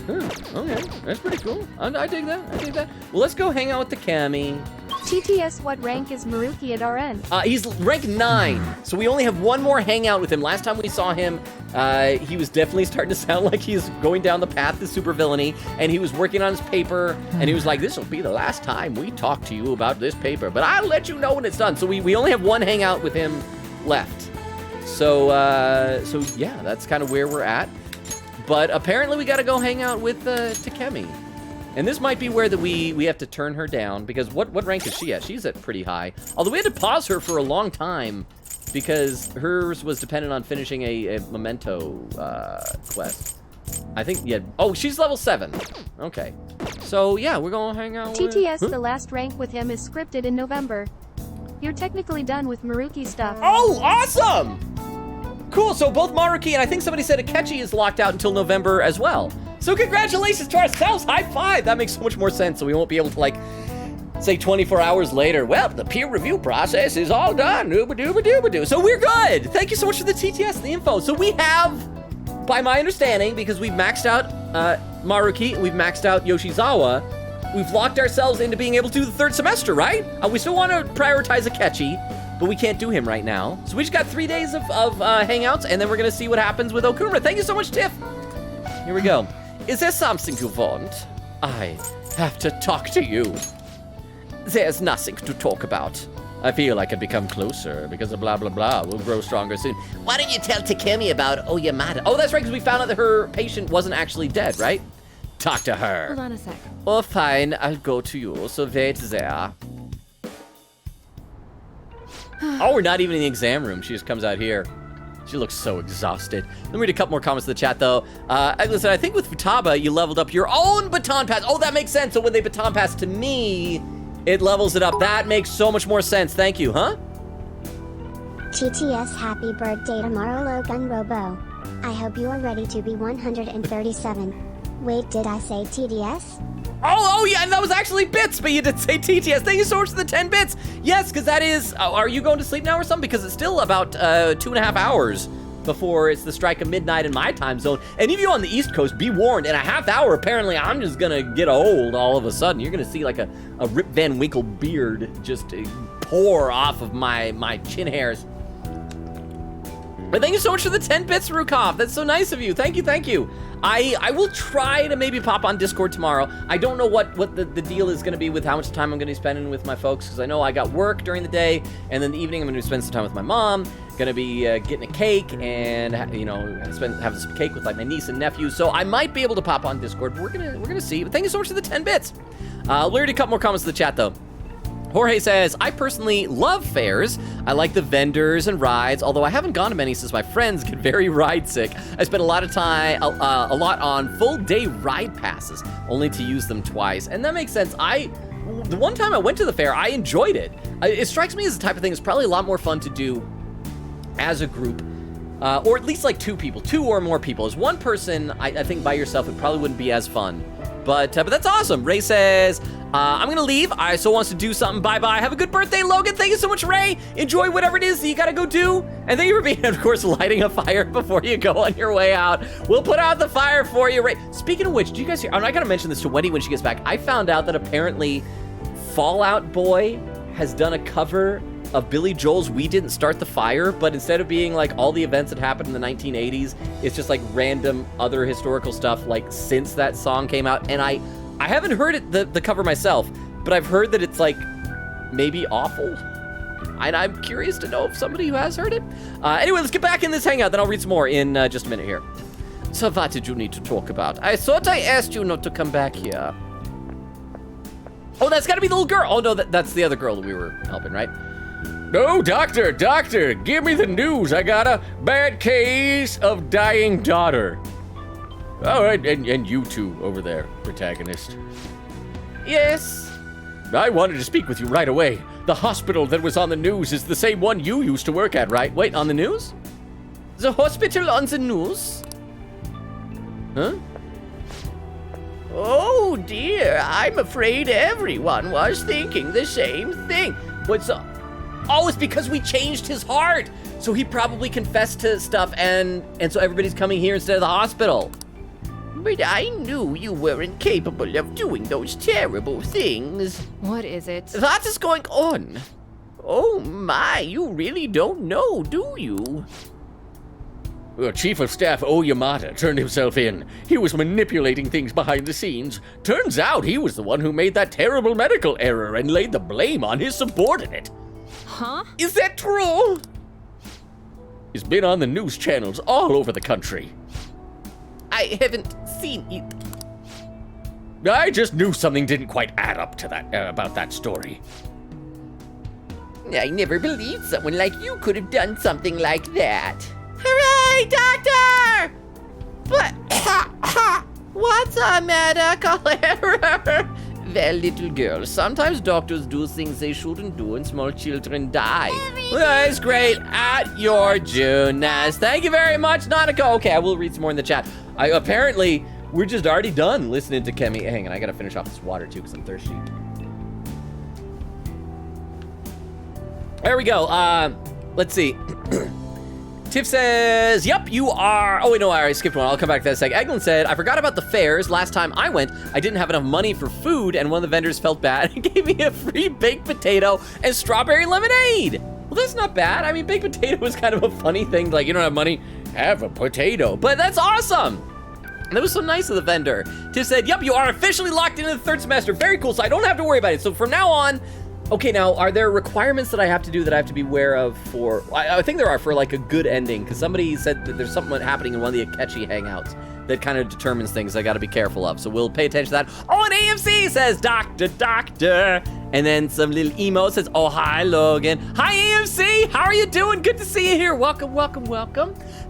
Okay, that's pretty cool. I dig that. Well, let's go hang out with Takemi.
TTS, what rank is Maruki at RN?
He's rank 9, so we only have one more hangout with him. Last time we saw him, he was definitely starting to sound like he's going down the path to supervillainy, and he was working on his paper, and he was like, this will be the last time we talk to you about this paper, but I'll let you know when it's done. So we only have one hangout with him left. So yeah, that's kind of where we're at. But apparently we gotta go hang out with Takemi. And this might be where we have to turn her down, because what rank is she at? She's at pretty high. Although we had to pause her for a long time, because hers was dependent on finishing a memento quest. I think, yeah. Oh, she's level 7. Okay. So, yeah, we're gonna hang out
TTS, the last rank with him is scripted in November. You're technically done with Maruki stuff.
Oh, awesome! Cool, so both Maruki and I think somebody said Akechi is locked out until November as well. So congratulations to ourselves, high five! That makes so much more sense, so we won't be able to, like, say 24 hours later, well, the peer review process is all done, ooba-dooba-dooba-doo. So we're good! Thank you so much for the TTS and the info. So we have, by my understanding, because we've maxed out Maruki, we've maxed out Yoshizawa, we've locked ourselves into being able to do the 3rd semester, right? We still want to prioritize Akechi, but we can't do him right now. So we just got 3 days of hangouts, and then we're gonna see what happens with Okumura. Thank you so much, Tiff! Here we go. Is there something you want? I have to talk to you. There's nothing to talk about. I feel I could become closer because of blah, blah, blah. We'll grow stronger soon. Why don't you tell Takemi about Oyamada? Oh, that's right, because we found out that her patient wasn't actually dead, right? Talk to her.
Hold on a sec.
Oh, fine. I'll go to you. So wait there. Oh, we're not even in the exam room. She just comes out here. She looks so exhausted. Let me read a couple more comments in the chat, though. Listen, I think with Futaba, you leveled up your own baton pass. Oh, that makes sense. So when they baton pass to me, it levels it up. That makes so much more sense. Thank you, huh?
TTS, happy birthday tomorrow, Logan Robo. I hope you are ready to be 137. Wait, did I say TDS?
Oh, yeah, and that was actually bits, but you did say TTS. Thank you so much for the 10 bits. Yes, because that is, are you going to sleep now or something? Because it's still about 2.5 hours before it's the strike of midnight in my time zone. And if you're on the East Coast, be warned, in a half hour, apparently I'm just gonna get old all of a sudden. You're gonna see like a Rip Van Winkle beard just pour off of my chin hairs. But thank you so much for the 10 bits, Rukov. That's so nice of you. Thank you, thank you. I will try to maybe pop on Discord tomorrow. I don't know what the deal is going to be with how much time I'm going to be spending with my folks, because I know I got work during the day, and then the evening I'm going to spend some time with my mom. Going to be getting a cake and, you know, have some cake with like my niece and nephew. So I might be able to pop on Discord. But we're gonna see. But thank you so much for the 10 bits. We'll read a couple more comments in the chat though. Jorge says, I personally love fairs. I like the vendors and rides, although I haven't gone to many since my friends get very ride sick. I spent a lot of time, a lot on full day ride passes, only to use them twice. And that makes sense. The one time I went to the fair, I enjoyed it. It strikes me as the type of thing that's probably a lot more fun to do as a group, or at least like two or more people. As one person, I think by yourself, it probably wouldn't be as fun. But that's awesome. Ray says, I'm gonna leave. I still wants to do something. Bye-bye. Have a good birthday, Logan. Thank you so much, Ray. Enjoy whatever it is that you gotta go do. And thank you for being, of course, lighting a fire before you go on your way out. We'll put out the fire for you, Ray. Speaking of which, do you guys hear, I gotta mention this to Wendy when she gets back. I found out that apparently Fall Out Boy has done a cover of Billy Joel's We Didn't Start the Fire, but instead of being like all the events that happened in the 1980s, it's just like random other historical stuff like since that song came out. And I haven't heard it, the cover myself, but I've heard that it's like maybe awful. And I'm curious to know if somebody who has heard it. Anyway, let's get back in this hangout, then I'll read some more in just a minute here.
So what did you need to talk about? I thought I asked you not to come back here.
Oh, that's gotta be the little girl. Oh no, that's the other girl that we were helping, right?
No, doctor, give me the news. I got a bad case of dying daughter. All right, and you two over there, protagonist.
Yes?
I wanted to speak with you right away. The hospital that was on the news is the same one you used to work at, right?
Wait, on the news?
The hospital on the news?
Huh?
Oh dear, I'm afraid everyone was thinking the same thing.
What's up? Oh, it's because we changed his heart. So he probably confessed to stuff and so everybody's coming here instead of the hospital.
But I knew you weren't capable of doing those terrible things.
What is it?
What is going on? Oh my, you really don't know, do you?
Chief of Staff Oyamata turned himself in. He was manipulating things behind the scenes. Turns out he was the one who made that terrible medical error and laid the blame on his subordinate.
Huh?
Is that true?
He's been on the news channels all over the country.
I haven't seen it.
I just knew something didn't quite add up to that about that story.
I never believed someone like you could have done something like that. Hooray, doctor! But, what's a medical error? Well, little girl, sometimes doctors do things they shouldn't do and small children die.
That's great. At your Junas. Thank you very much, Nanako. Okay, I will read some more in the chat. Apparently, we're just already done listening to Kemi. Hang on, I gotta finish off this water too, because I'm thirsty. There we go. Let's see. Tiff says, yep, you are. Oh, wait, no, I already skipped one. I'll come back to that in a sec. Eglin said, I forgot about the fairs. Last time I went, I didn't have enough money for food, and one of the vendors felt bad and gave me a free baked potato and strawberry lemonade. Well, that's not bad. I mean, baked potato is kind of a funny thing. Like, you don't have money, have a potato. But that's awesome. And that was so nice of the vendor. Tiff said, yep, you are officially locked into the third semester. Very cool, so I don't have to worry about it. So from now on, okay, now, are there requirements that I have to do that I have to be aware of for, I think there are for like a good ending, because somebody said that there's something happening in one of the Akechi hangouts that kind of determines things I gotta be careful of, so we'll pay attention to that. Oh, and AMC says, doctor, and then some little emo says, oh, hi, Logan. Hi, AMC, how are you doing? Good to see you here. Welcome.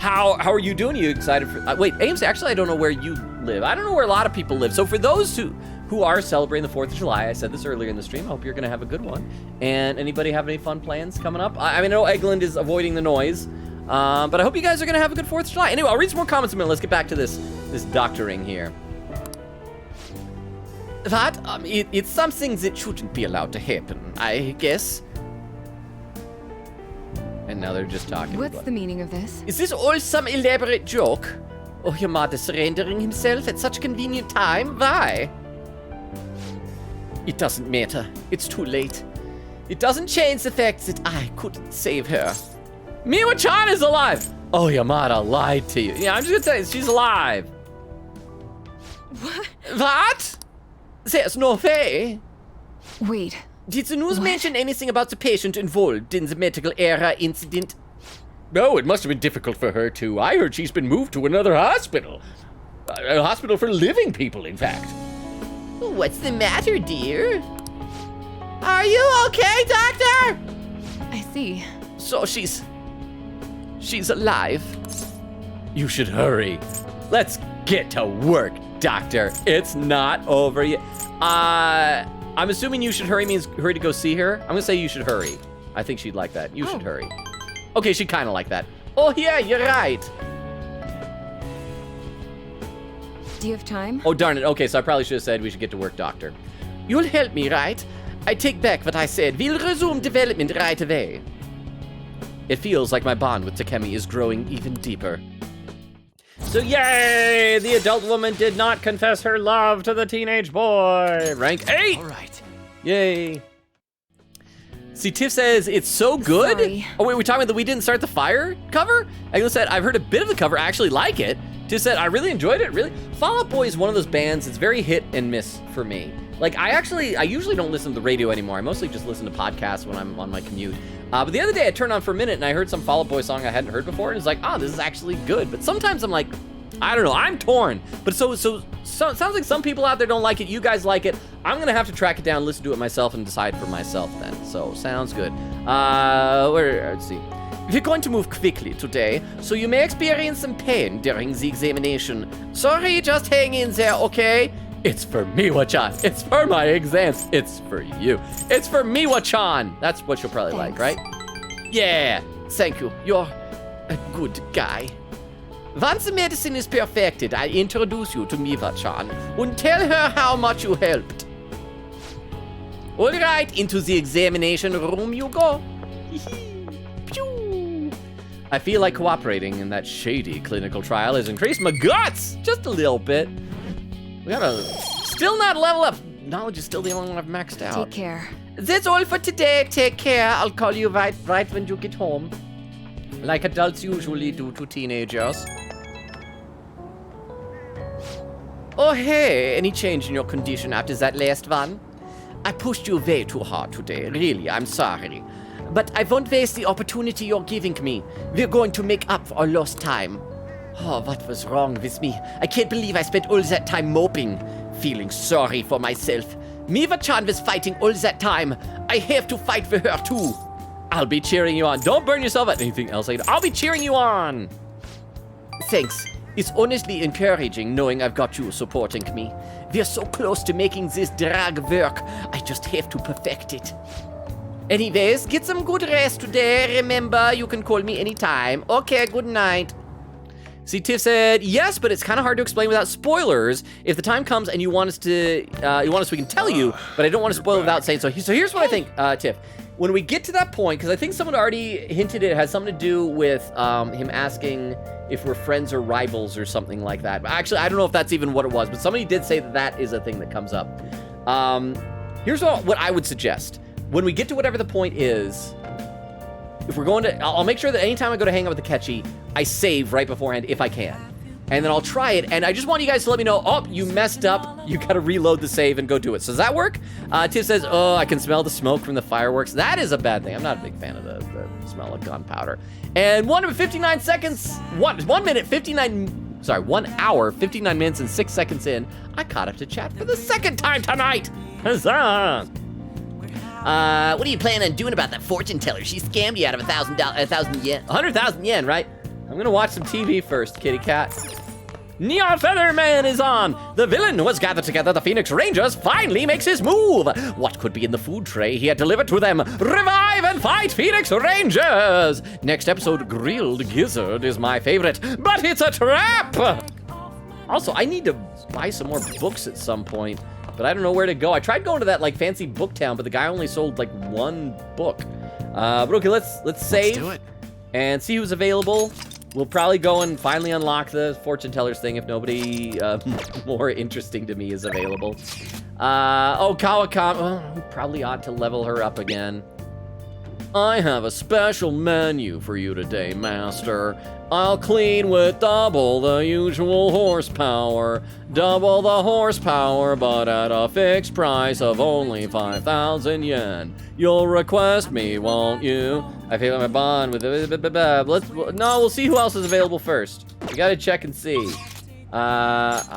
How are you doing? Are you excited for, wait, AMC, actually, I don't know where you live. I don't know where a lot of people live, so for those who are celebrating the 4th of July. I said this earlier in the stream. I hope you're going to have a good one. And anybody have any fun plans coming up? I mean, I know Eglin is avoiding the noise, but I hope you guys are going to have a good 4th of July. Anyway, I'll read some more comments in a minute. Let's get back to this doctoring here.
That, it's something that shouldn't be allowed to happen, I guess.
And now they're just talking.
What's the meaning of this?
Is this all some elaborate joke? Oyamata surrendering himself at such a convenient time? Why? It doesn't matter. It's too late. It doesn't change the fact that I couldn't save her.
Miwa-chan is alive! Oh, Yamada lied to you. Yeah, I'm just gonna say, she's alive.
What? There's no way.
Wait.
Did the news mention anything about the patient involved in the medical error incident?
No, it must have been difficult for her too. I heard she's been moved to another hospital. A hospital for living people, in fact.
What's the matter, dear? Are you okay, Doctor?
I see.
So she's alive.
You should hurry. Let's get to work, Doctor. It's not over yet. I'm assuming you should hurry means hurry to go see her. I'm gonna say you should hurry. I think she'd like that. You should hurry. Okay, she'd kind of like that. Oh yeah, you're right.
Do you have time?
Oh darn it. Okay, so I probably should have said we should get to work, Doctor.
You'll help me, right? I take back what I said. We'll resume development right away.
It feels like my bond with Takemi is growing even deeper. So yay! The adult woman did not confess her love to the teenage boy. Rank 8!
All right.
Yay. See, Tiff says it's so good.
Sorry.
Oh wait, we're talking about the We Didn't Start the Fire cover? Angela said, I've heard a bit of the cover, I actually like it. Tiff said, I really enjoyed it, really. Fall Out Boy is one of those bands that's very hit and miss for me. Like, I usually don't listen to the radio anymore. I mostly just listen to podcasts when I'm on my commute. But the other day I turned on for a minute and I heard some Fall Out Boy song I hadn't heard before, and it's like, oh, this is actually good. But sometimes I'm like, I don't know, I'm torn. But so sounds like some people out there don't like it, you guys like it. I'm gonna have to track it down, listen to it myself, and decide for myself then. So, sounds good. Let's see.
We're going to move quickly today, so you may experience some pain during the examination. Sorry, just hang in there, okay?
It's for Miwa-chan. It's for my exams. It's for you. It's for Miwa-chan. That's what you'll probably like, right?
Yeah, thank you. You're a good guy. Once the medicine is perfected, I introduce you to Miwa-chan and tell her how much you helped. All right, into the examination room you go.
I feel like cooperating in that shady clinical trial has increased my guts just a little bit. We gotta still not level up. Knowledge is still the only one I've maxed out.
Take care.
That's all for today. Take care. I'll call you right when you get home.
Like adults usually do to teenagers.
Oh, hey, any change in your condition after that last one? I pushed you way too hard today. Really, I'm sorry. But I won't waste the opportunity you're giving me. We're going to make up for our lost time. Oh, what was wrong with me? I can't believe I spent all that time moping, feeling sorry for myself. Miwa-chan was fighting all that time. I have to fight for her too.
I'll be cheering you on. Don't burn yourself at anything else. I'll be cheering you on.
Thanks. It's honestly encouraging knowing I've got you supporting me. We're so close to making this drag work. I just have to perfect it. Anyways, get some good rest today. Remember, you can call me anytime. Okay, good night.
See, Tiff said, yes, but it's kind of hard to explain without spoilers. If the time comes and you want us we can tell you, but I don't want to spoil without saying so. So here's what I think, Tiff. When we get to that point, because I think someone already hinted it has something to do with him asking if we're friends or rivals or something like that. Actually, I don't know if that's even what it was, but somebody did say that that is a thing that comes up. Here's what I would suggest. When we get to whatever the point is, if we're going to, I'll make sure that anytime I go to hang out with the Ketchy, I save right beforehand if I can. And then I'll try it, and I just want you guys to let me know, oh, you messed up, you gotta reload the save and go do it. So does that work? Tiff says, oh, I can smell the smoke from the fireworks. That is a bad thing. I'm not a big fan of the smell of gunpowder. And 1 hour, 59 minutes and 6 seconds in, I caught up to chat for the second time tonight. Huzzah!
What are you planning on doing about that fortune teller? She scammed you out of 1,000 yen.
100,000 yen, right? I'm gonna watch some TV first, kitty cat. Neon Featherman is on! The villain who has gathered together the Phoenix Rangers finally makes his move! What could be in the food tray he had delivered to them? Revive and fight Phoenix Rangers! Next episode, Grilled Gizzard is my favorite, but it's a trap! Also, I need to buy some more books at some point, but I don't know where to go. I tried going to that like fancy book town, but the guy only sold like 1 book. But okay, let's save.
Let's do it.
And see who's available. We'll probably go and finally unlock the fortune tellers thing if nobody more interesting to me is available. Oh, Kawakami. Oh, we probably ought to level her up again. I have a special menu for you today, Master. I'll clean with double the usual horsepower. Double the horsepower, but at a fixed price of only 5,000 yen. You'll request me, won't you? I feel my bond with we'll see who else is available first. We gotta check and see. All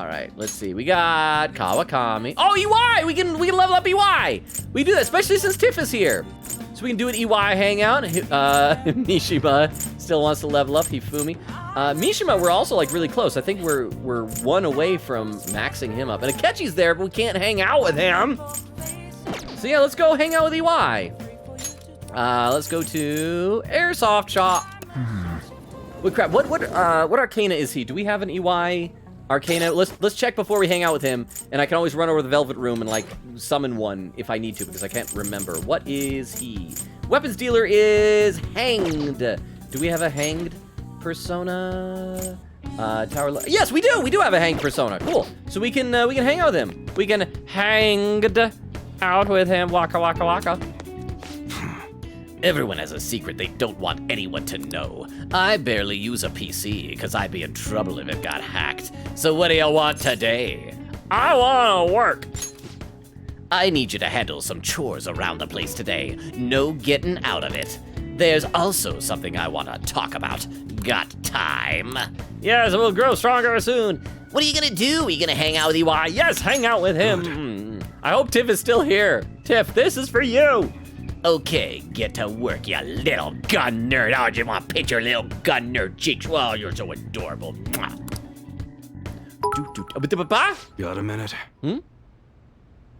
right, let's see. We got Kawakami. Oh, EY! We can level up EY! We do that, especially since Tiff is here. So we can do an EY hangout. Mishima still wants to level up, Hifumi. Mishima, we're also like really close. I think we're one away from maxing him up. And Akechi's there, but we can't hang out with him. So yeah, let's go hang out with EY. Let's go to Airsoft Shop. What crap? What Arcana is he? Do we have an EY Arcana? Let's check before we hang out with him, and I can always run over to the Velvet Room and like summon one if I need to because I can't remember. What is he? Weapons dealer is hanged. Do we have a hanged persona? Yes, we do. We do have a hanged persona. Cool. So we can hang out with him. We can hanged out with him. Waka waka waka.
Everyone has a secret they don't want anyone to know. I barely use a PC because I'd be in trouble if it got hacked. So what do you want today?
I want to work.
I need you to handle some chores around the place today. No getting out of it. There's also something I want to talk about. Got time?
Yes, we'll grow stronger soon.
What are you gonna do? Are you gonna hang out with EY?
Yes, hang out with him. I hope Tiff is still here. Tiff, this is for you.
Okay, get to work, you little gun nerd. Oh, I just want to pinch your little gun nerd cheeks. Well, you're so adorable. Mwah.
Got a minute?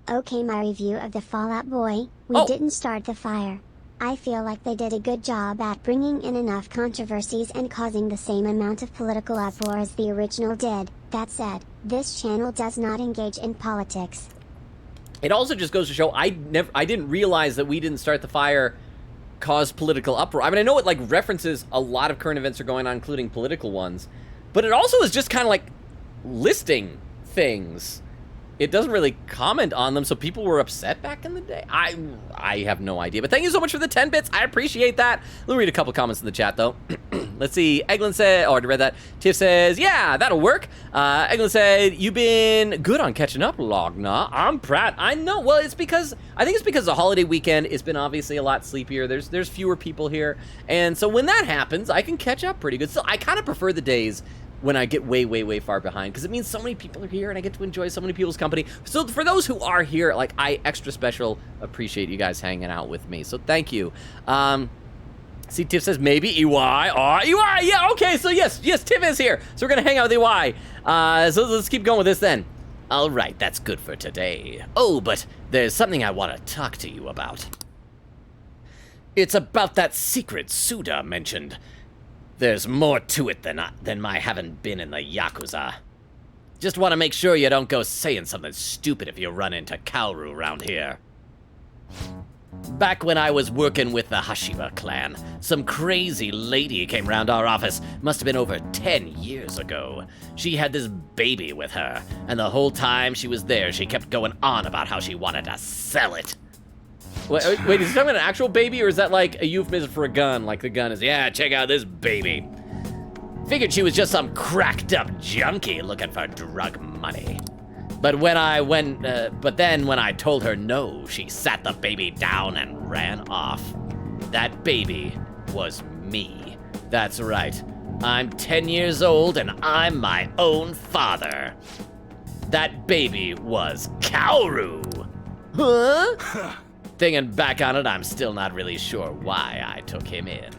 Okay, my review of the Fallout Boy. We didn't start the fire. I feel like they did a good job at bringing in enough controversies and causing the same amount of political uproar as the original did. That said, this channel does not engage in politics.
It also just goes to show I didn't realize that we didn't start the fire caused political uproar. I mean, I know it like references a lot of current events are going on, including political ones, but it also is just kind of like listing things. It doesn't really comment on them, so people were upset back in the day. I have no idea, but thank you so much for the 10 bits. I appreciate that. Let me read a couple comments in the chat, though. Let's see. Eglin said, I already read that. Tiff says, yeah, that'll work. Eglin said, you've been good on catching up, Logna. I'm proud. I know. Well, I think it's because the holiday weekend has been obviously a lot sleepier. There's fewer people here, and so when that happens, I can catch up pretty good. So I kind of prefer the days when I get way, way, way far behind, because it means so many people are here and I get to enjoy so many people's company. So for those who are here, like, I extra special appreciate you guys hanging out with me. So thank you. See, Tiff says maybe EY. Oh, EY, yeah, okay, so yes, Tiff is here. So we're gonna hang out with EY. So let's keep going with this then.
All right, that's good for today. Oh, but there's something I want to talk to you about. It's about that secret Suda mentioned. There's more to it than my having been in the Yakuza. Just want to make sure you don't go saying something stupid if you run into Kaoru around here. Back when I was working with the Hashiba clan, some crazy lady came round our office. Must have been over 10 years ago. She had this baby with her, and the whole time she was there, she kept going on about how she wanted to sell it.
Wait, is he talking about an actual baby, or is that like a euphemism for a gun? Like the gun is, yeah, check out this baby.
Figured she was just some cracked up junkie looking for drug money. But then when I told her no, she sat the baby down and ran off. That baby was me. That's right. I'm 10 years old and I'm my own father. That baby was Kaoru. Huh? Thinking back on it, I'm still not really sure why I took him in.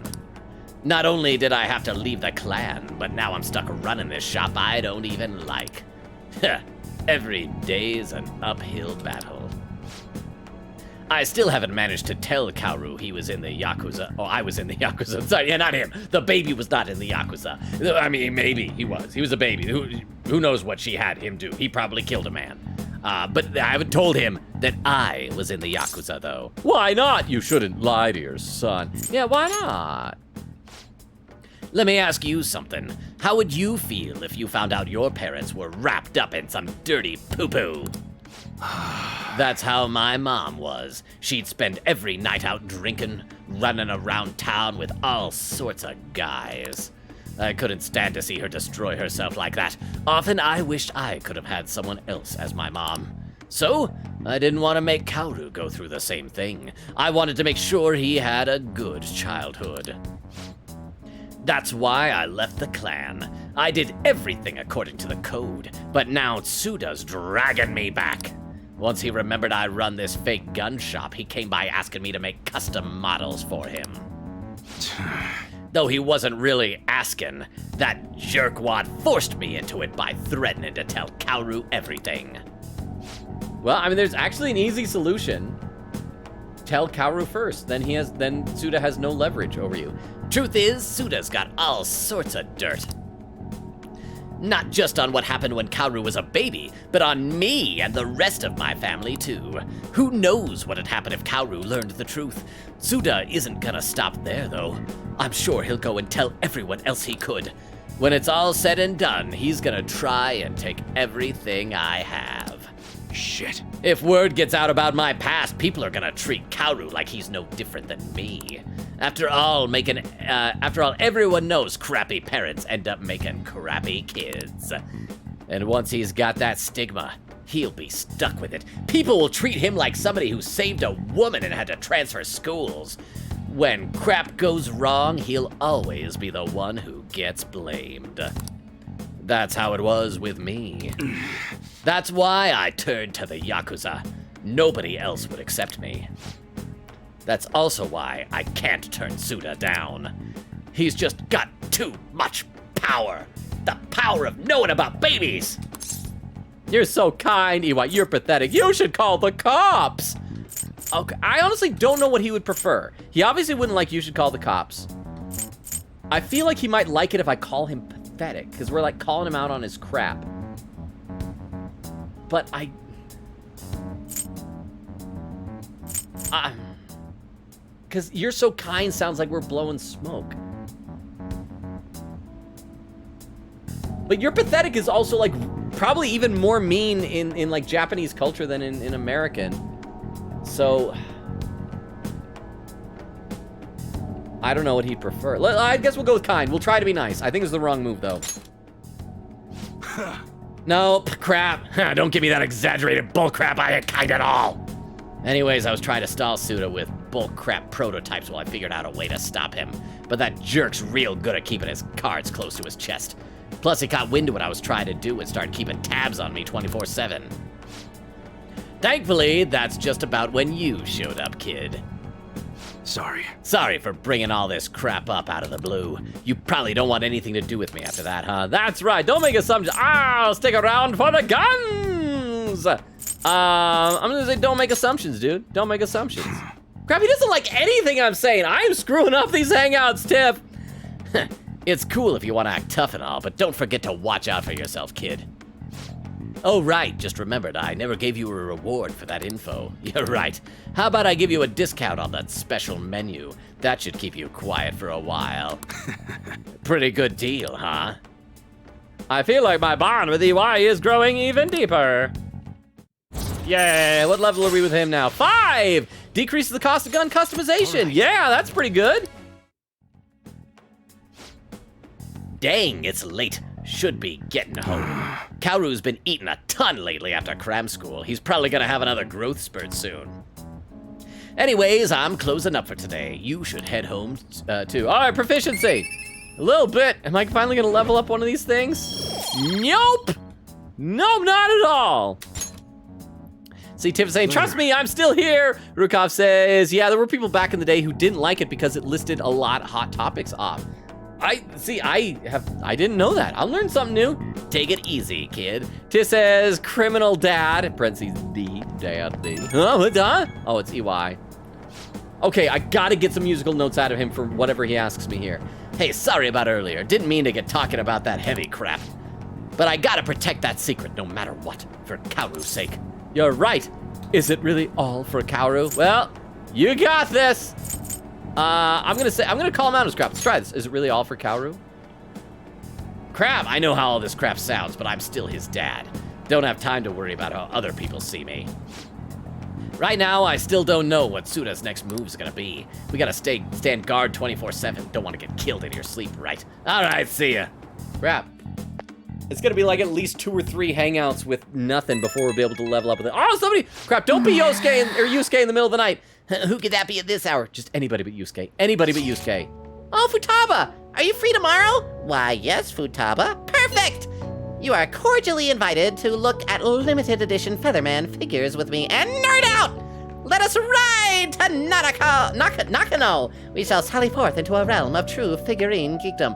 Not only did I have to leave the clan, but now I'm stuck running this shop I don't even like. Every day's an uphill battle. I still haven't managed to tell Kaoru he was in the Yakuza. Oh, I was in the Yakuza. Sorry, yeah, not him. The baby was not in the Yakuza. I mean, maybe he was. He was a baby. Who knows what she had him do? He probably killed a man. But I haven't told him that I was in the Yakuza, though.
Why not? You shouldn't lie to your son. Yeah, why not?
Let me ask you something. How would you feel if you found out your parents were wrapped up in some dirty poo-poo? That's how my mom was. She'd spend every night out drinking, running around town with all sorts of guys. I couldn't stand to see her destroy herself like that. Often I wished I could have had someone else as my mom. So, I didn't want to make Kaoru go through the same thing. I wanted to make sure he had a good childhood. That's why I left the clan. I did everything according to the code, but now Tsuda's dragging me back. Once he remembered I run this fake gun shop, he came by asking me to make custom models for him. Though he wasn't really asking, that jerkwad forced me into it by threatening to tell Kaoru everything.
Well, I mean, there's actually an easy solution. Tell Kaoru first, then Suda has no leverage over you.
Truth is, Suda's got all sorts of dirt. Not just on what happened when Kaoru was a baby, but on me and the rest of my family too. Who knows what had happened if Kaoru learned the truth? Suda isn't gonna stop there though. I'm sure he'll go and tell everyone else he could. When it's all said and done, he's gonna try and take everything I have.
Shit.
If word gets out about my past, people are gonna treat Kaoru like he's no different than me. After all, everyone knows crappy parents end up making crappy kids. And once he's got that stigma, he'll be stuck with it. People will treat him like somebody who saved a woman and had to transfer schools. When crap goes wrong, he'll always be the one who gets blamed. That's how it was with me. That's why I turned to the Yakuza. Nobody else would accept me. That's also why I can't turn Suda down. He's just got too much power. The power of knowing about babies.
You're so kind, Iwai. You're pathetic. You should call the cops. Okay, I honestly don't know what he would prefer. He obviously wouldn't like you should call the cops. I feel like he might like it if I call him pathetic, because we're like calling him out on his crap. But because you're so kind sounds like we're blowing smoke. But you're pathetic is also like probably even more mean in like Japanese culture than in American. So I don't know what he'd prefer. I guess we'll go with kind. We'll try to be nice. I think it's the wrong move though. Nope, crap.
Don't give me that exaggerated bullcrap. I ain't kind at all. Anyways, I was trying to stall Suda with bullcrap prototypes while I figured out a way to stop him. But that jerk's real good at keeping his cards close to his chest. Plus, he caught wind of what I was trying to do and started keeping tabs on me 24/7. Thankfully, that's just about when you showed up, kid. Sorry for bringing all this crap up out of the blue. You probably don't want anything to do with me after that, huh?
That's right. Don't make assumptions. I'll stick around for the guns. I'm gonna say don't make assumptions, dude. Don't make assumptions. Crap, he doesn't like anything I'm saying. I'm screwing up these hangouts, Tiff.
It's cool if you want to act tough and all, but don't forget to watch out for yourself, kid. Oh, right, just remembered, I never gave you a reward for that info. You're right. How about I give you a discount on that special menu? That should keep you quiet for a while. Pretty good deal, huh?
I feel like my bond with EY is growing even deeper. Yay, what level are we with him now? 5! Decreases the cost of gun customization. Right. Yeah, that's pretty good.
Dang, it's late. Should be getting home. Kaoru's been eating a ton lately after cram school. He's probably gonna have another growth spurt soon. Anyways, I'm closing up for today. You should head home too. All right, proficiency. A little bit. Am I finally gonna level up one of these things? Nope. Nope, not at all. See, Tiff saying, trust me, I'm still here. Rukov says, yeah, there were people back in the day who didn't like it because it listed a lot of hot topics off. I didn't know that. I'll learn something new. Take it easy, kid.
Tiff says, criminal dad, parentheses, the dad, the. Oh, what, huh? Oh, it's EY. Okay, I gotta get some musical notes out of him for whatever he asks me here.
Hey, sorry about earlier. Didn't mean to get talking about that heavy crap. But I gotta protect that secret no matter what, for Kaoru's sake.
You're right. Is it really all for Kaoru? Well, you got this. I'm gonna call him out as crap. Let's try this. Is it really all for Kaoru?
Crap, I know how all this crap sounds, but I'm still his dad. Don't have time to worry about how other people see me. Right now, I still don't know what Suda's next move's gonna be. We gotta stand guard 24/7. Don't wanna get killed in your sleep, right? All right, see ya.
Crap. It's gonna be like at least 2 or 3 hangouts with nothing before we'll be able to level up with it. Oh, somebody! Crap, don't be Yusuke in the middle of the night.
Who could that be at this hour?
Just anybody but Yusuke. Anybody but Yusuke.
Oh, Futaba! Are you free tomorrow? Why, yes, Futaba. Perfect! You are cordially invited to look at limited edition Featherman figures with me and nerd out! Let us ride to Nakano! We shall sally forth into a realm of true figurine geekdom.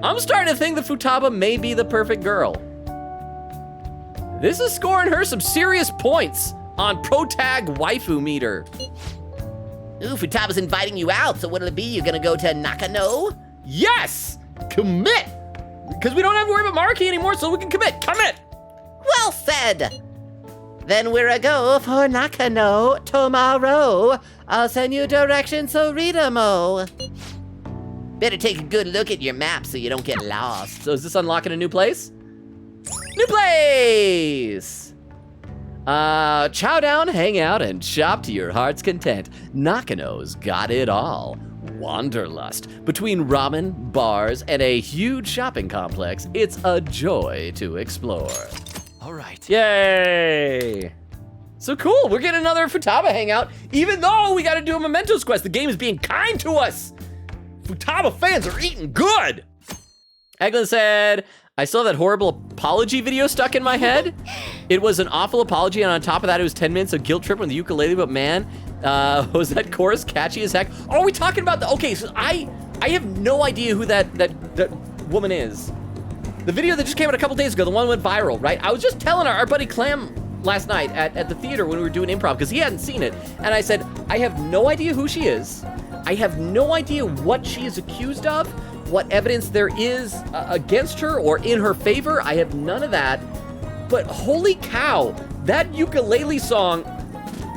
I'm starting to think that Futaba may be the perfect girl. This is scoring her some serious points on Protag Waifu Meter.
Ooh, Futaba's inviting you out, so what'll it be? You gonna go to Nakano?
Yes! Commit! Because we don't have to worry about Mariki anymore, so we can commit. Commit!
Well said! Then we're a go for Nakano tomorrow. I'll send you directions, so read 'em-o. Better take a good look at your map so you don't get lost.
So is this unlocking a new place? New place! Chow down, hang out, and shop to your heart's content. Nakano's got it all. Wanderlust. Between ramen, bars, and a huge shopping complex, it's a joy to explore.
All right.
Yay! So cool, we're getting another Futaba hangout, even though we gotta do a Mementos quest. The game is being kind to us. Futaba fans are eating good. Eglin said, I still have that horrible apology video stuck in my head. It was an awful apology, and on top of that, it was 10 minutes of guilt trip on the ukulele, but man, was that chorus catchy as heck? Oh, are we talking about the, okay, so I have no idea who that woman is. The video that just came out a couple days ago, the one went viral, right? I was just telling our buddy Clam last night at the theater when we were doing improv, because he hadn't seen it, and I said, I have no idea who she is. I have no idea what she is accused of, what evidence there is against her or in her favor. I have none of that. But holy cow, that ukulele song,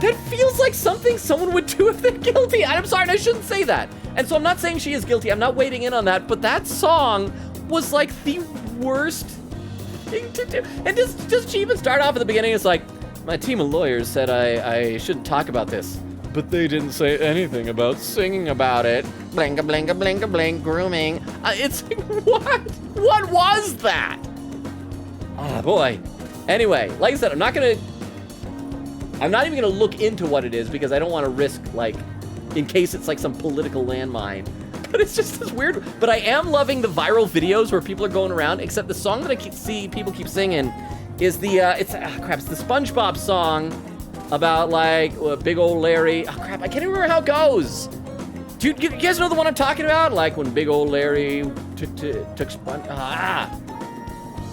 that feels like something someone would do if they're guilty. I'm sorry, and I shouldn't say that. And so I'm not saying she is guilty. I'm not weighing in on that. But that song was like the worst thing to do. And just she even start off at the beginning, it's like, my team of lawyers said I shouldn't talk about this. But they didn't say anything about singing about it.
Blinka, blinka, blinka, blink, grooming.
It's like, what? What was that? Ah, boy. Anyway, like I said, I'm not even gonna look into what it is because I don't want to risk, like, in case it's like some political landmine. But it's just this weird, but I am loving the viral videos where people are going around, except the song that people keep singing is the, it's the SpongeBob song about like big old Larry. Oh crap, I can't even remember how it goes. Do you guys know the one I'm talking about? Like when big old Larry took Sponge.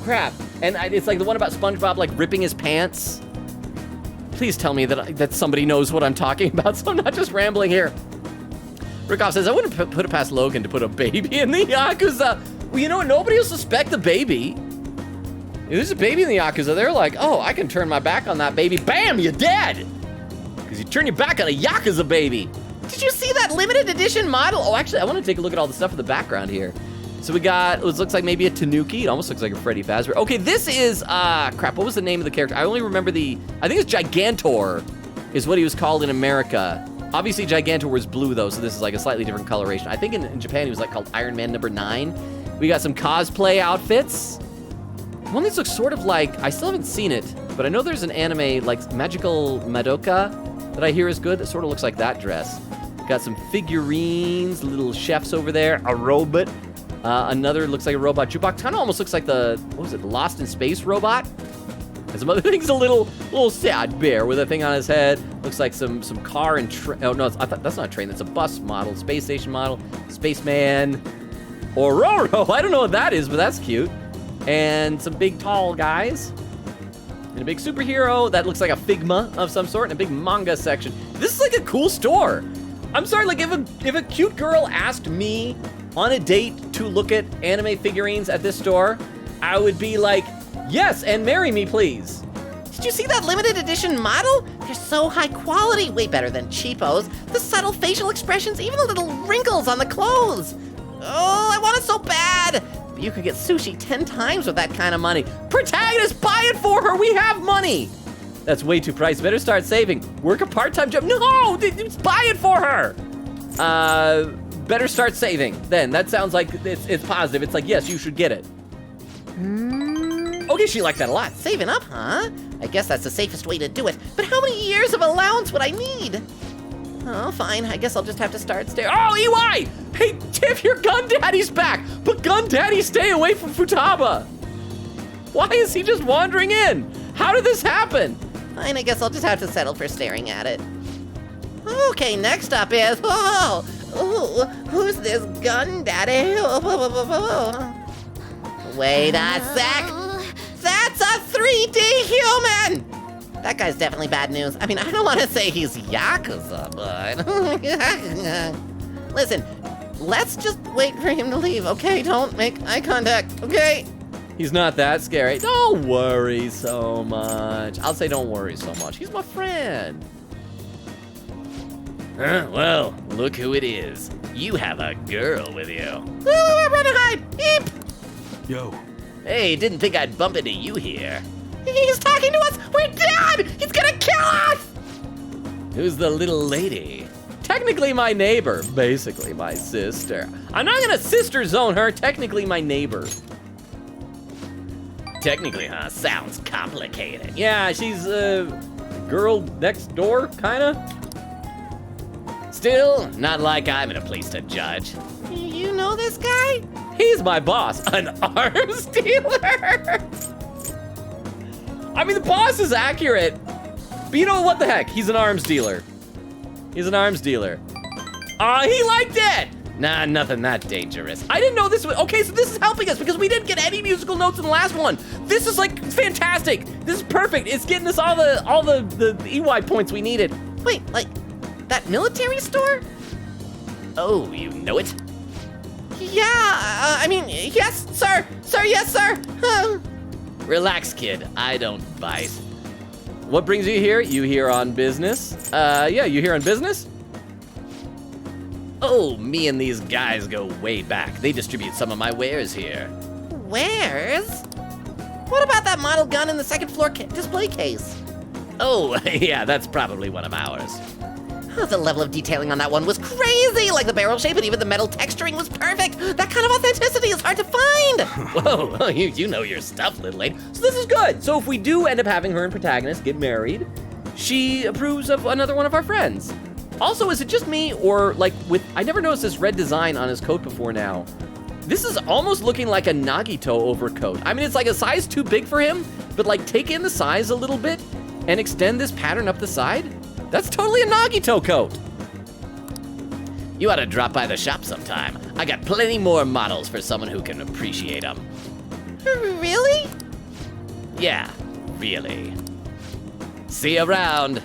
Crap. And it's like the one about SpongeBob like ripping his pants. Please tell me that somebody knows what I'm talking about, so I'm not just rambling here. Rickoff says, I wouldn't put it past Logan to put a baby in the Yakuza. Well, you know what? Nobody will suspect the baby. If there's a baby in the Yakuza, they're like, oh, I can turn my back on that baby. Bam, you're dead. Because you turn your back on a Yakuza baby.
Did you see that limited edition model?
Oh, actually, I want to take a look at all the stuff in the background here. So we got, it looks like maybe a Tanuki. It almost looks like a Freddy Fazbear. Okay, this is, crap, what was the name of the character? I only remember I think it's Gigantor is what he was called in America. Obviously, Gigantor was blue, though, so this is like a slightly different coloration. I think in Japan, he was like called Iron Man #9. We got some cosplay outfits. One that looks sort of like, I still haven't seen it, but I know there's an anime like Magical Madoka that I hear is good that sort of looks like that dress. Got some figurines, little chefs over there, a robot. Another looks like a robot jukebox. Kind of almost looks like the, what was it, Lost in Space robot? And some other things, a little sad bear with a thing on his head. Looks like some car and oh no, I thought that's not a train, that's a bus model, space station model, spaceman, Ororo. I don't know what that is, but that's cute. And some big tall guys. And a big superhero that looks like a Figma of some sort, and a big manga section. This is like a cool store. I'm sorry, like if a cute girl asked me on a date to look at anime figurines at this store, I would be like, yes, and marry me, please.
Did you see that limited edition model? They're so high quality, way better than cheapos. The subtle facial expressions, even the little wrinkles on the clothes. Oh, I want it so bad. But you could get sushi 10 times with that kind of money.
Protagonist, buy it for her, we have money. That's way too pricey, better start saving. Work a part-time job, no, buy it for her. Better start saving, then. That sounds like it's positive. It's like, yes, you should get it. Okay, she liked that a lot.
Saving up, huh? I guess that's the safest way to do it. But how many years of allowance would I need? Oh, fine. I guess I'll just have to start staring.
Oh, EY! Hey, Tiff, your gun daddy's back! But gun daddy, stay away from Futaba! Why is he just wandering in? How did this happen?
Fine, I guess I'll just have to settle for staring at it. Okay, next up is, who's this gun daddy? Wait a sec. That's a 3D human! That guy's definitely bad news. I mean, I don't want to say he's Yakuza, but... Listen, let's just wait for him to leave, okay? Don't make eye contact, okay?
He's not that scary. Don't worry so much. I'll say don't worry so much. He's my friend.
Well, look who it is. You have a girl with you.
Run and hide! Eep!
Yo.
Hey, didn't think I'd bump into you here.
He's talking to us! We're dead! He's gonna kill us!
Who's the little lady?
Technically my neighbor. Basically my sister. I'm not gonna sister zone her. Technically my neighbor.
Technically, huh? Sounds complicated.
Yeah, she's girl next door, kinda.
Still, not like I'm in a place to judge. You know this guy?
He's my boss. An arms dealer? I mean, the boss is accurate. But you know what the heck? He's an arms dealer. He's an arms dealer. He liked it!
Nah, nothing that dangerous.
I didn't know this was, okay, so this is helping us because we didn't get any musical notes in the last one. This is like fantastic. This is perfect. It's getting us all the EY points we needed.
Wait, like, that military store? Oh, you know it?
Yeah, I mean, yes, sir. Sir, yes, sir.
Relax, kid. I don't bite.
What brings you here? You here on business? Yeah, you here on business?
Oh, me and these guys go way back. They distribute some of my wares here.
Wares? What about that model gun in the second floor display case?
Oh, yeah, that's probably one of ours.
The level of detailing on that one was crazy! Like the barrel shape and even the metal texturing was perfect! That kind of authenticity is hard to find!
Whoa, you know your stuff, little lady.
So this is good. So if we do end up having her and protagonist get married, she approves of another one of our friends. Also, is it just me or like I never noticed this red design on his coat before now. This is almost looking like a Nagito overcoat. I mean, it's like a size too big for him, but like take in the size a little bit and extend this pattern up the side. That's totally a Nagito coat.
You ought to drop by the shop sometime. I got plenty more models for someone who can appreciate them.
Really?
Yeah, really. See you around.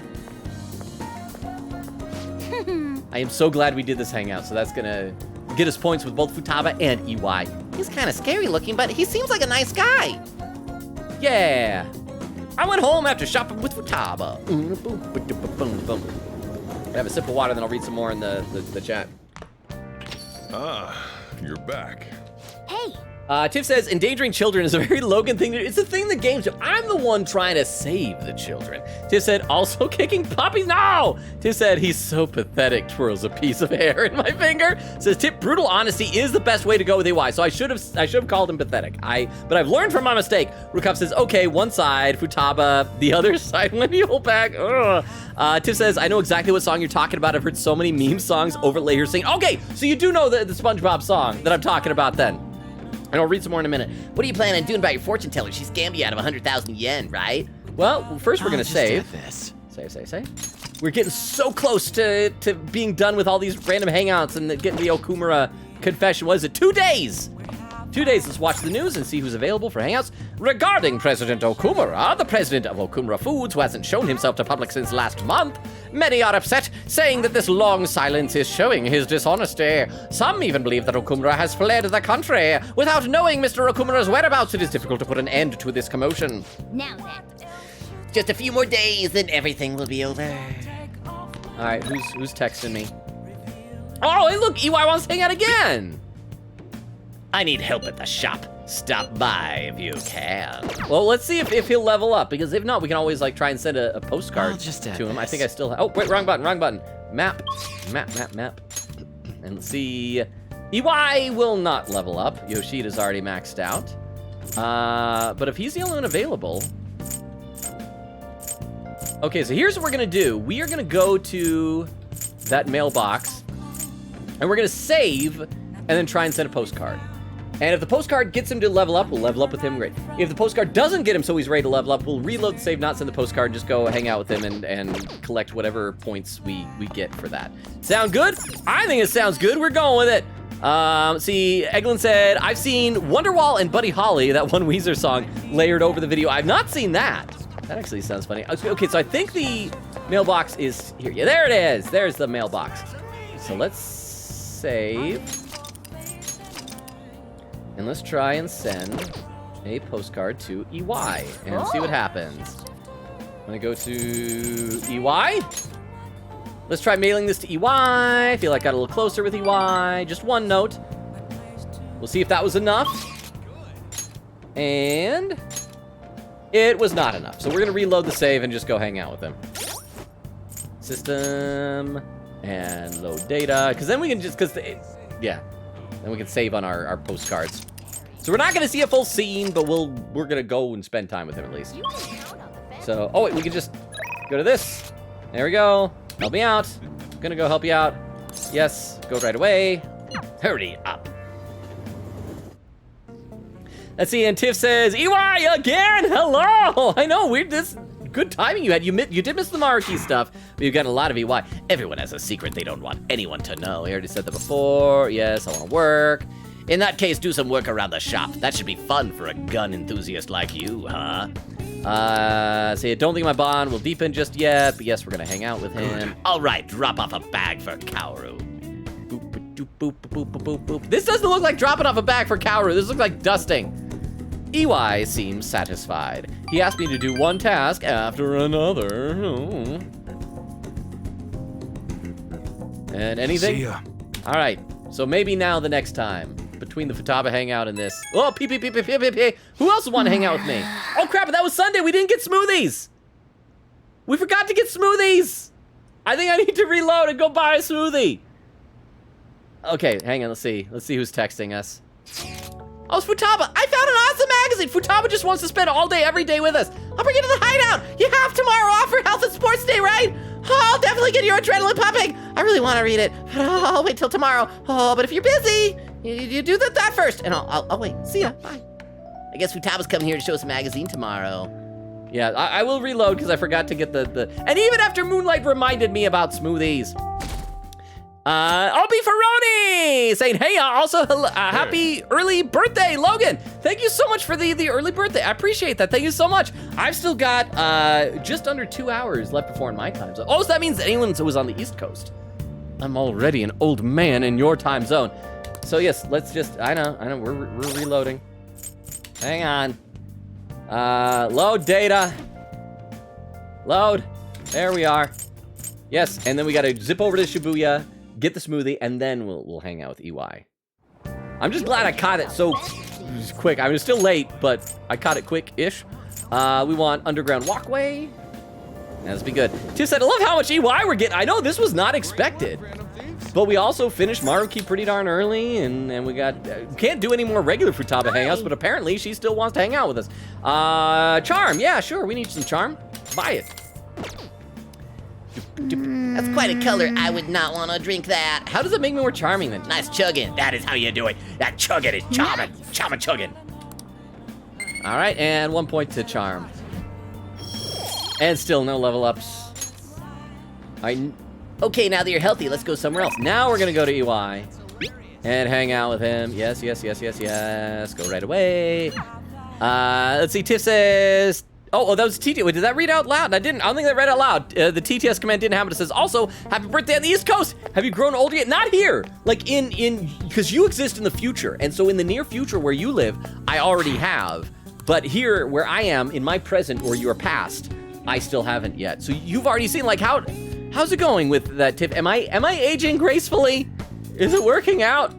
I am so glad we did this hangout, so that's gonna get us points with both Futaba and EY.
He's kind of scary looking, but he seems like a nice guy.
Yeah. I went home after shopping with Futaba. I have a sip of water, then I'll read some more in the chat.
Ah, you're back.
Hey,
Tiff says, endangering children is a very Logan thing. It's a thing the games do. I'm the one trying to save the children. Tiff said, also kicking puppies? No! Tiff said, he's so pathetic, twirls a piece of hair in my finger. Says, Tiff, brutal honesty is the best way to go with AY. So I should have called him pathetic. But I've learned from my mistake. Rukov says, okay, one side, Futaba, the other side, Wendy Holback. Tiff says, I know exactly what song you're talking about. I've heard so many meme songs overlay her singing. Okay, so you do know the SpongeBob song that I'm talking about then. And I'll read some more in a minute.
What are you planning on doing about your fortune teller? She scammed you out of 100,000 yen, right?
Well, first we're gonna save.
This.
Save. We're getting so close to being done with all these random hangouts and getting the Okumura confession. What is it? 2 days! 2 days, let's watch the news and see who's available for hangouts. Regarding President Okumura, the president of Okumura Foods, who hasn't shown himself to public since last month, many are upset, saying that this long silence is showing his dishonesty. Some even believe that Okumura has fled the country. Without knowing Mr. Okumura's whereabouts, it is difficult to put an end to this commotion.
now then.
Just a few more days, and everything will be over.
All right, who's texting me? Oh, hey, look, EY wants to hang out again.
I need help at the shop. Stop by if you can.
Well, let's see if he'll level up, because if not, we can always like try and send a postcard
I'll just add
to him. I
this.
think I still have, oh, wait, wrong button. Map. And let's see, EY will not level up. Yoshida's already maxed out. But if he's the only one available. Okay, so here's what we're gonna do. We are gonna go to that mailbox. And we're gonna save and then try and send a postcard. And if the postcard gets him to level up, we'll level up with him, great. If the postcard doesn't get him so he's ready to level up, we'll reload the save, not send the postcard, and just go hang out with him and collect whatever points we get for that. Sound good? I think it sounds good, we're going with it. See, Eglin said, I've seen Wonderwall and Buddy Holly, that one Weezer song, layered over the video. I've not seen that. That actually sounds funny. Okay, so I think the mailbox is here. Yeah, there it is. There's the mailbox. So let's save. And let's try and send a postcard to EY and see what happens. I'm gonna go to EY. Let's try mailing this to EY. I feel like I got a little closer with EY. Just one note. We'll see if that was enough. And it was not enough. So we're gonna reload the save and just go hang out with him. System and load data. Because then we can just, yeah. Then we can save on our postcards. So we're not gonna see a full scene, but we're gonna go and spend time with him at least. So, oh wait, we can just go to this. There we go. Help me out. Gonna go help you out. Yes, go right away. Hurry up. Let's see, and Tiff says, EY again, hello! I know, this good timing you had. You did miss the Marquee stuff, but you've gotten a lot of EY. Everyone has a secret they don't want anyone to know. We already said that before. Yes, I want to work. In that case, do some work around the shop. That should be fun for a gun enthusiast like you, huh? See, I don't think my bond will deepen just yet, but yes, we're gonna hang out with him. All right, drop off a bag for Kaoru. Boop, boop, boop, boop, boop, boop, boop. This doesn't look like dropping off a bag for Kaoru. This looks like dusting. EY seems satisfied. He asked me to do one task after another. Oh. And anything?
See ya.
All right, so maybe now the next time. Between the Futaba hangout and this. Oh, pee. Who else would want to hang out with me? Oh crap, that was Sunday. We didn't get smoothies. We forgot to get smoothies. I think I need to reload and go buy a smoothie. Okay, hang on, let's see. Let's see who's texting us. Oh, it's Futaba. I found an awesome magazine. Futaba just wants to spend all day, every day with us. I'll bring you to the hideout. You have tomorrow off for Health and Sports Day, right? Oh, I'll definitely get your adrenaline pumping. I really want to read it, but I'll wait till tomorrow. Oh, but if you're busy, you do that first, and I'll wait. See ya. Bye. I guess Futaba's coming here to show us a magazine tomorrow. Yeah, I will reload because I forgot to get the. And even after Moonlight reminded me about smoothies. Obi Ferroni saying, hey, also happy early birthday, Logan. Thank you so much for the early birthday. I appreciate that. Thank you so much. I've still got just under 2 hours left before in my time zone. Oh, so that means anyone who was on the East Coast. I'm already an old man in your time zone. So yes, let's just, I know, we're reloading. Hang on. Load data. Load. There we are. Yes, and then we gotta zip over to Shibuya, get the smoothie, and then we'll hang out with EY. I'm just glad I caught it so quick. I was still late, but I caught it quick-ish. We want underground walkway. Yeah, this be good. Tiff said, I love how much EY we're getting. I know, this was not expected. But we also finished Maruki pretty darn early, and we got, can't do any more regular Futaba hangouts, but apparently she still wants to hang out with us. Charm, yeah, sure, we need some charm. Buy it.
That's quite a color. I would not want to drink that.
How does it make me more charming then?
Nice chugging. That is how you do it. That chugging is charming. Charming chugging.
All right, and 1 point to charm. And still no level ups.
Okay, now that you're healthy, let's go somewhere else.
Now we're gonna go to EY and hang out with him. Yes. Go right away. Let's see, Tiff says, oh, that was TTS. Wait, did that read out loud? I don't think that read out loud. The TTS command didn't happen. It says, also, happy birthday on the East Coast. Have you grown older yet? Not here. Like because you exist in the future. And so in the near future where you live, I already have. But here where I am, in my present or your past, I still haven't yet. So you've already seen, like, how's it going with that, Tiff? Am I aging gracefully? Is it working out?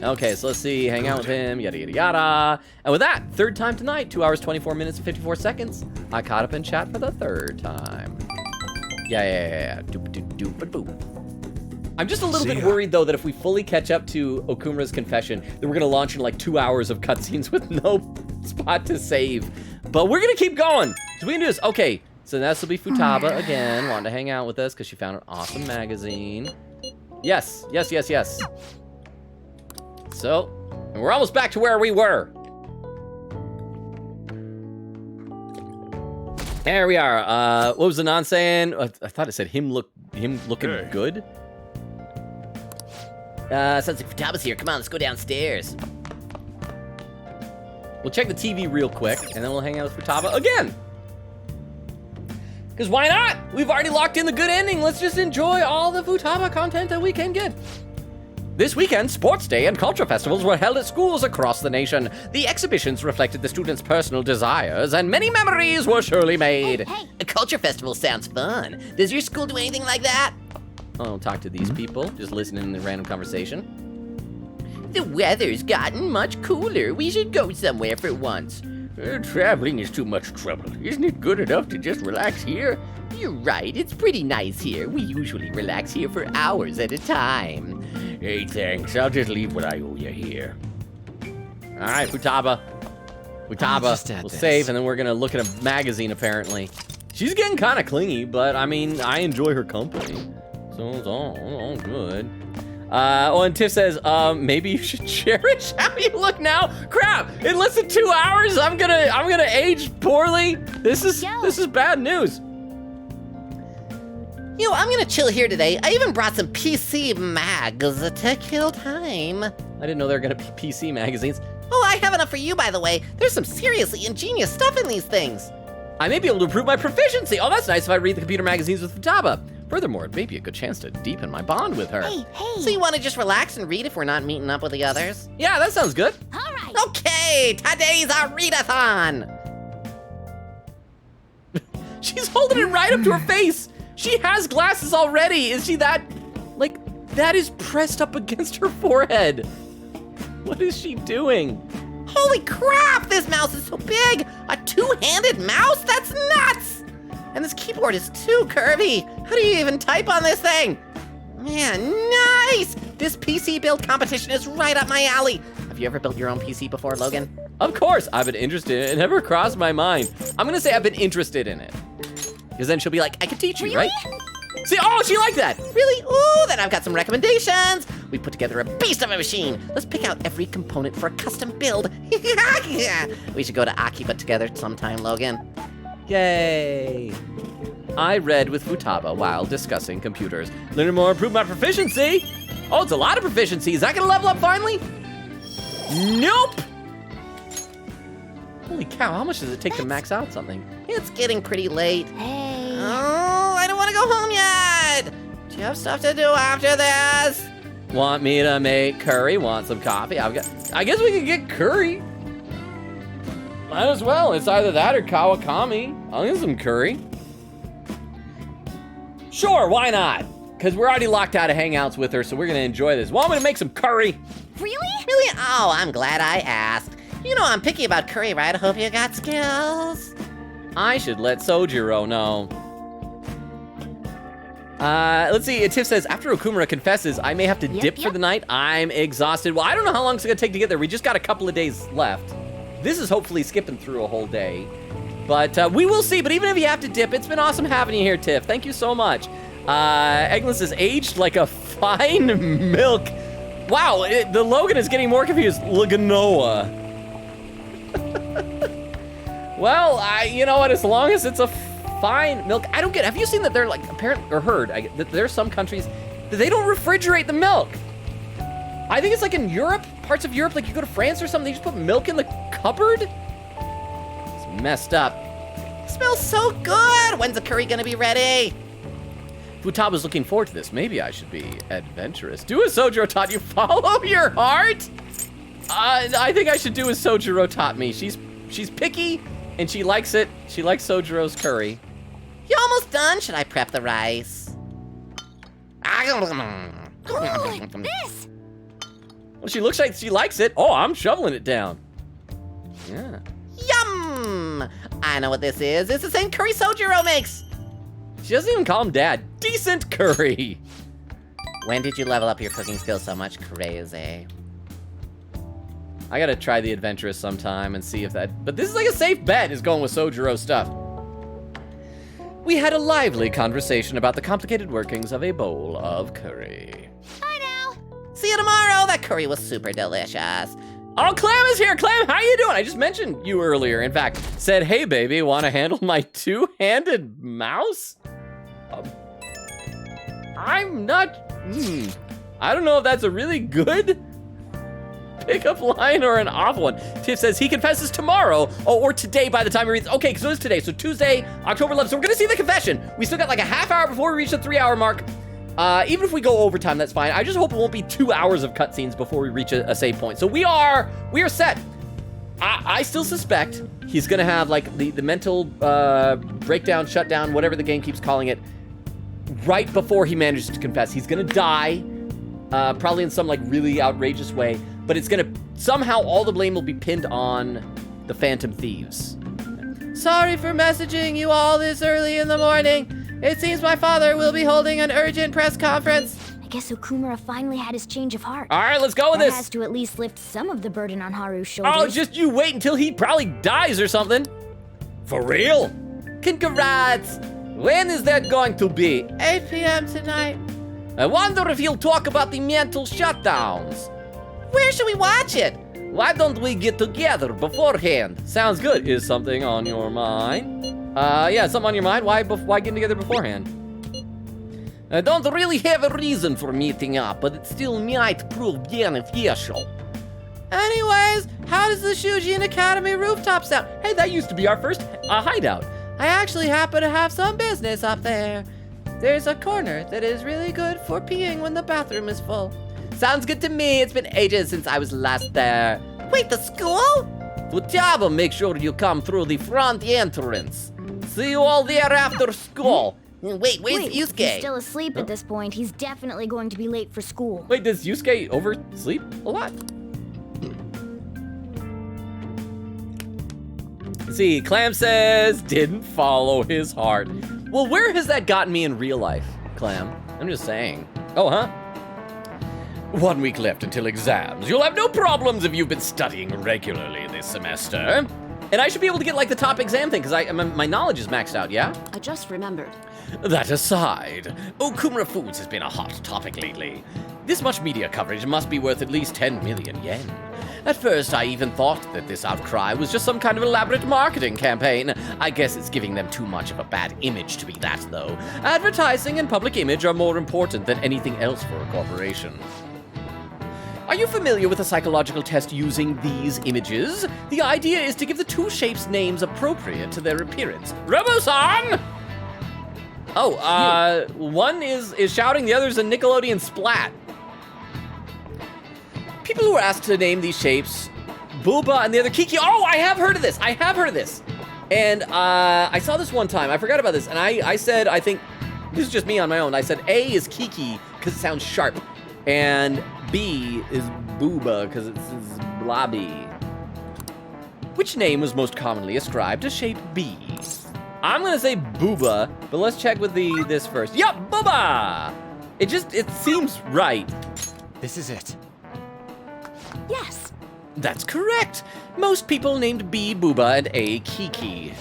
Okay, so let's see, hang out with him, yada, yada, yada. And with that, third time tonight, 2 hours, 24 minutes, and 54 seconds. I caught up in chat for the third time. Yeah. Doop-a-doop-a-boop. I'm just a little bit worried, though, that if we fully catch up to Okumura's confession, then we're gonna launch into like 2 hours of cutscenes with no spot to save. But we're gonna keep going. So we can do this. Okay, so this will be Futaba again, wanting to hang out with us because she found an awesome magazine. Yes, yes, yes, yes. So, we're almost back to where we were. There we are. What was the non saying? I thought it said him looking
Hey.
good.
Sounds like Futaba's here. Come on, let's go downstairs.
We'll check the TV real quick, and then we'll hang out with Futaba again. Because why not? We've already locked in the good ending. Let's just enjoy all the Futaba content that we can get. This weekend, Sports Day and Culture Festivals were held at schools across the nation. The exhibitions reflected the students' personal desires, and many memories were surely made.
Hey,
A culture festival sounds fun. Does your school do anything like that?
I don't talk to these people, just listening to random conversation.
The weather's gotten much cooler. We should go somewhere for once. Traveling is too much trouble. Isn't it good enough to just relax here? You're right, it's pretty nice here. We usually relax here for hours at a time. Hey, thanks. I'll just leave what I owe you here.
All right, Futaba.
just add
We'll
this.
save, and then we're gonna look at a magazine, apparently. She's getting kind of clingy, but I mean, I enjoy her company. So it's all good. And Tiff says, maybe you should cherish how you look now. Crap! In less than 2 hours, I'm gonna age poorly. This is bad news.
Yo, I'm gonna chill here today. I even brought some PC mags to kill time.
I didn't know there were gonna be PC magazines.
Oh, I have enough for you, by the way. There's some seriously ingenious stuff in these things.
I may be able to improve my proficiency. Oh, that's nice if I read the computer magazines with Futaba. Furthermore, it may be a good chance to deepen my bond with her.
hey, hey.
So you want to just relax and read if we're not meeting up with the others?
Yeah, that sounds good.
All right.
Okay, today's our readathon.
She's holding it right up to her face. She has glasses already. Is she that, like, that is pressed up against her forehead. What is she doing?
Holy crap, this mouse is so big! A two-handed mouse? That's nuts! And this keyboard is too curvy. How do you even type on this thing? Man, nice! This PC build competition is right up my alley. Have you ever built your own PC before, Logan?
Of course, I've been interested in it. It never crossed my mind. I'm gonna say I've been interested in it. Because then she'll be like, I can teach you, right? See, oh, she liked that.
Really? Ooh, then I've got some recommendations. We put together a beast of a machine. Let's pick out every component for a custom build. We should go to Akiba together sometime, Logan.
Yay. I read with Futaba while discussing computers. Learn more, improve my proficiency. Oh, it's a lot of proficiency. Is that gonna level up finally? Nope. Holy cow, how much does it take to max out something?
It's getting pretty late.
Hey.
Oh, I don't want to go home yet. Do you have stuff to do after this?
Want me to make curry? Want some coffee? I guess we could get curry. Might as well. It's either that or Kawakami. I'll get some curry. Sure, why not? Because we're already locked out of hangouts with her, so we're gonna enjoy this. Want me to make some curry?
Really?
Really? Oh, I'm glad I asked. You know I'm picky about curry, right? I hope you got skills.
I should let Sojiro know. Let's see. Tiff says, after Okumura confesses, I may have to dip for the night. I'm exhausted. Well, I don't know how long it's gonna take to get there. We just got a couple of days left. This is hopefully skipping through a whole day. But we will see. But even if you have to dip, it's been awesome having you here, Tiff. Thank you so much. Eggless is aged like a fine milk. Wow, the Logan is getting more confused. Laganoa. Well, you know what? As long as it's a fine milk, I don't get. Have you seen that they're like apparent or heard that there's some countries that they don't refrigerate the milk? I think it's like in Europe, parts of Europe, like you go to France or something, they just put milk in the cupboard. It's messed up.
It smells so good. When's the curry gonna be ready?
Futaba's looking forward to this. Maybe I should be adventurous. Do as Sojiro taught you. Follow your heart. I think I should do as Sojiro taught me. She's picky. And she likes it. She likes Sojiro's curry.
You almost done? Should I prep the rice?
Ooh, like this.
Well, she looks like she likes it. Oh, I'm shoveling it down. Yeah.
Yum! I know what this is. It's the same curry Sojiro makes.
She doesn't even call him dad. Decent curry.
When did you level up your cooking skills so much? Crazy.
I gotta try the adventurous sometime and see if that, but this is like a safe bet is going with Sojiro stuff. we had a lively conversation about the complicated workings of a bowl of curry.
Bye now.
See you tomorrow. That curry was super delicious.
Oh, Clam is here. Clam, how you doing? I just mentioned you earlier. In fact, said, hey, baby, want to handle my two-handed mouse? I'm not... I don't know if that's a really good pickup line or an off one. Tiff says he confesses tomorrow, or today by the time he reads. Okay, so it's today, so Tuesday, October 11th. So we're gonna see the confession. We still got like a half hour before we reach the 3-hour mark. Even if we go overtime, that's fine. I just hope it won't be 2 hours of cutscenes before we reach a save point. So we are set. I still suspect he's gonna have like the mental breakdown, shutdown, whatever the game keeps calling it, right before he manages to confess. He's gonna die, probably in some like really outrageous way, but it's gonna, somehow all the blame will be pinned on the Phantom Thieves. Sorry for messaging you all this early in the morning. It seems my father will be holding an urgent press conference.
I guess Okumura finally had his change of heart.
All right, let's go with
That
this.
has to at least lift some of the burden on Haru's shoulders.
Oh, just you wait until he probably dies or something. For real? Congrats. When is that going to be? 8 p.m. tonight. I wonder if he'll talk about the mental shutdowns. Where should we watch it? Why don't we get together beforehand? Sounds good. Is something on your mind? Yeah, something on your mind? Why getting together beforehand? I don't really have a reason for meeting up, but it still might prove beneficial. Anyways, how does the Shujin Academy rooftop sound? Hey, that used to be our first hideout. I actually happen to have some business up there. There's a corner that is really good for peeing when the bathroom is full. Sounds good to me. It's been ages since I was last there. Wait, the school? Futaba, make sure you come through the front entrance. See you all there after school.
Wait, where's
He's
Yusuke?
still asleep at this point. He's definitely going to be late for school.
Wait, does Yusuke oversleep a lot? See, Clam says, didn't follow his heart. Well, where has that gotten me in real life, Clam? I'm just saying. Oh, huh? 1 week left until exams. You'll have no problems if you've been studying regularly this semester. And I should be able to get like the top exam thing, because my knowledge is maxed out, yeah?
I just remembered.
That aside, Okumura Foods has been a hot topic lately. This much media coverage must be worth at least 10 million yen. At first, I even thought that this outcry was just some kind of elaborate marketing campaign. I guess it's giving them too much of a bad image to be that, though. Advertising and public image are more important than anything else for a corporation. Are you familiar with a psychological test using these images? The idea is to give the two shapes names appropriate to their appearance. Robo-san! Oh, one is shouting, the other's a Nickelodeon splat. People who are asked to name these shapes, Booba and the other Kiki. Oh, I have heard of this. And I saw this one time. I forgot about this. And I said, I think, this is just me on my own. I said A is Kiki because it sounds sharp. And B is Booba because it's blobby. Which name was most commonly ascribed to shape B? I'm gonna say Booba, but let's check with this first. Yup, Booba! It seems right.
This is it.
Yes.
That's correct. Most people named B Booba and A Kiki.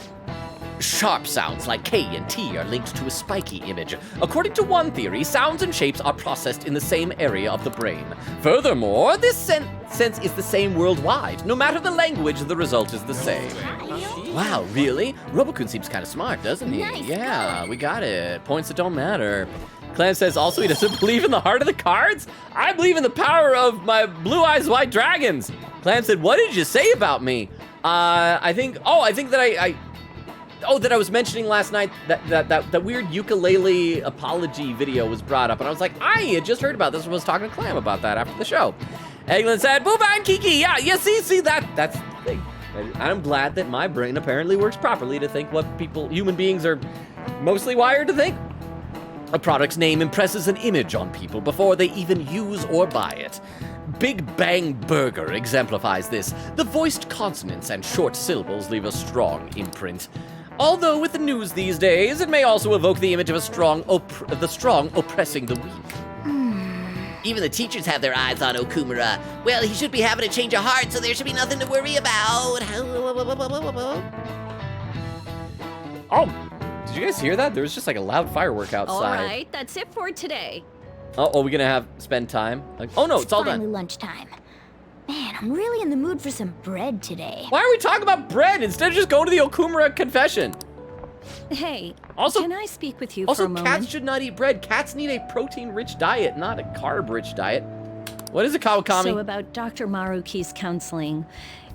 Sharp sounds like K and T are linked to a spiky image. According to one theory, sounds and shapes are processed in the same area of the brain. Furthermore, this sense is the same worldwide. No matter the language, the result is the same. Wow, really? Robokun seems kind of smart, doesn't he?
Nice,
Yeah, we got it. Points that don't matter. Clan says also he doesn't believe in the heart of the cards? I believe in the power of my blue eyes white dragons. Clan said, what did you say about me? I think that that I was mentioning last night that weird ukulele apology video was brought up, and I was like, I had just heard about this and was talking to Clam about that after the show. Eglin said, Booba and Kiki, yeah, see, that's the thing. I'm glad that my brain apparently works properly to think what human beings are mostly wired to think. A product's name impresses an image on people before they even use or buy it. Big Bang Burger exemplifies this. The voiced consonants and short syllables leave a strong imprint. Although with the news these days, it may also evoke the image of the strong oppressing the weak.
Even the teachers have their eyes on Okumura. Well, he should be having a change of heart, so there should be nothing to worry about.
Oh, Did you guys hear that? There was just like a loud firework outside.
All right, that's it for today.
Oh, are we gonna spend time? Like, oh no, it's all
finally
done.
lunchtime. Man, I'm really in the mood for some bread today.
Why are we talking about bread instead of just going to the Okumura confession?
Hey,
Also-
can I speak with you for
Also,
a moment?
cats should not eat bread. Cats need a protein-rich diet, not a carb-rich diet. What is it, Kawakami?
So about Dr. Maruki's counseling,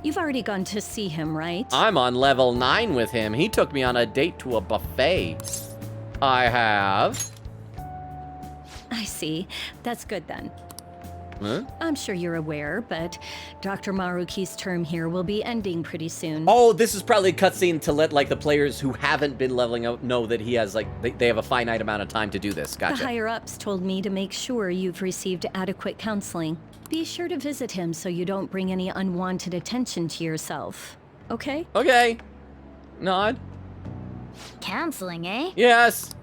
you've already gone to see him, right?
I'm on level 9 with him. He took me on a date to a buffet. I have.
I see. That's good then.
Huh?
I'm sure you're aware, but Dr. Maruki's term here will be ending pretty soon.
Oh, this is probably a cutscene to let like the players who haven't been leveling up know that he has like they have a finite amount of time to do this.
The
Gotcha.
higher-ups told me to make sure you've received adequate counseling. Be sure to visit him so you don't bring any unwanted attention to yourself. Okay?
Okay. Nod.
Counseling, eh?
Yes.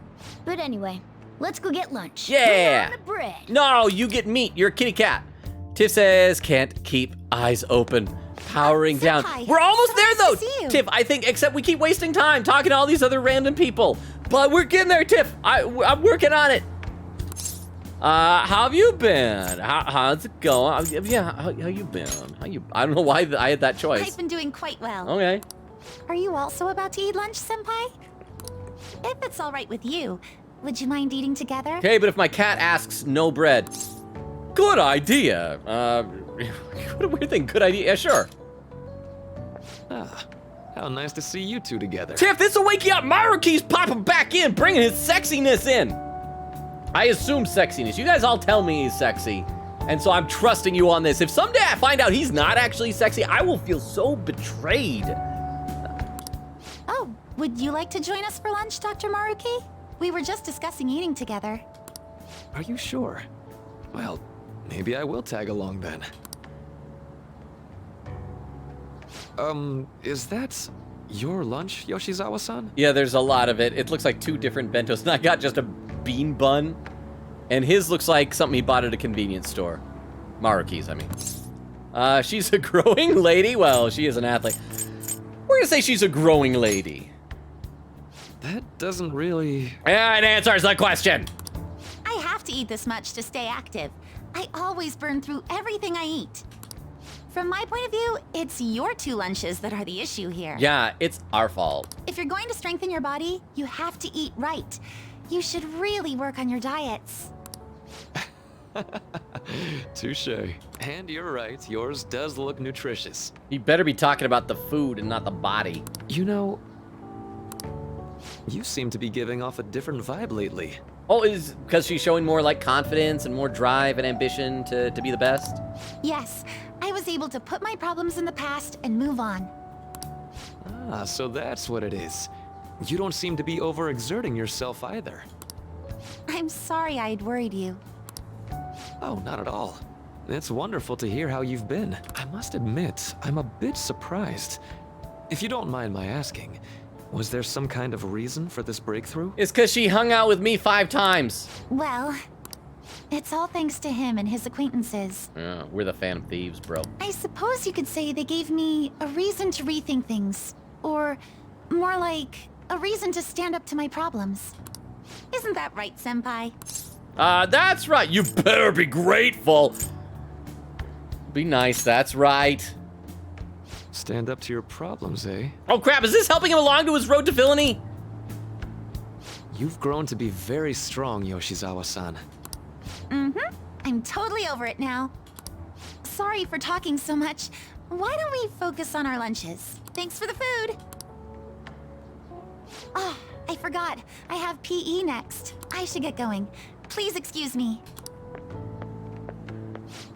But anyway, let's go get lunch.
Yeah.
Bring on the bread.
No, you get meat. You're a kitty cat. Tiff says can't keep eyes open. Powering down.
Senpai,
We're almost
so
there
nice
though,
to see you.
Tiff. I think, except we keep wasting time talking to all these other random people. But we're getting there, Tiff. I'm working on it. How have you been? How's it going? Yeah, how you been? I don't know why I had that choice.
I've been doing quite well.
Okay.
Are you also about to eat lunch, Senpai? If it's all right with you, would you mind eating together?
Okay, but if my cat asks, no bread. Good idea. What a weird thing. Good idea. Yeah, sure.
Ah, how nice to see you two together.
Tiff, this will wake you up. Maruki's popping back in, bringing his sexiness in. I assume sexiness. You guys all tell me he's sexy. And so I'm trusting you on this. If someday I find out he's not actually sexy, I will feel so betrayed.
Oh, would you like to join us for lunch, Dr. Maruki? We were just discussing eating together.
Are you sure? Well, maybe I will tag along then. Is that your lunch, Yoshizawa-san?
Yeah, there's a lot of it. It looks like 2 different bentos. And I got just a bean bun. And his looks like something he bought at a convenience store. Maruki's, I mean. She's a growing lady. Well, she is an athlete. We're gonna say she's a growing lady.
That doesn't really...
Yeah, it answers the question.
I have to eat this much to stay active. I always burn through everything I eat. From my point of view, it's your 2 lunches that are the issue here.
Yeah, it's our fault.
If you're going to strengthen your body, you have to eat right. You should really work on your diets.
Touche. And you're right, yours does look nutritious.
You better be talking about the food and not the body.
You know, you seem to be giving off a different vibe lately.
Oh, is because she's showing more like confidence and more drive and ambition to be the best?
Yes, I was able to put my problems in the past and move on.
Ah, so that's what it is. You don't seem to be overexerting yourself either.
I'm sorry I'd worried you.
Oh, not at all. It's wonderful to hear how you've been. I must admit, I'm a bit surprised. If you don't mind my asking, was there some kind of reason for this breakthrough?
It's because she hung out with me 5 times.
Well, it's all thanks to him and his acquaintances.
Yeah, we're the Phantom Thieves, bro.
I suppose you could say they gave me a reason to rethink things. Or more like, a reason to stand up to my problems. Isn't that right, Senpai?
That's right. You better be grateful. Be nice, that's right.
Stand up to your problems, eh?
Oh crap, is this helping him along to his road to villainy?
You've grown to be very strong, Yoshizawa-san.
Mm-hmm. I'm totally over it now. Sorry for talking so much. Why don't we focus on our lunches? Thanks for the food. Oh, I forgot. I have PE next. I should get going. Please excuse me.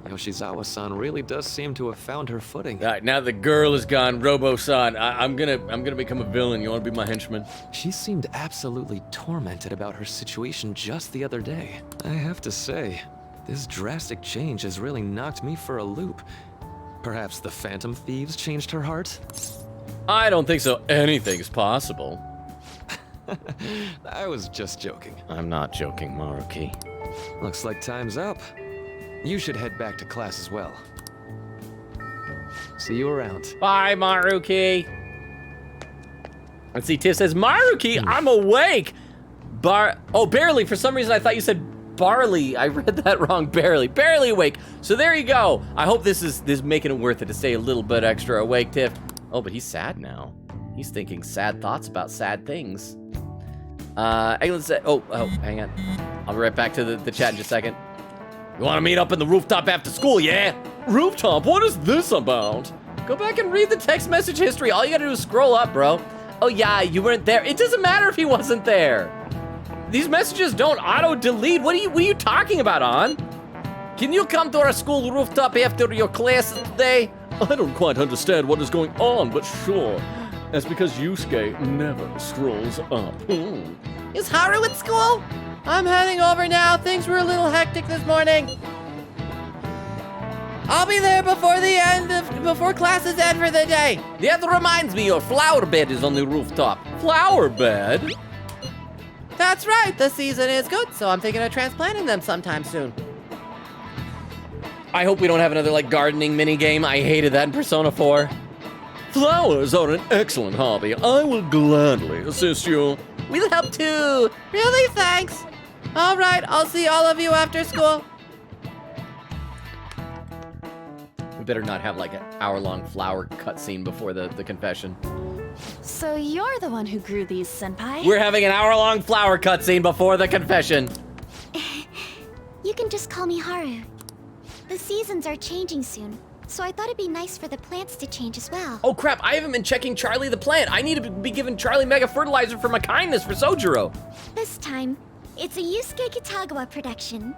Yoshizawa-san really does seem to have found her footing.
All right, now the girl is gone, Robo-san. I'm gonna become a villain. You wanna be my henchman?
She seemed absolutely tormented about her situation just the other day. I have to say, this drastic change has really knocked me for a loop. Perhaps the Phantom Thieves changed her heart?
I don't think so. Anything's possible.
I was just joking.
I'm not joking, Maruki.
Looks like time's up. You should head back to class as well. See you around.
Bye, Maruki. Let's see, Tiff says, Maruki, I'm awake. Barely. For some reason, I thought you said barley. I read that wrong, barely. Barely awake. So there you go. I hope this is making it worth it to stay a little bit extra awake, Tiff. Oh, but he's sad now. He's thinking sad thoughts about sad things. Eglin said, oh, hang on. I'll be right back to the chat in just a second. You want to meet up in the rooftop after school, yeah?
Rooftop, what is this about?
Go back and read the text message history. All you gotta do is scroll up, bro. Oh yeah, you weren't there. It doesn't matter if he wasn't there. These messages don't auto-delete. What are you talking about, On? Can you come to our school rooftop after your classes today?
I don't quite understand what is going on, but sure. That's because Yusuke never scrolls up.
Is Haru at school? I'm heading over now. Things were a little hectic this morning. I'll be there before classes end for the day.
That reminds me, your flower bed is on the rooftop.
Flower bed?
That's right. The season is good, so I'm thinking of transplanting them sometime soon.
I hope we don't have another, like, gardening mini game. I hated that in Persona 4.
Flowers are an excellent hobby. I will gladly assist you.
We'll help too. Really? Thanks. All right, I'll see all of you after school.
We better not have, like, an hour-long flower cutscene before the confession.
So you're the one who grew these, Senpai?
We're having an hour-long flower cutscene before the confession.
You can just call me Haru. The seasons are changing soon, so I thought it'd be nice for the plants to change as well.
Oh crap, I haven't been checking Charlie the plant. I need to be giving Charlie mega fertilizer for my kindness for Sojiro.
This time, it's a Yusuke Kitagawa production.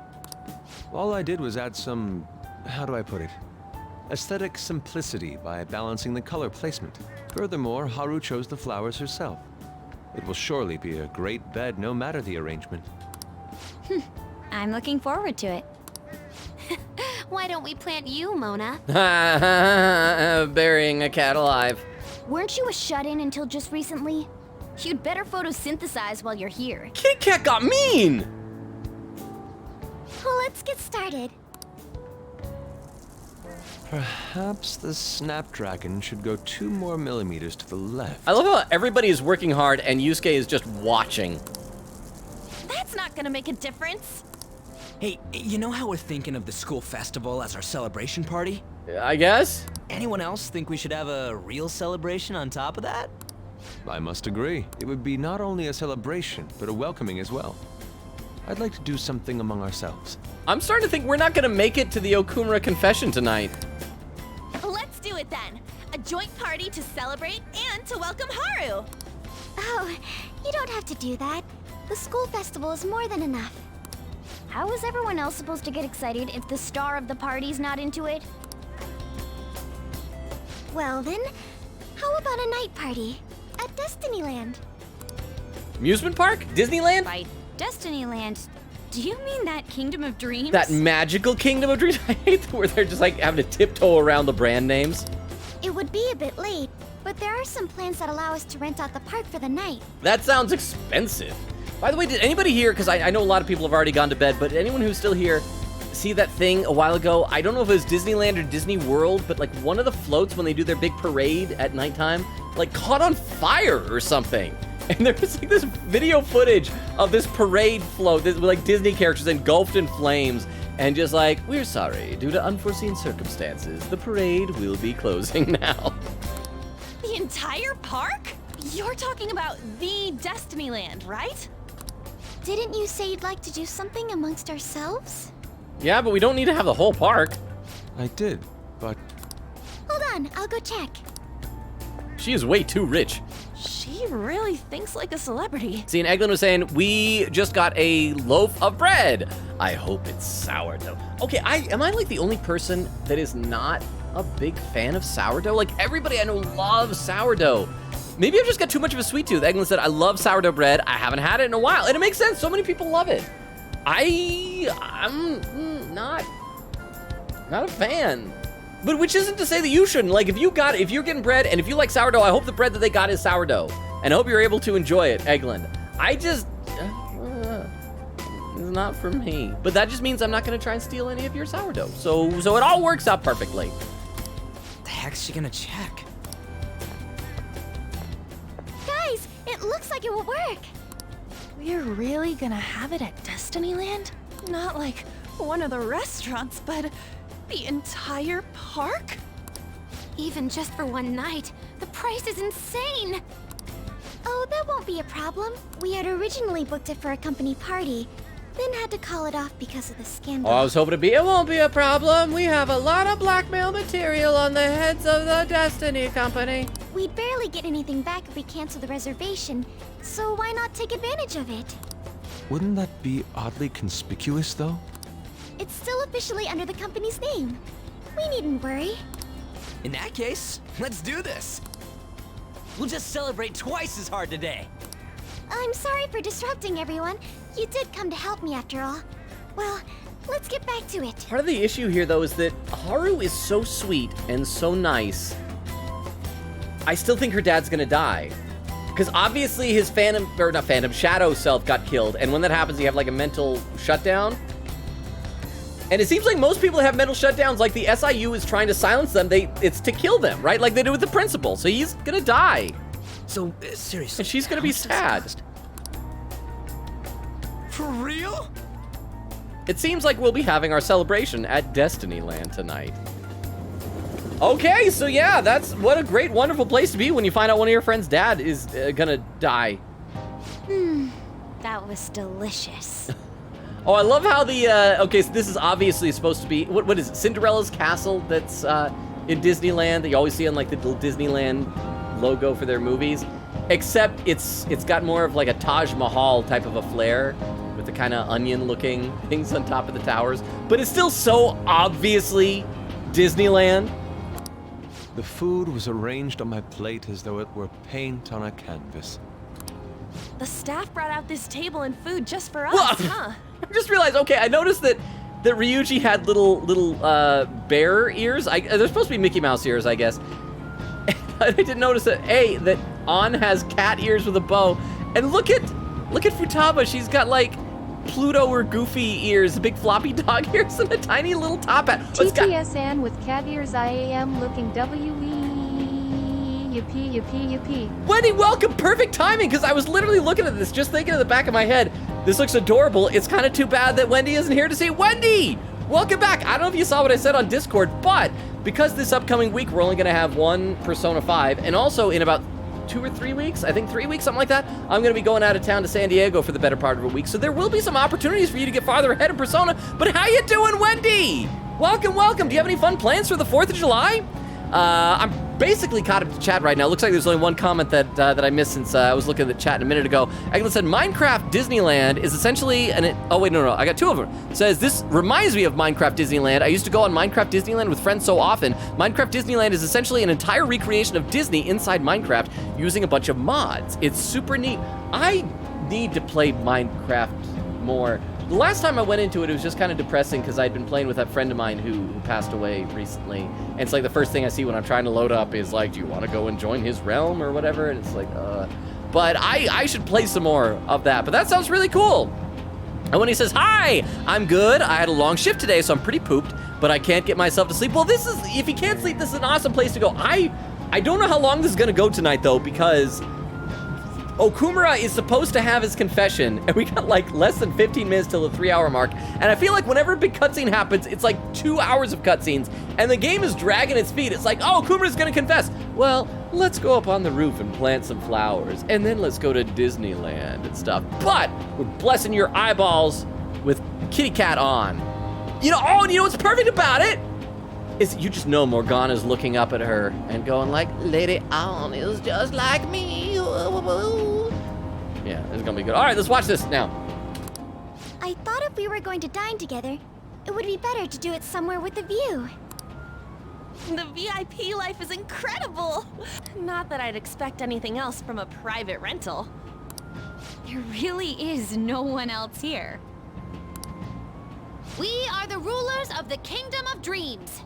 All I did was add some, how do I put it? Aesthetic simplicity by balancing the color placement. Furthermore, Haru chose the flowers herself. It will surely be a great bed no matter the arrangement.
I'm looking forward to it.
Why don't we plant you, Mona?
Burying a cat alive.
Weren't you a shut-in until just recently? You'd better photosynthesize while you're here.
Kit Kat got mean!
Well, let's get started.
Perhaps the Snapdragon should go 2 more millimeters to the left.
I love how everybody is working hard and Yusuke is just watching.
That's not gonna make a difference.
Hey, you know how we're thinking of the school festival as our celebration party?
I guess?
Anyone else think we should have a real celebration on top of that?
I must agree. It would be not only a celebration, but a welcoming as well. I'd like to do something among ourselves.
I'm starting to think we're not gonna make it to the Okumura confession tonight.
Let's do it then. A joint party to celebrate and to welcome Haru.
Oh, you don't have to do that. The school festival is more than enough.
How is everyone else supposed to get excited if the star of the party's not into it?
Well then, how about a night party at Destinyland?
Amusement park? Disneyland?
By Destinyland, do you mean that Kingdom of Dreams?
That magical Kingdom of Dreams? I hate where they're just like having to tiptoe around the brand names.
It would be a bit late, but there are some plans that allow us to rent out the park for the night.
That sounds expensive. By the way, did anybody here, because I know a lot of people have already gone to bed, but anyone who's still here, see that thing a while ago? I don't know if it was Disneyland or Disney World, but like one of the floats when they do their big parade at nighttime, like caught on fire or something. And there was like this video footage of this parade float with like Disney characters engulfed in flames and just like, we're sorry, due to unforeseen circumstances, the parade will be closing now.
The entire park? You're talking about the Destinyland, right?
Didn't you say you'd like to do something amongst ourselves?
Yeah, but we don't need to have the whole park.
I did, but...
Hold on, I'll go check.
She is way too rich.
She really thinks like a celebrity.
See, and Eglin was saying, we just got a loaf of bread. I hope it's sourdough. Okay, am I like the only person that is not a big fan of sourdough? Like everybody I know loves sourdough. Maybe I've just got too much of a sweet tooth. Eglin said, I love sourdough bread. I haven't had it in a while. And it makes sense. So many people love it. I'm not a fan. But which isn't to say that you shouldn't. Like if you're getting bread and if you like sourdough, I hope the bread that they got is sourdough. And I hope you're able to enjoy it, Eglin. It's not for me. But that just means I'm not gonna try and steal any of your sourdough. So it all works out perfectly.
The heck's she gonna check?
Guys,
looks like it will work.
We're really gonna have it at Destinyland? Not like one of the restaurants, but the entire park?
Even just for one night, the price is insane!
Oh, that won't be a problem. We had originally booked it for a company party, then had to call it off because of the scandal.
Oh, I was hoping it won't be a problem. We have a lot of blackmail material on the heads of the Destiny Company.
We'd barely get anything back if we cancel the reservation, so why not take advantage of it?
Wouldn't that be oddly conspicuous, though?
It's still officially under the company's name. We needn't worry.
In that case, let's do this. We'll just celebrate twice as hard today.
I'm sorry for disrupting everyone. You did come to help me after all. Well, let's get back to it.
Part of the issue here, though, is that Haru is so sweet and so nice. I still think her dad's gonna die. Because obviously his shadow self got killed. And when that happens, you have like a mental shutdown. And it seems like most people that have mental shutdowns, like the SIU is trying to silence them, it's to kill them, right? Like they did with the principal. So he's gonna die.
So, seriously.
And she's gonna be sad.
For real?
It seems like we'll be having our celebration at Destinyland tonight. Okay, so yeah, what a great, wonderful place to be when you find out one of your friend's dad is gonna die.
That was delicious.
Oh, I love how okay, so this is obviously supposed to be, what is it, Cinderella's castle that's in Disneyland that you always see on like the little Disneyland logo for their movies, except it's got more of like a Taj Mahal type of a flair with the kind of onion looking things on top of the towers, but it's still so obviously Disneyland.
The food was arranged on my plate as though it were paint on a canvas.
The staff brought out this table and food just for us,
Well,
huh?
I just realized, okay, I noticed that Ryuji had little bear ears. They're supposed to be Mickey Mouse ears, I guess. I didn't notice that An has cat ears with a bow. And look at Futaba. She's got like Pluto or Goofy ears, big floppy dog ears, and a tiny little top hat.
TTSN with cat ears IAM looking WE.
Wendy, welcome! Perfect timing, because I was literally looking at this, just thinking in the back of my head, this looks adorable. It's kind of too bad that Wendy isn't here to see. Wendy! Welcome back! I don't know if you saw what I said on Discord, but because this upcoming week, we're only going to have one Persona 5, and also in about 2 or 3 weeks, I think 3 weeks, something like that, I'm going to be going out of town to San Diego for the better part of a week, so there will be some opportunities for you to get farther ahead in Persona. But how you doing, Wendy? Welcome, welcome. Do you have any fun plans for the 4th of July? I'm basically caught up to chat right now. Looks like there's only one comment that I missed since I was looking at the chat a minute ago. Agnes said, Minecraft Disneyland is essentially oh wait, no, I got 2 of them. It says, this reminds me of Minecraft Disneyland. I used to go on Minecraft Disneyland with friends so often. Minecraft Disneyland is essentially an entire recreation of Disney inside Minecraft using a bunch of mods. It's super neat. I need to play Minecraft more. The last time I went into it, it was just kind of depressing because I'd been playing with that friend of mine who passed away recently. And it's like the first thing I see when I'm trying to load up is like, do you want to go and join his realm or whatever? And it's like, But I should play some more of that. But that sounds really cool. And when he says, hi, I'm good. I had a long shift today, so I'm pretty pooped, but I can't get myself to sleep. Well, if you can't sleep, this is an awesome place to go. I don't know how long this is going to go tonight, though, because Okumura is supposed to have his confession, and we got like less than 15 minutes till the 3-hour mark, and I feel like whenever a big cutscene happens, it's like 2 hours of cutscenes, and the game is dragging its feet. It's like, oh, Okumura's gonna confess. Well, let's go up on the roof and plant some flowers, and then let's go to Disneyland and stuff. But we're blessing your eyeballs with Kitty Cat on. You know what's perfect about it? Is you just know Morgana's looking up at her and going like, Lady Ann is just like me. Yeah, it's gonna be good. All right, let's watch this now.
I thought if we were going to dine together, it would be better to do it somewhere with a view.
The VIP life is incredible. Not that I'd expect anything else from a private rental.
There really is no one else here.
We are the rulers of the Kingdom of Dreams.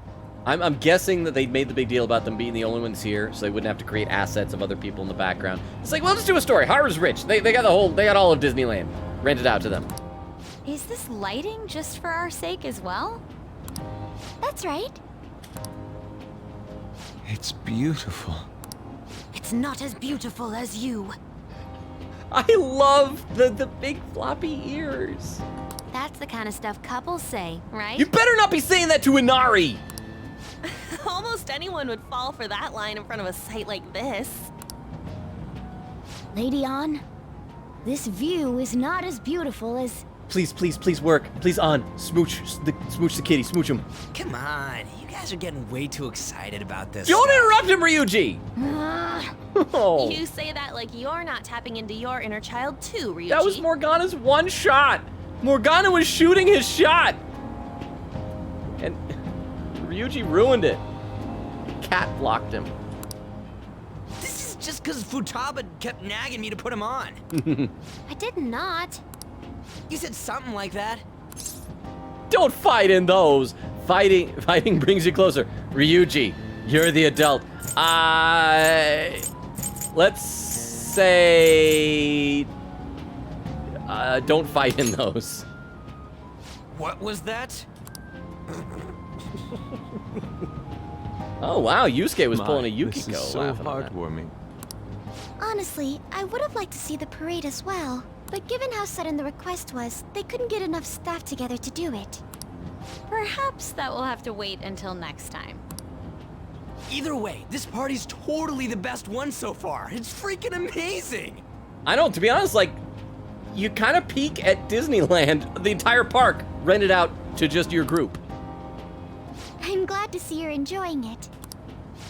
I'm guessing that they made the big deal about them being the only ones here, so they wouldn't have to create assets of other people in the background. It's like, well, let's do a story. Haru's rich. They got all of Disneyland rented out to them.
Is this lighting just for our sake as well?
That's right.
It's beautiful.
It's not as beautiful as you.
I love the big floppy ears.
That's the kind of stuff couples say, right?
You better not be saying that to Inari.
Almost anyone would fall for that line in front of a site like this.
Lady On, this view is not as beautiful as...
Please, please, please work. Please, On. Smooch the kitty. Smooch him.
Come on, you guys are getting way too excited about this.
Don't interrupt him, Ryuji. Oh.
You say that like you're not tapping into your inner child too, Ryuji.
That was Morgana's one shot. Morgana was shooting his shot. And Ryuji ruined it. Cat blocked him.
This is just because Futaba kept nagging me to put him on.
I did not.
You said something like that.
Don't fight in those. Fighting brings you closer. Ryuji, you're the adult. Let's say... don't fight in those.
What was that?
Oh wow, Yusuke was pulling a
This
Yukiko.
is so
laughing at that.
heartwarming.
Honestly, I would have liked to see the parade as well. But given how sudden the request was, they couldn't get enough staff together to do it.
Perhaps that will have to wait until next time.
Either way, this party's totally the best one so far. It's freaking amazing.
I know, to be honest, like, you kind of peak at Disneyland, the entire park rented out to just your group.
I'm glad to see you're enjoying it.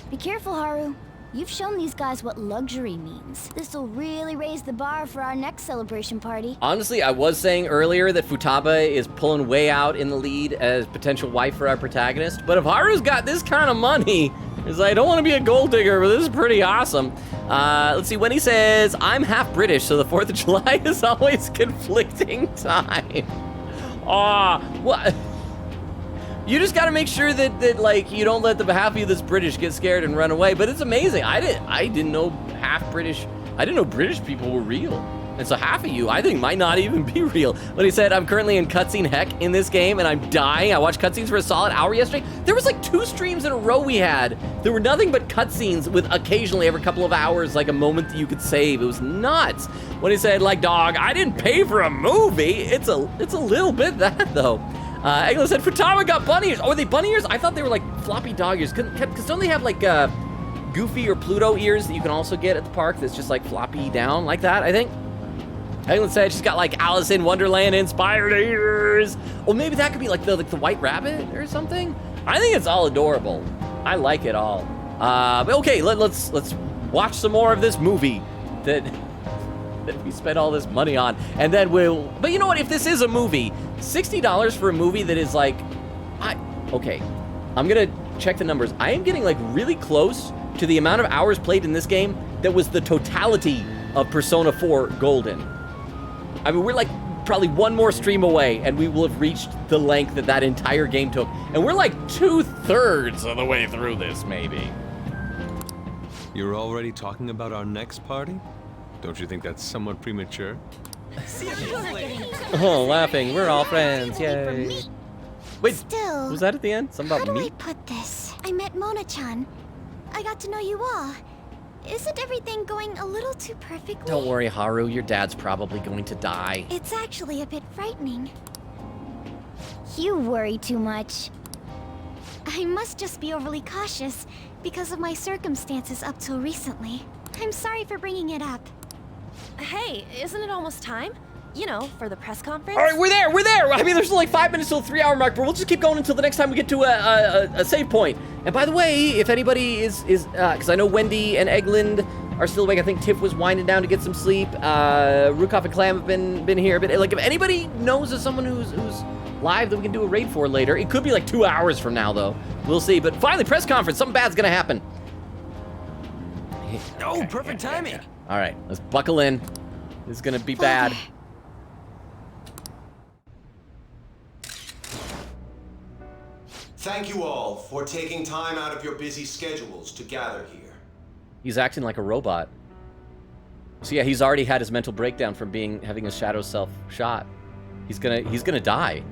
Be careful, Haru. You've shown these guys what luxury means. This'll really raise the bar for our next celebration party.
Honestly, I was saying earlier that Futaba is pulling way out in the lead as potential wife for our protagonist, but if Haru's got this kind of money, it's like, I don't want to be a gold digger, but this is pretty awesome. Let's see, when he says, I'm half British, so the 4th of July is always conflicting time. Aw, what? You just gotta make sure that like, you don't let the half of you that's British get scared and run away, but it's amazing. I didn't know half British, I didn't know British people were real. And so half of you, I think, might not even be real. When he said, I'm currently in cutscene heck in this game and I'm dying. I watched cutscenes for a solid hour yesterday. There was like 2 streams in a row we had. There were nothing but cutscenes with occasionally every couple of hours, like a moment that you could save. It was nuts. When he said, like, dog, I didn't pay for a movie. It's a little bit that though. Egla said, Futaba got bunny ears. Oh, are they bunny ears? I thought they were like floppy dog ears. Because don't they have like Goofy or Pluto ears that you can also get at the park that's just like floppy down like that, I think? Egla said she's got like Alice in Wonderland inspired ears. Or maybe that could be like the White Rabbit or something. I think it's all adorable. I like it all. But okay, let's watch some more of this movie that we spent all this money on, and then but you know what, if this is a movie, $60 for a movie that is like, okay, I'm gonna check the numbers. I am getting like really close to the amount of hours played in this game that was the totality of Persona 4 Golden. I mean, we're like probably one more stream away and we will have reached the length that entire game took, and we're like 2/3 of the way through this, maybe.
You're already talking about our next party? Don't you think that's somewhat premature?
Oh, laughing. We're all friends. Yay. Wait,
Still,
was that at the end? Something about
how do
me?
I put this? I met Mona-chan. I got to know you all. Isn't everything going a little too perfectly?
Don't worry, Haru. Your dad's probably going to die.
It's actually a bit frightening.
You worry too much.
I must just be overly cautious because of my circumstances up till recently. I'm sorry for bringing it up.
Hey, isn't it almost time? You know, for the press conference?
All right, we're there. I mean, there's like 5 minutes till the 3-hour mark, but we'll just keep going until the next time we get to a save point. And by the way, if anybody is because I know Wendy and Eglin are still awake. I think Tiff was winding down to get some sleep. Rukov and Clam have been here. But like, if anybody knows of someone who's live that we can do a raid for later, it could be like 2 hours from now, though. We'll see. But finally, press conference. Something bad's gonna happen.
Oh, perfect timing.
All right, let's buckle in. This is gonna be bad.
Thank you all for taking time out of your busy schedules to gather here.
He's acting like a robot. So yeah, he's already had his mental breakdown from having his shadow self shot. He's gonna die.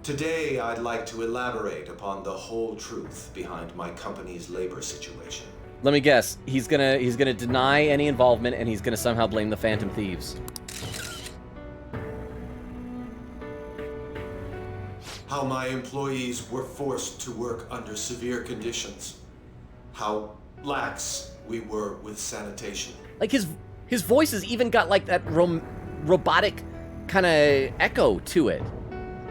Today, I'd like to elaborate upon the whole truth behind my company's labor situation.
Let me guess. He's gonna deny any involvement, and he's gonna somehow blame the Phantom Thieves.
How my employees were forced to work under severe conditions. How lax we were with sanitation.
Like his voice has even got like that robotic kind of echo to it.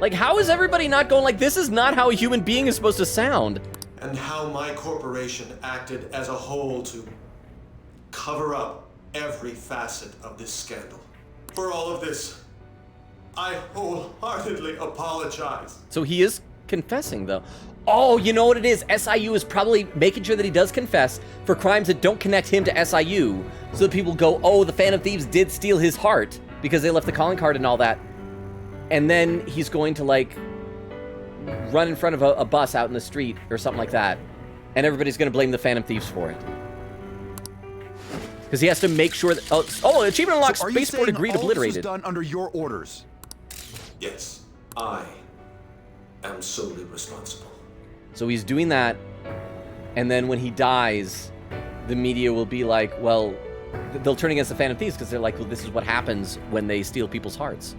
Like, how is everybody not going like, this is not how a human being is supposed to sound?
And how my corporation acted as a whole to cover up every facet of this scandal. For all of this, I wholeheartedly apologize.
So he is confessing, though. Oh, you know what it is? SIU is probably making sure that he does confess for crimes that don't connect him to SIU, so that people go, oh, the Phantom Thieves did steal his heart because they left the calling card and all that. And then he's going to, like, run in front of a bus out in the street or something like that. And everybody's going to blame the Phantom Thieves for it. Because he has to make sure that... Oh, achievement unlocked,
so
spaceport agreed obliterated.
This was done under your orders?
Yes, I am solely responsible.
So he's doing that, and then when he dies, the media will be like, well, they'll turn against the Phantom Thieves because they're like, well, this is what happens when they steal people's hearts.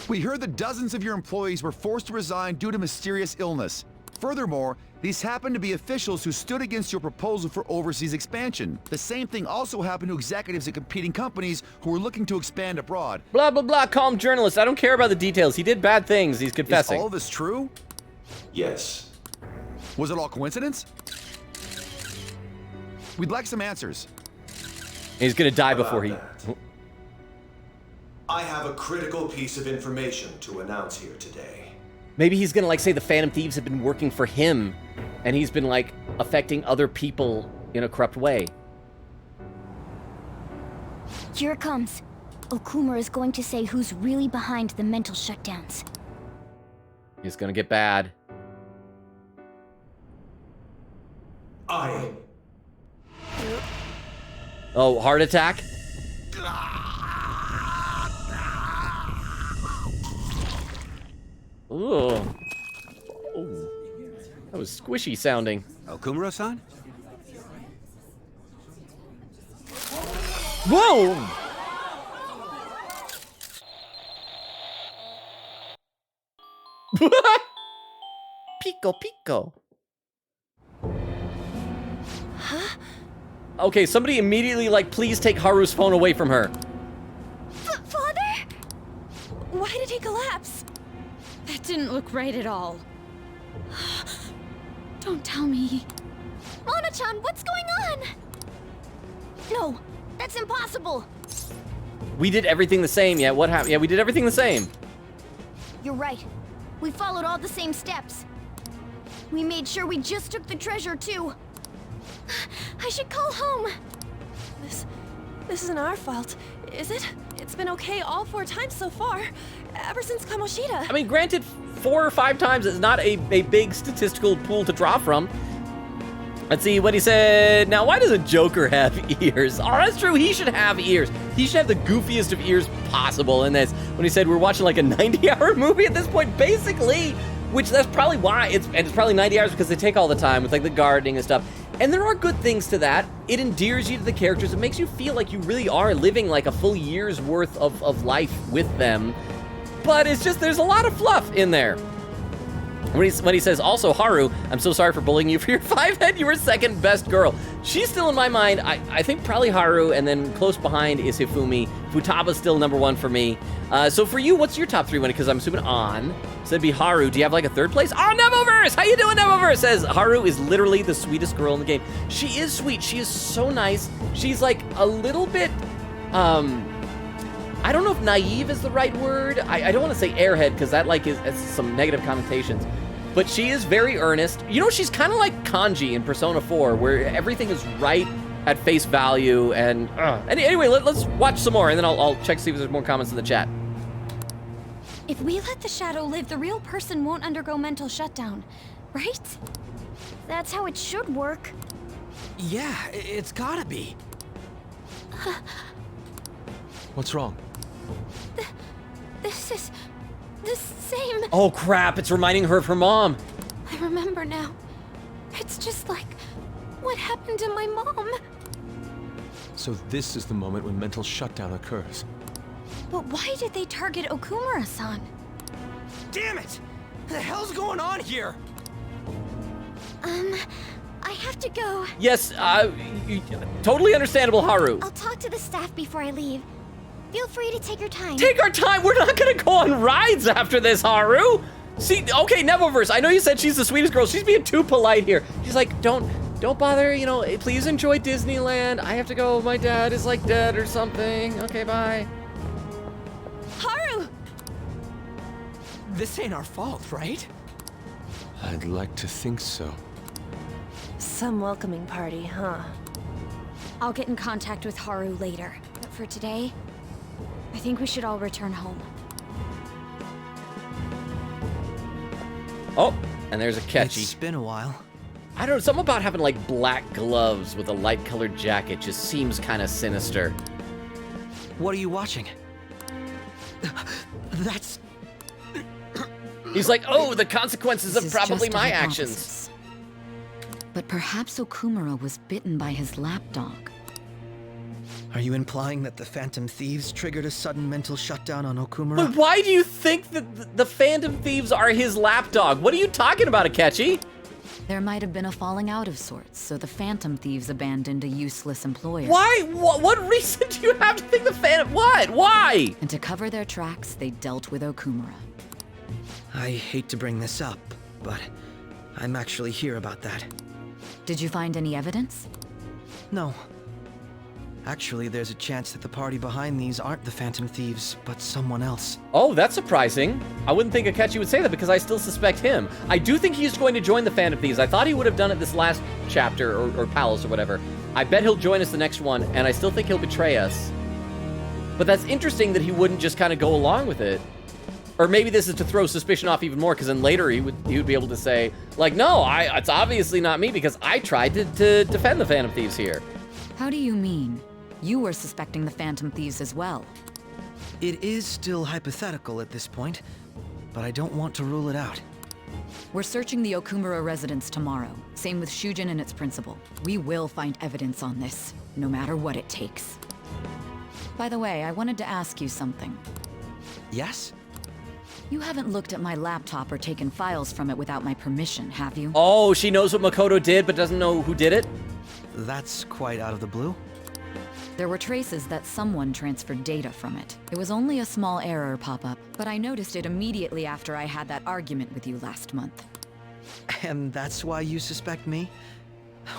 We heard that dozens of your employees were forced to resign due to mysterious illness. Furthermore, these happened to be officials who stood against your proposal for overseas expansion. The same thing also happened to executives at competing companies who were looking to expand abroad.
Blah, blah, blah, calm journalist. I don't care about the details. He did bad things. He's confessing.
Is all of this true?
Yes.
Was it all coincidence? We'd like some answers.
He's gonna die before he...
I have a critical piece of information to announce here today.
Maybe he's gonna, like, say the Phantom Thieves have been working for him, and he's been, like, affecting other people in a corrupt way.
Here it comes. Okumura is going to say who's really behind the mental shutdowns.
He's gonna get bad. Oh, heart attack? Ooh. Oh. That was squishy sounding.
Okumura-san?
Whoa! Pico, pico.
Huh?
Okay, somebody immediately, like, please take Haru's phone away from her.
Father? Why did he collapse?
That didn't look right at all.
Don't tell me. Mona-chan, what's going on? No, that's impossible.
We did everything the same, yeah? What happened? Yeah, we did everything the same.
You're right. We followed all the same steps. We made sure we just took the treasure, too. I should call home.
This isn't our fault, is it? It's been okay all 4 times so far, ever since Kamoshida.
I mean, granted, 4 or 5 times is not a big statistical pool to draw from. Let's see what he said. Now, why doesn't Joker have ears? Oh, that's true. He should have ears. He should have the goofiest of ears possible in this. When he said we're watching like a 90-hour movie at this point, basically, which that's probably why. It's probably 90 hours because they take all the time with like the gardening and stuff. And there are good things to that. It endears you to the characters. It makes you feel like you really are living like a full year's worth of life with them. But it's just, there's a lot of fluff in there. When he says, also, Haru, I'm so sorry for bullying you for your 5-head. You were second best girl. She's still in my mind. I think probably Haru, and then close behind is Hifumi. Futaba's still number 1 for me. So for you, what's your top 3 winning? Because I'm assuming on. So it'd be Haru. Do you have like a 3rd place? Oh, Nemoverse! How you doing, Nemoverse? Says Haru is literally the sweetest girl in the game. She is sweet. She is so nice. She's like a little bit, I don't know if naive is the right word. I don't want to say airhead because that like has some negative connotations. But she is very earnest. You know, she's kind of like Kanji in Persona 4, where everything is right at face value. And anyway, let's watch some more, and then I'll check to see if there's more comments in the chat.
If we let the shadow live, the real person won't undergo mental shutdown, right? That's how it should work.
Yeah, it's gotta be.
What's wrong?
This is the same.
Oh crap, it's reminding her of her mom.
I remember now.
It's just like what happened to my mom.
So this is the moment when mental shutdown occurs.
But why did they target Okumura-san?
Damn it! What the hell's going on here?
I have to go.
Yes, totally understandable, Haru.
I'll talk to the staff before I leave. Feel free to take your time.
Take our time. We're not gonna go on rides after this, Haru. See, okay, Neververse, I know you said she's the sweetest girl. She's being too polite here. She's like, don't bother, you know, please enjoy Disneyland. I have to go. My dad is like dead or something. Okay, bye.
Haru!
This ain't our fault, right?
I'd like to think so.
Some welcoming party, huh?
I'll get in contact with Haru later. But for today, I think we should all return home.
Oh, and there's a catchy.
It's been a while.
I don't know, something about having like black gloves with a light colored jacket just seems kind of sinister.
What are you watching? That's...
He's like, oh, the consequences
This
of
is
probably
just a
my
hypothesis.
actions.
But perhaps Okumura was bitten by his lapdog.
Are you implying that the Phantom Thieves triggered a sudden mental shutdown on Okumura?
But why do you think that the Phantom Thieves are his lapdog? What are you talking about, Akechi?
There might have been a falling out of sorts, so the Phantom Thieves abandoned a useless employer.
Why? What reason do you have to think the Phantom... What? Why?
And to cover their tracks, they dealt with Okumura.
I hate to bring this up, but I'm actually here about that.
Did you find any evidence?
No. Actually, there's a chance that the party behind these aren't the Phantom Thieves, but someone else.
Oh, that's surprising. I wouldn't think Akechi would say that because I still suspect him. I do think he's going to join the Phantom Thieves. I thought he would have done it this last chapter, or Palace, or whatever. I bet he'll join us the next one, and I still think he'll betray us. But that's interesting that he wouldn't just kind of go along with it. Or maybe this is to throw suspicion off even more, because then later he would be able to say, like, no, it's obviously not me because I tried to defend the Phantom Thieves here.
How do you mean? You were suspecting the Phantom Thieves as well.
It is still hypothetical at this point, but I don't want to rule it out.
We're searching the Okumura residence tomorrow. Same with Shujin and its principal. We will find evidence on this, no matter what it takes. By the way, I wanted to ask you something.
Yes?
You haven't looked at my laptop or taken files from it without my permission, have you?
Oh, she knows what Makoto did, but doesn't know who did it?
That's quite out of the blue.
There were traces that someone transferred data from it. It was only a small error pop-up, but I noticed it immediately after I had that argument with you last month.
And that's why you suspect me?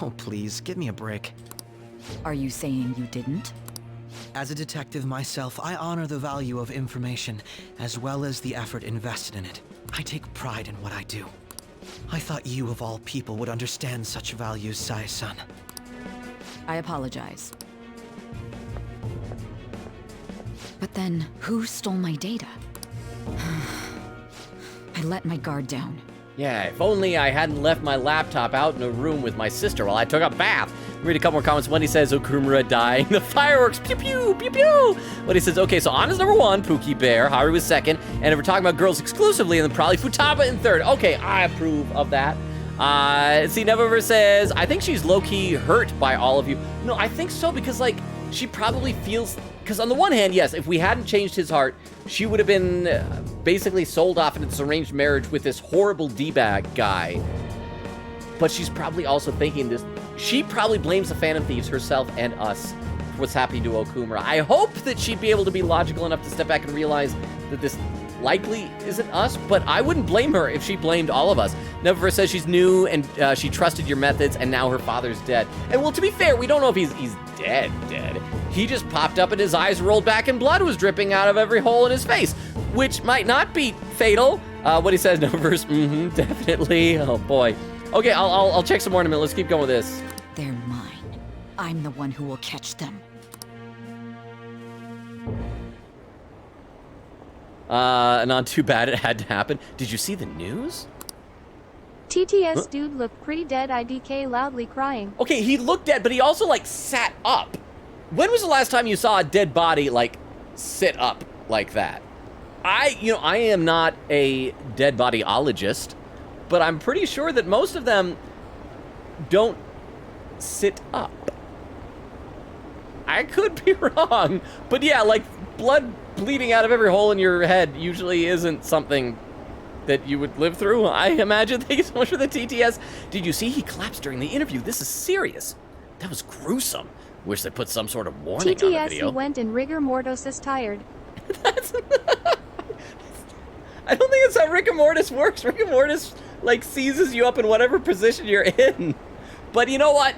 Oh, please, give me a break.
Are you saying you didn't?
As a detective myself, I honor the value of information, as well as the effort invested in it. I take pride in what I do. I thought you, of all people, would understand such values, Sae-san.
I apologize. But then, who stole my data? I let my guard down.
Yeah, if only I hadn't left my laptop out in a room with my sister while I took a bath. Read a couple more comments. Wendy says, Okumura dying. The fireworks, pew pew, pew pew. Wendy says, okay, so Anna's number one, Pookie Bear, Haru is second, and if we're talking about girls exclusively, then probably Futaba in third. Okay, I approve of that. See, Neververse says, I think she's low-key hurt by all of you. No, I think so, because, like, she probably feels... Because on the one hand, yes, if we hadn't changed his heart, she would have been basically sold off into this arranged marriage with this horrible D-bag guy. But she's probably also thinking this... She probably blames the Phantom Thieves herself and us for what's happening to Okumura. I hope that she'd be able to be logical enough to step back and realize that this likely isn't us, but I wouldn't blame her if she blamed all of us. Neververse says she's new and she trusted your methods and now her father's dead. And well, to be fair, we don't know if he's dead. He just popped up and his eyes rolled back and blood was dripping out of every hole in his face, which might not be fatal. What he says, Neververse, definitely. Oh boy. Okay, I'll check some more in a minute. Let's keep going with this.
They're mine. I'm the one who will catch them.
Not too bad it had to happen. Did you see the news?
TTS dude looked pretty dead. IDK loudly crying.
Okay, he looked dead, but he also, like, sat up. When was the last time you saw a dead body, like, sit up like that? I am not a dead bodyologist, but I'm pretty sure that most of them, don't sit up. I could be wrong, but yeah, like blood bleeding out of every hole in your head usually isn't something that you would live through, I imagine. Thank you so much for the TTS. Did you see he collapsed during the interview? This is serious. That was gruesome. Wish they put some sort of warning on the
TTS,
video.
he went in rigor mortis is tired.
I don't think that's how rigor mortis works. Rigor mortis, like, seizes you up in whatever position you're in. But you know what?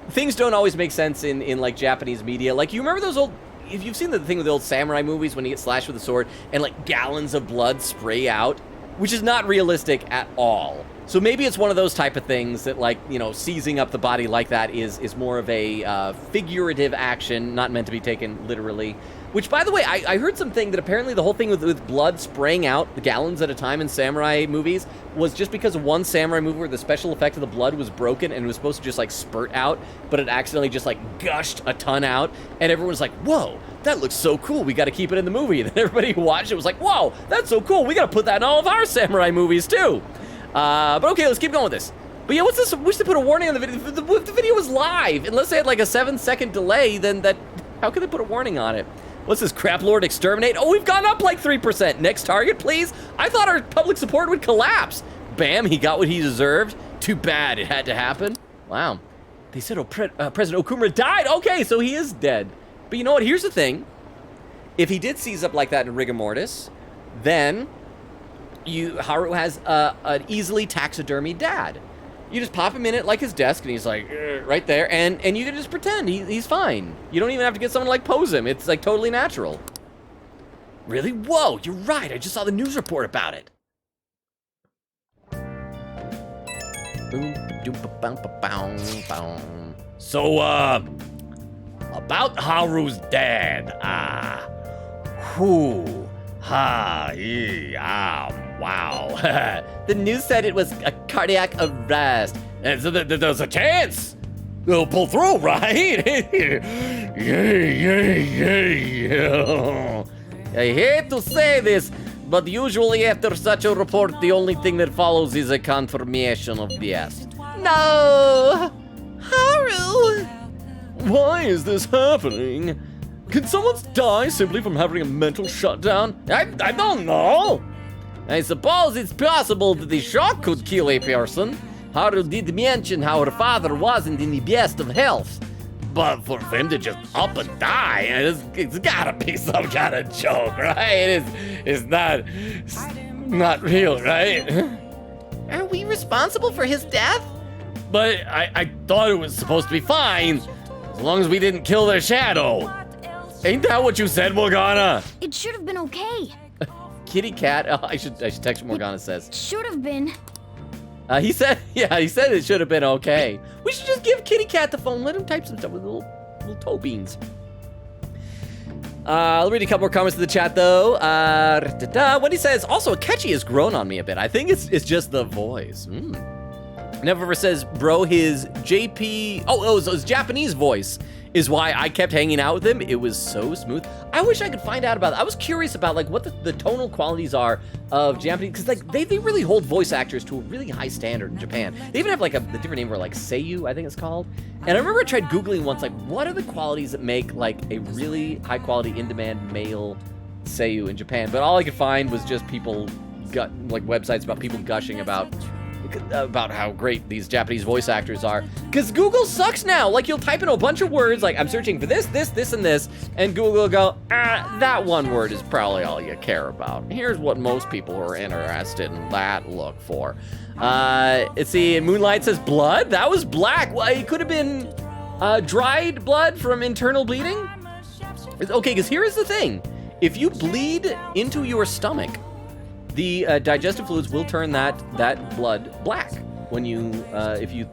Things don't always make sense in like, Japanese media. Like, you remember those old... If you've seen the thing with the old samurai movies when you get slashed with a sword and, like, gallons of blood spray out? Which is not realistic at all. So maybe it's one of those type of things that, like, you know, seizing up the body like that is more of a figurative action, not meant to be taken literally. Which, by the way, I heard something that apparently the whole thing with blood spraying out the gallons at a time in samurai movies was just because of one samurai movie where the special effect of the blood was broken and it was supposed to just, like, spurt out, but it accidentally just, like, gushed a ton out, and everyone's like, whoa, that looks so cool, we gotta keep it in the movie. And then everybody who watched it was like, whoa, that's so cool, we gotta put that in all of our samurai movies, too. But okay, let's keep going with this. But yeah, what's this? Wish they put a warning on the video. If the video was live, unless they had like a 7-second delay, then how could they put a warning on it? What's this, Crap Lord Exterminate? Oh, we've gone up like 3%. Next target, please. I thought our public support would collapse. Bam, he got what he deserved. Too bad it had to happen. Wow. They said President Okumura died. Okay, so he is dead. But you know what? Here's the thing. If he did seize up like that in rigor mortis, then Haru has an easily taxidermied dad. You just pop him in at like his desk and he's like right there, and you can just pretend he's fine. You don't even have to get someone to like pose him. It's like totally natural. Really? Whoa, you're right. I just saw the news report about it. So, about Haru's dad. Wow. The news said it was a cardiac arrest. And so there's a chance they'll pull through, right? I hate to say this, but usually after such a report, the only thing that follows is a confirmation of death. No! Haru! Why is this happening? Can someone die simply from having a mental shutdown? I don't know. I suppose it's possible that the shock could kill a person. Haru did mention how her father wasn't in the best of health. But for him to just up and die, it's gotta be some kind of joke, right? It's not real, right?
Are we responsible for his death?
But I thought it was supposed to be fine, as long as we didn't kill their shadow. Ain't that what you said, Morgana?
It should have been okay.
Kitty cat. Oh, I should text what Morgana says.
Should have been.
He said it should have been okay. We should just give Kitty Cat the phone. Let him type some stuff with little toe beans. I'll read a couple more comments in the chat though. Wendy says, also Akechi has grown on me a bit. I think it's just the voice. Never says, bro, his his Japanese voice is why I kept hanging out with him. It was so smooth. I wish I could find out about it. I was curious about like what the tonal qualities are of Japanese, because like they really hold voice actors to a really high standard in Japan. They even have like the different name for like seiyuu, I think it's called. And I remember I tried Googling once, like what are the qualities that make like a really high quality in-demand male seiyuu in Japan? But all I could find was just people like websites about people gushing about how great these Japanese voice actors are. Because Google sucks now. Like, you'll type in a bunch of words, like, I'm searching for this, and this, and Google will go, that one word is probably all you care about. Here's what most people who are interested in that look for. Let's see, Moonlight says blood? That was black. Well, it could have been dried blood from internal bleeding? Okay, because here is the thing. If you bleed into your stomach, the digestive fluids will turn that blood black when you if you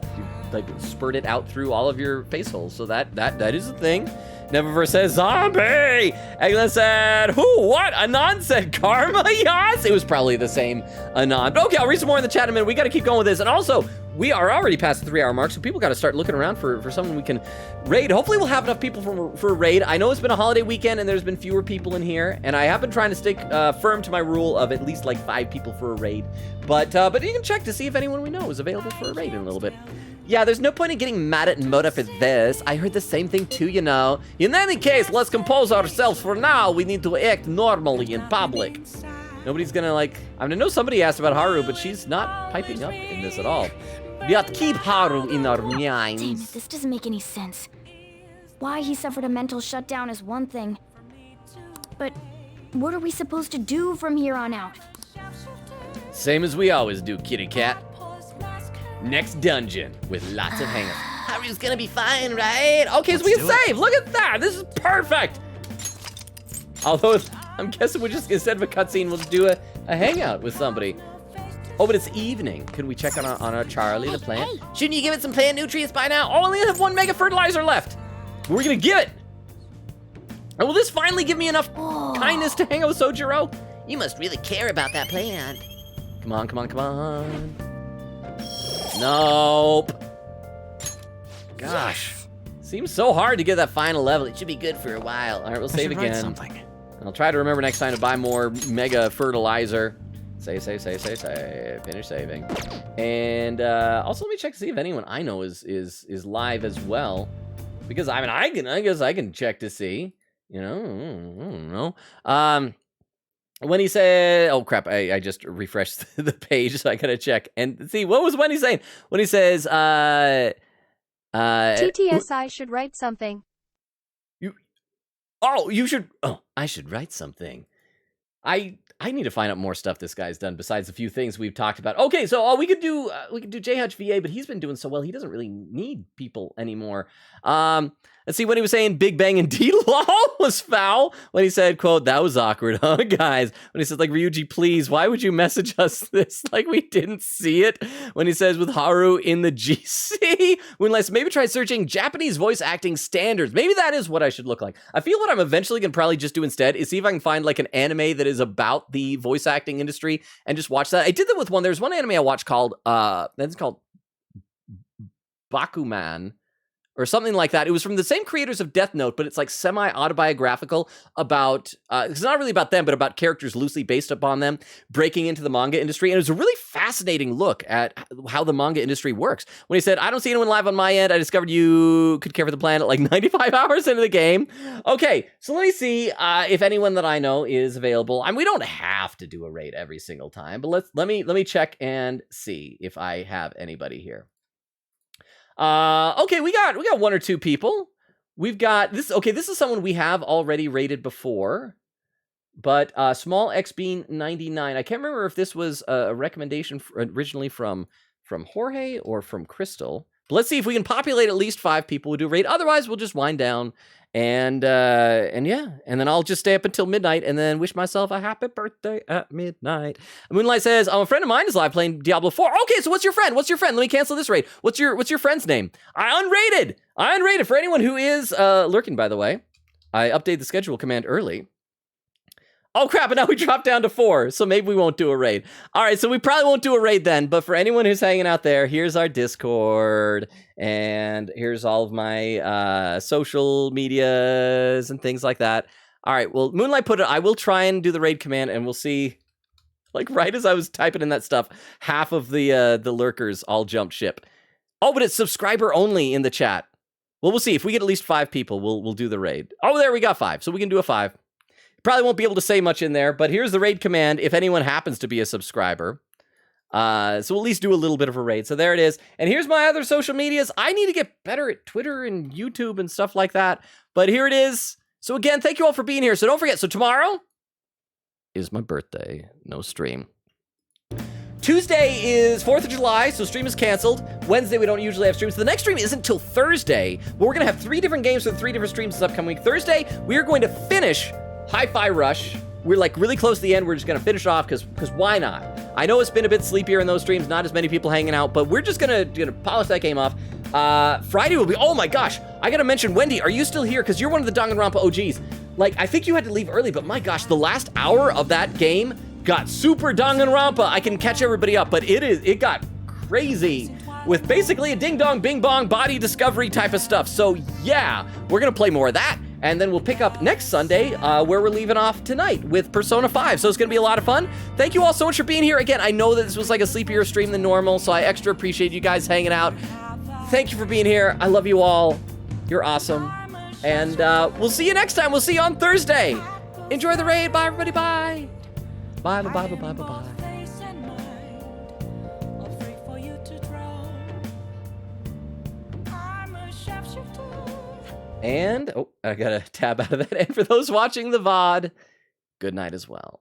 like spurt it out through all of your face holes. So that is a thing. Neververse says zombie. Egla said who? What? Anand said karma. Yes, it was probably the same Anand. But okay, I'll read some more in the chat in a minute. We got to keep going with this, and also we are already past the 3-hour mark, so people got to start looking around for someone we can raid. Hopefully we'll have enough people for a raid. I know it's been a holiday weekend and there's been fewer people in here, and I have been trying to stick firm to my rule of at least like 5 people for a raid. But you can check to see if anyone we know is available for a raid in a little bit.
Yeah, there's no point in getting mad at Moda for this. I heard the same thing too, you know. In any case, let's compose ourselves for now. We need to act normally in public. Nobody's gonna like... I mean, I know somebody asked about Haru, but she's not piping up in this at all. We have to keep Haru in our minds.
Damn it, this doesn't make any sense. Why he suffered a mental shutdown is one thing. But what are we supposed to do from here on out?
Same as we always do, kitty cat. Next dungeon with lots of hang-ups. Haru's gonna be fine, right? Okay, so we can save. Look at that. This is perfect. Although, I'm guessing we're just, instead of a cutscene, we'll just do a hangout with somebody. Oh, but it's evening. Can we check on our Charlie, the plant?
Hey.
Shouldn't you give it some plant nutrients by now? Oh, I only have 1 mega fertilizer left. We're gonna give it. And will this finally give me enough kindness to hang out with Sojiro?
You must really care about that plant.
Come on, come on, come on. Nope. Gosh. Seems so hard to get that final level. It should be good for a while. All right, we'll save again.
Something.
And I'll try to remember next time to buy more mega fertilizer. Save. Finish saving. And also let me check to see if anyone I know is live as well. Because I mean, I guess I can check to see. You know, I don't know. When he said, oh crap, I just refreshed the page, so I gotta check and see what was Wendy saying. When he says,
TTSI should write something.
I should write something. I need to find out more stuff this guy's done besides a few things we've talked about. Okay, so we could do J Hutch VA, but he's been doing so well he doesn't really need people anymore. Let's see, when he was saying Big Bang and D-Law was foul, when he said, quote, that was awkward, huh, guys? When he says, like, Ryuji, please, why would you message us this like we didn't see it? When he says, with Haru in the GC, when let's maybe try searching Japanese voice acting standards. Maybe that is what I should look like. I feel what I'm eventually going to probably just do instead is see if I can find, like, an anime that is about the voice acting industry and just watch that. I did that with one. There's one anime I watched called, that's called Bakuman, or something like that. It was from the same creators of Death Note, but it's like semi-autobiographical about, it's not really about them, but about characters loosely based upon them breaking into the manga industry. And it was a really fascinating look at how the manga industry works. When he said, I don't see anyone live on my end, I discovered you could care for the planet like 95 hours into the game. Okay, so let me see if anyone that I know is available. I mean, we don't have to do a raid every single time, but let me check and see if I have anybody here. Okay, we got 1 or 2 people. We've got this. Okay, this is someone we have already rated before, but Small XB 99. I can't remember if this was a recommendation originally from Jorge or from Crystal. But let's see if we can populate at least 5 people who do raid. Otherwise, we'll just wind down and yeah, and then I'll just stay up until midnight and then wish myself a happy birthday at midnight. Moonlight says, a friend of mine is live playing Diablo 4. Okay, so what's your friend? Let me cancel this raid. What's your friend's name? I unrated. For anyone who is lurking, by the way, I updated the schedule command early. Oh crap, and now we dropped down to 4, so maybe we won't do a raid. All right, so we probably won't do a raid then, but for anyone who's hanging out there, here's our Discord, and here's all of my social medias and things like that. All right, well, Moonlight put it, I will try and do the raid command, and we'll see, like right as I was typing in that stuff, half of the lurkers all jumped ship. Oh, but it's subscriber only in the chat. Well, we'll see. If we get at least 5 people, we'll do the raid. Oh, there we got 5, so we can do a 5. Probably won't be able to say much in there, but here's the raid command if anyone happens to be a subscriber. So we'll at least do a little bit of a raid. So there it is. And here's my other social medias. I need to get better at Twitter and YouTube and stuff like that. But here it is. So again, thank you all for being here. So don't forget, so tomorrow is my birthday. No stream. Tuesday is 4th of July, so stream is canceled. Wednesday, we don't usually have streams. The next stream isn't until Thursday, but we're going to have 3 different games for 3 different streams this upcoming week. Thursday, we are going to finish Hi-Fi Rush. We're like really close to the end. We're just gonna finish off because why not? I know it's been a bit sleepier in those streams, not as many people hanging out, but we're just gonna polish that game off. Friday will be, oh my gosh, I gotta mention, Wendy, are you still here? Because you're one of the Danganronpa OGs. Like, I think you had to leave early, but my gosh, the last hour of that game got super Danganronpa. I can catch everybody up, but it got crazy with basically a ding-dong, bing-bong body discovery type of stuff. So yeah, we're gonna play more of that. And then we'll pick up next Sunday where we're leaving off tonight with Persona 5. So it's going to be a lot of fun. Thank you all so much for being here. Again, I know that this was like a sleepier stream than normal, so I extra appreciate you guys hanging out.
thank you for being here. I love you all. You're awesome. And we'll see you next time. We'll see you on Thursday. Enjoy the raid. Bye, everybody. Bye. Bye, bye, bye, bye, bye, bye. And, oh, I gotta tab out of that. And for those watching the VOD, good night as well.